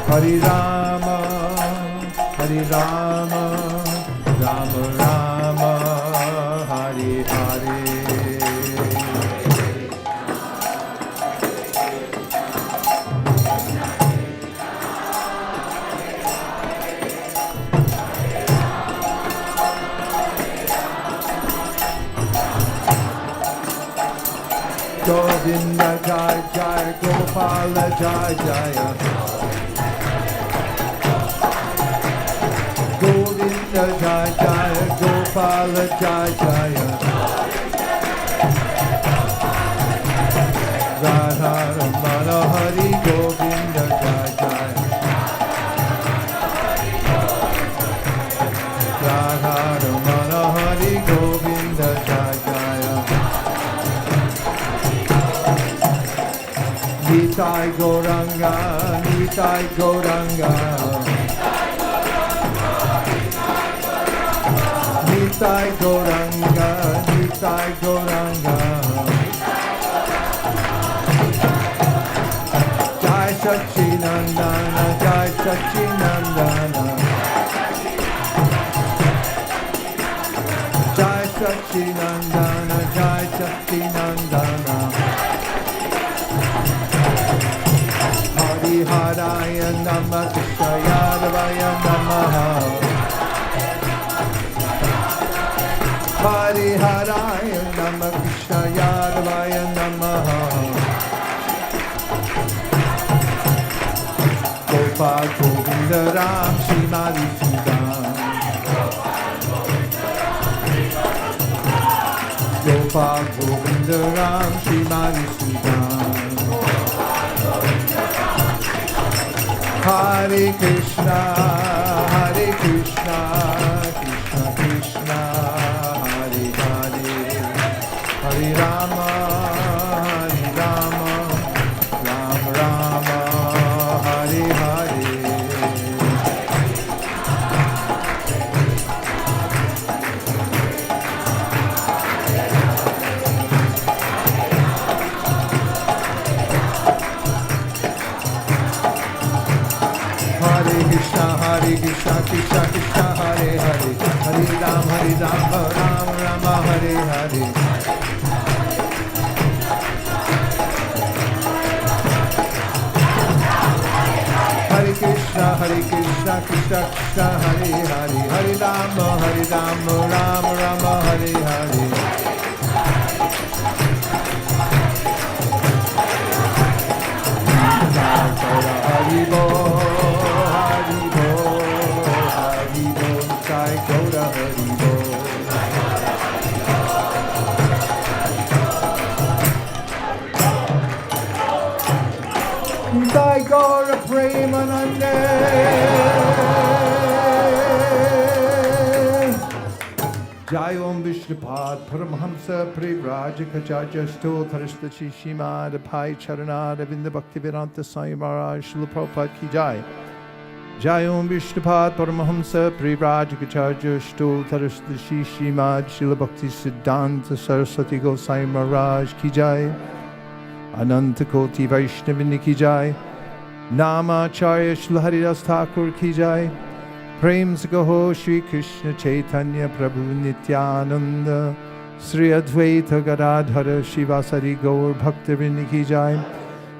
Hare Rama, Hare Rama, Rama Rama, Hare Hare. Govinda Jai Jai, Gopala Jai Jaya. Govinda Jai Jai, Gopala Jai Jaya. Radha Ramana Hari Govinda Jai Jaya. Radha Ramana Hari Govinda Jai Jaya. Nitai Gauranga, Nitai Gauranga, Nitai Gauranga, Nitai Gauranga. Jai Sachinandana, Jai Sachinandana, Jai Sachinandana, Jai Sachinandana. Hari Haraya Namah, Krishna Yadavaya Namaha. Hari Haraya Namah, Krishna Yadavaya Namaha. Gopal Govinda Ram Shrimadi Sudam. Gopal Govinda Ram Shrimadi Sudam. Hare Krishna, Hare Krishna, Krishna Krishna, Hare Hare, Hare Rama, Hare Rama, Rama Rama, Hare Hare. Hare Krishna, Krishna Krishna, Hare Hare, Hare Rama, Rama Rama, Hare Hare. Hare Krishna, Krishna Krishna, Hare Hare, Hare Rama, Rama Rama, Hare Hare. Hari Bol. Jai Gaura Premanande. Jai Om Vishnupad Paramahamsa Privrajakachaja Stotharista Shishimad Pai Charanad Avinda Bhaktivedanta Sai Maharaj Srila Prabhupada Ki Jai. Jai Om Vishnupad Paramahamsa Privrajakachaja Stotharista Shishimad Srila Bhakti Siddhanta Saraswati Gosai Maharaj Ki Jai. Ananta Koti Vaishnavini Ki Jai. Namacharya Srila Haridas Thakur Ki Jai. Prem Gaho Shri Krishna Chaitanya Prabhu Nityananda Sri Advaita Gadadhara Shivasari Gaur Bhaktivinoda Ki Jai.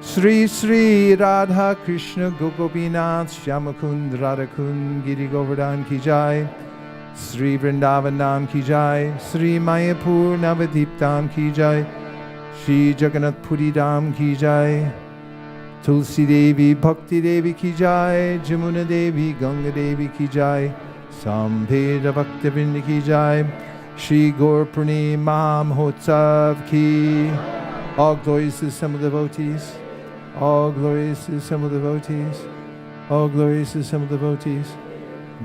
Sri Sri Radha Krishna Gopinath Shyamakund Radhakund Giri Govardhan Ki Jai. Sri Vrindavan Nam Ki Jai. Sri Mayapur Navadweep Dham Ki Jai. Shri Jagannath Puri Dham Ki Jai. Tulsi Devi Bhakti Devi Ki Jai. Jamuna Devi Ganga Devi Ki Jai. Sambheda Bhaktivinoda Ki Jai. Shri Gaur Purnima Mahotsav Ki. All glories to the assembled devotees. All glories to the assembled devotees. All glories to the assembled devotees.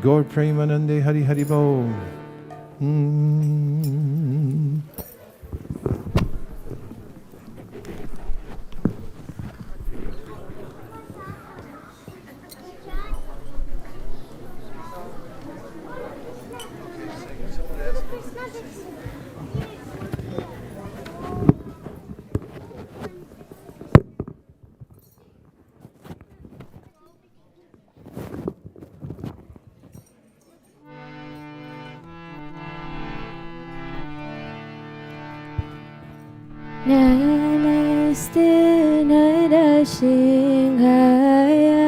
Gaur Premanande Hari Hari Bo. Namaste Narasimhaya.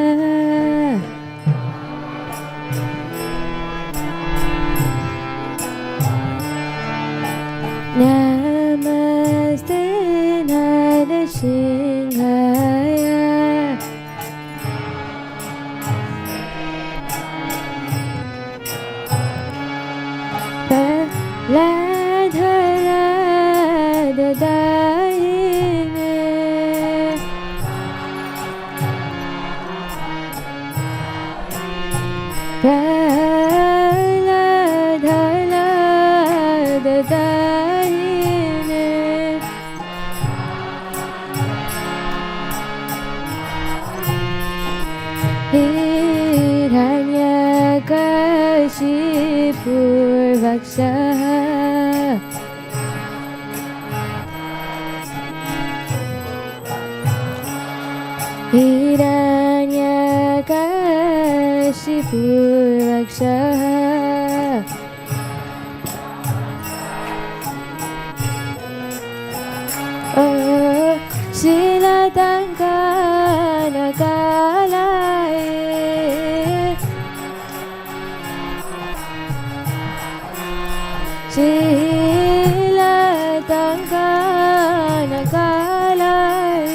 Namaste Narasimhaya. Ladharayine. Ladharayine. Hiranyakashipu Vakshaha. Hiranyakashipu Vakshaha. Oh, Shilatankana Kalaye. Shilatankana Kalaye.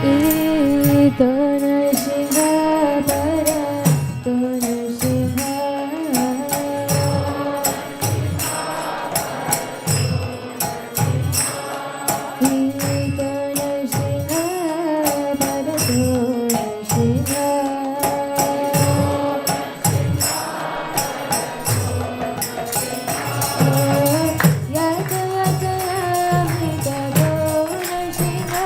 Ito Narasimha Para To Narasimha. Ito Narasimha Para To Narasimha. Yata Yata Yamita To Narasimha.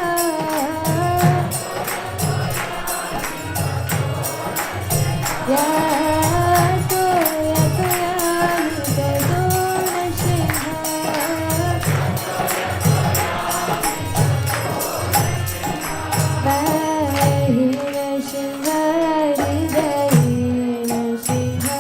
Yato Yato Yamita To Narasimha. Vahi Narasimha Hridayi Narasimha.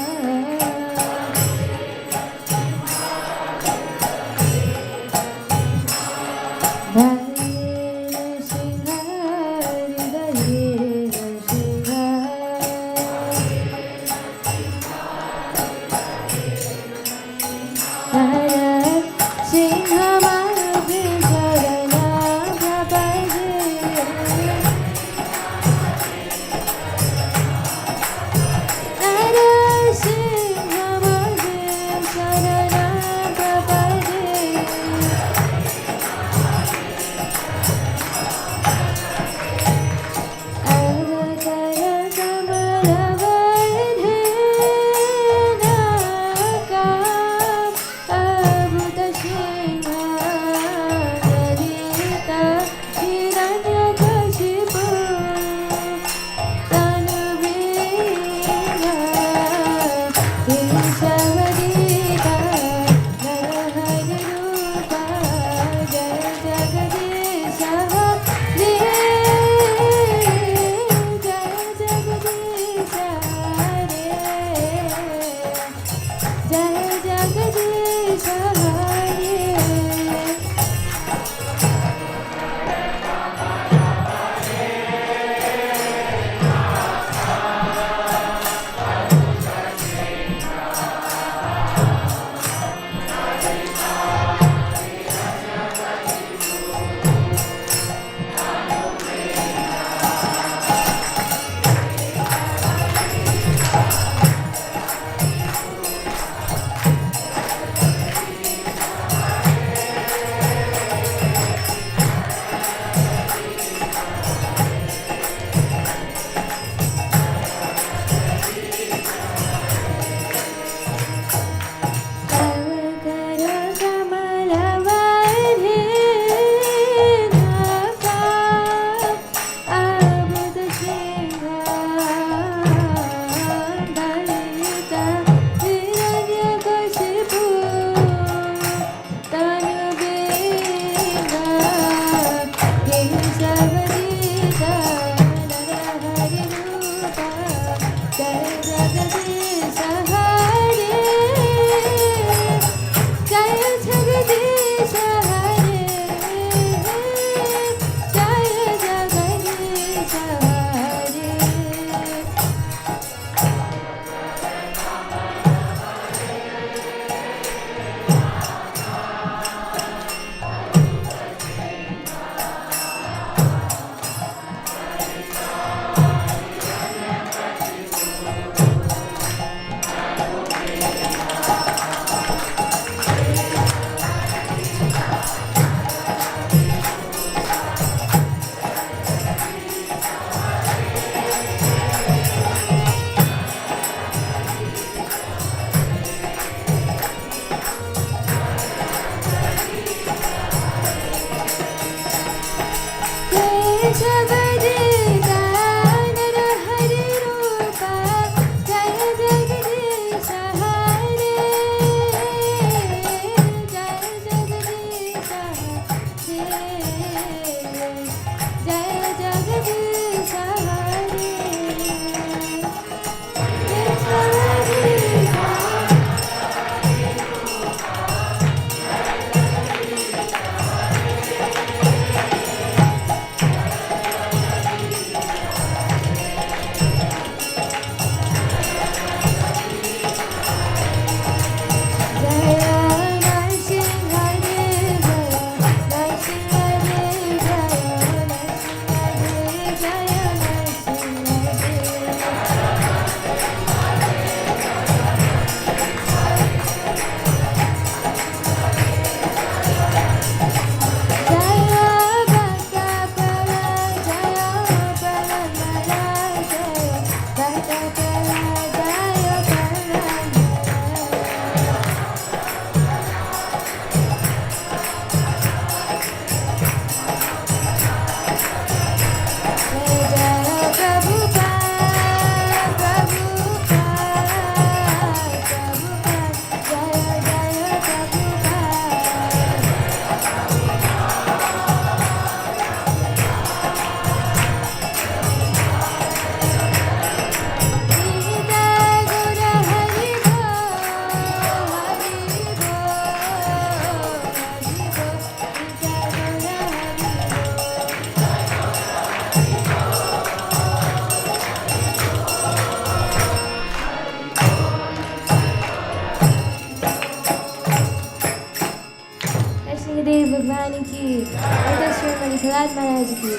भगवान की, जय श्री मणिखलाद महाराज की,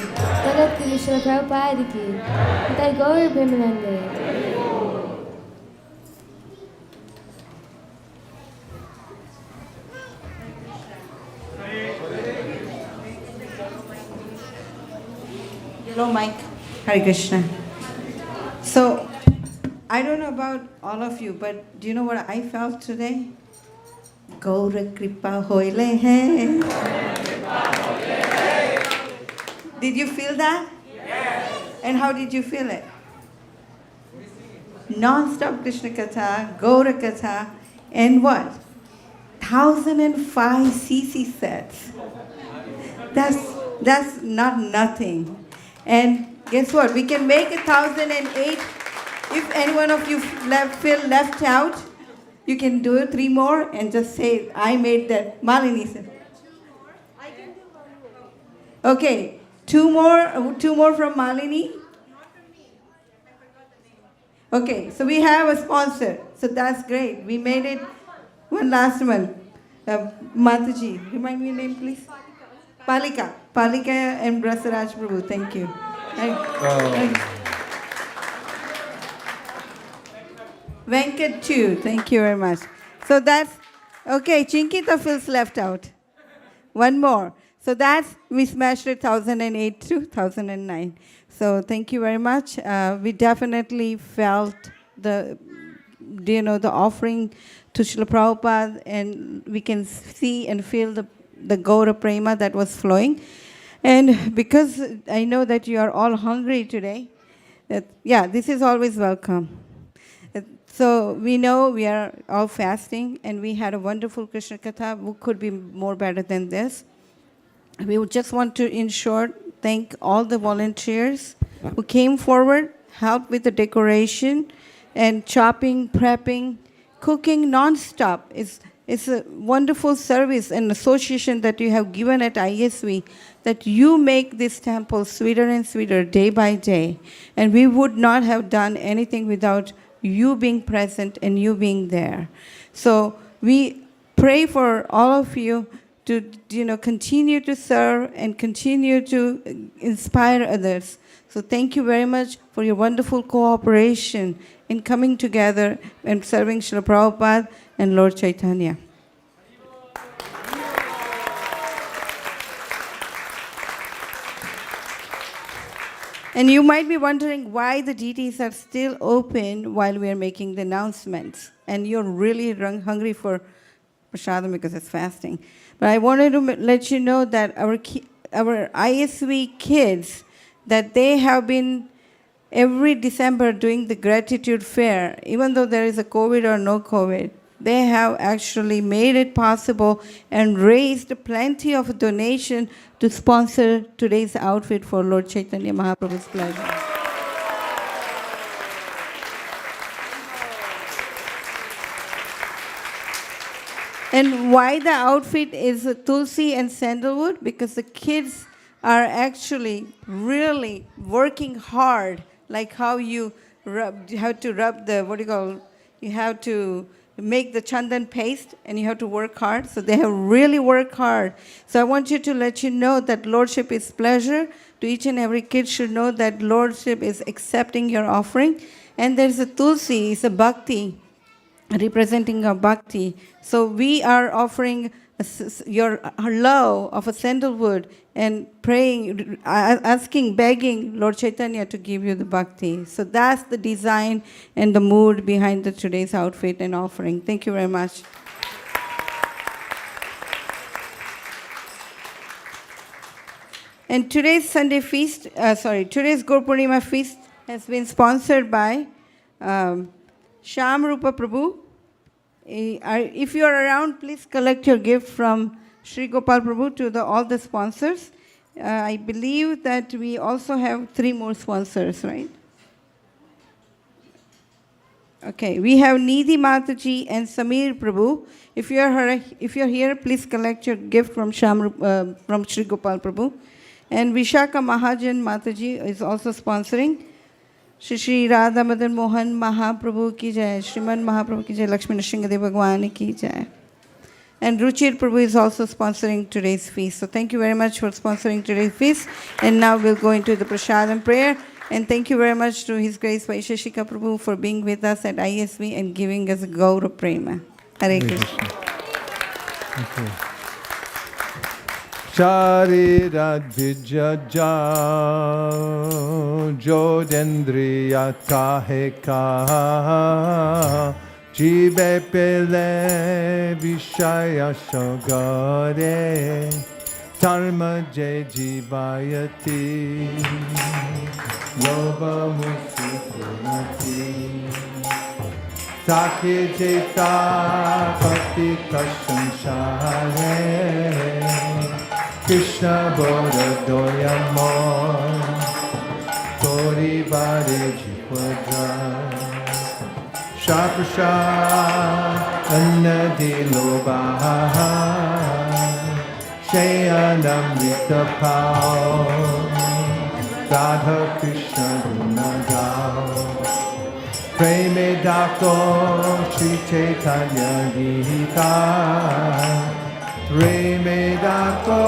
जगत गुरु श्री प्रभुपाद की, जय गौर Premanand. Hello, Mike. Hare Krishna. So, I don't know about all of you, but do you know what I felt today? Gaura kripa hoile hai. Did you feel that? Yes. And how did you feel it? Non-stop Krishna Katha, Gaura Katha, and what? 1005 CC sets. That's not nothing. And guess what? We can make 1008. If any one of you feel left out, you can do 3 more and just say, I made that. Malini said. Okay, 2 more from Malini. Okay, so we have a sponsor. So that's great. We made it. One last one. Mataji, remind me your name, please. Palika and Brasaraj Prabhu, thank you. Venkat too, thank you very much. So that's, okay, Chinkita feels left out. One more. So that's, we smashed it 2008 to 2009. So thank you very much. We definitely felt the offering to Srila Prabhupada, and we can see and feel the Gaura Prema that was flowing. And because I know that you are all hungry today, this is always welcome. So we know we are all fasting, and we had a wonderful Krishna Katha. Who could be more better than this? We would just want to, in short, thank all the volunteers who came forward, helped with the decoration, and chopping, prepping, cooking non-stop. It's a wonderful service and association that you have given at ISV, that you make this temple sweeter and sweeter day by day. And we would not have done anything without you being present and you being there. So we pray for all of you to continue to serve and continue to inspire others. So thank you very much for your wonderful cooperation in coming together and serving Srila Prabhupada and Lord Chaitanya. And you might be wondering why the deities are still open while we are making the announcements. And you're really hungry for prasadam because it's fasting. But I wanted to let you know that our ISV kids, that they have been every December doing the gratitude fair, even though there is a COVID or no COVID. They have actually made it possible and raised plenty of donation to sponsor today's outfit for Lord Caitanya Mahaprabhu's pleasure. And why the outfit is tulsi and sandalwood? Because the kids are actually really working hard, like how you have to rub the, you have to make the chandan paste, and you have to work hard. So they have really worked hard. So I want you to let you know that Lordship is pleasure. To each and every kid should know that Lordship is accepting your offering. And there's a tulsi, it's a bhakti, representing a bhakti. So we are offering your love of a sandalwood and praying, asking, begging Lord Chaitanya to give you the bhakti. So that's the design and the mood behind today's outfit and offering. Thank you very much. And today's Sunday feast, today's Gaura Purnima feast has been sponsored by Shyam Rupa Prabhu. If you are around, please collect your gift from Sri Gopal Prabhu to all the sponsors. I believe that we also have 3 more sponsors, right? Okay, we have Nidhi Mataji and Samir Prabhu. If you're here, please collect your gift from Sri Gopal Prabhu. And Vishaka Mahajan Mataji is also sponsoring. Shri Radha Madan Mohan Mahaprabhu ki jai, Shriman Mahaprabhu ki jai, Lakshmi Nrsimhadev Bhagwan ki jai. And Ruchir Prabhu is also sponsoring today's feast. So thank you very much for sponsoring today's feast. And now we'll go into the prasadam prayer. And thank you very much to His Grace Vaisesika Prabhu for being with us at ISV and giving us a Gaura Prema. Hare Krishna. Thank you. Sharirad-vijaja jodendriya kaheka jive pele vishaya shogare dharma je jivayati loba musikunati Sakhe jeta bhakti tashanshare Krishna Bora Doyamon Tori Bade Jipodra Shaprasha Annadi Lobaha Shayanam Vitapao Radha Krishna Gunagao Preme Dako Shri Chaitanya Gita Preme Dako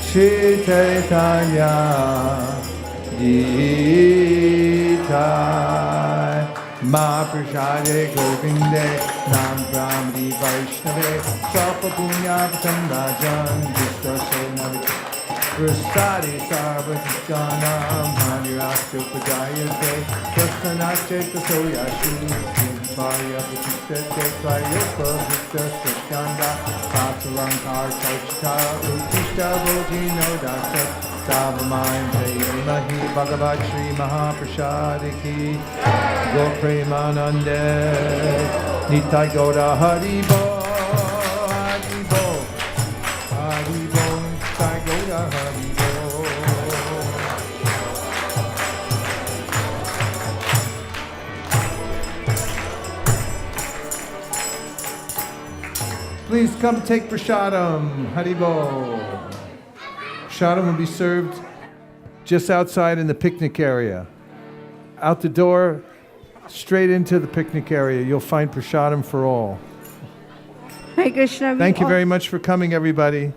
Shri Chaitanya Gita Mahaprasade Govinde Nam Brahmadi Vaishnave Sapa Punyavatam Rajan Vishta Senavik Prasadi Sarvatikanam Hanirashtra Pajayate Prasanache Tasoyashi Vaya Vishtate Vayopa Vishta Satyanda Patalankar Sauchita Utishta Bojino Dasa Savamayan Mahi Bhagavad Shri Mahaprasadi Go Premanande Nitai Gaura Haribo Haribo Haribo Nitai Gaura Haribo Please come take prasadam Haribo. Prasadam will be served just outside in the picnic area. Out the door, straight into the picnic area. You'll find prasadam for all. Hare Krishna. Thank you very much for coming, everybody.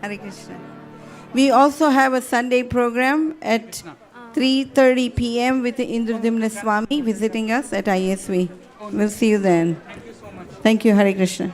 Hare Krishna. We also have a Sunday program at 3:30 p.m. with Indradimna Swami visiting us at ISV. We'll see you then. Thank you, Hare Krishna.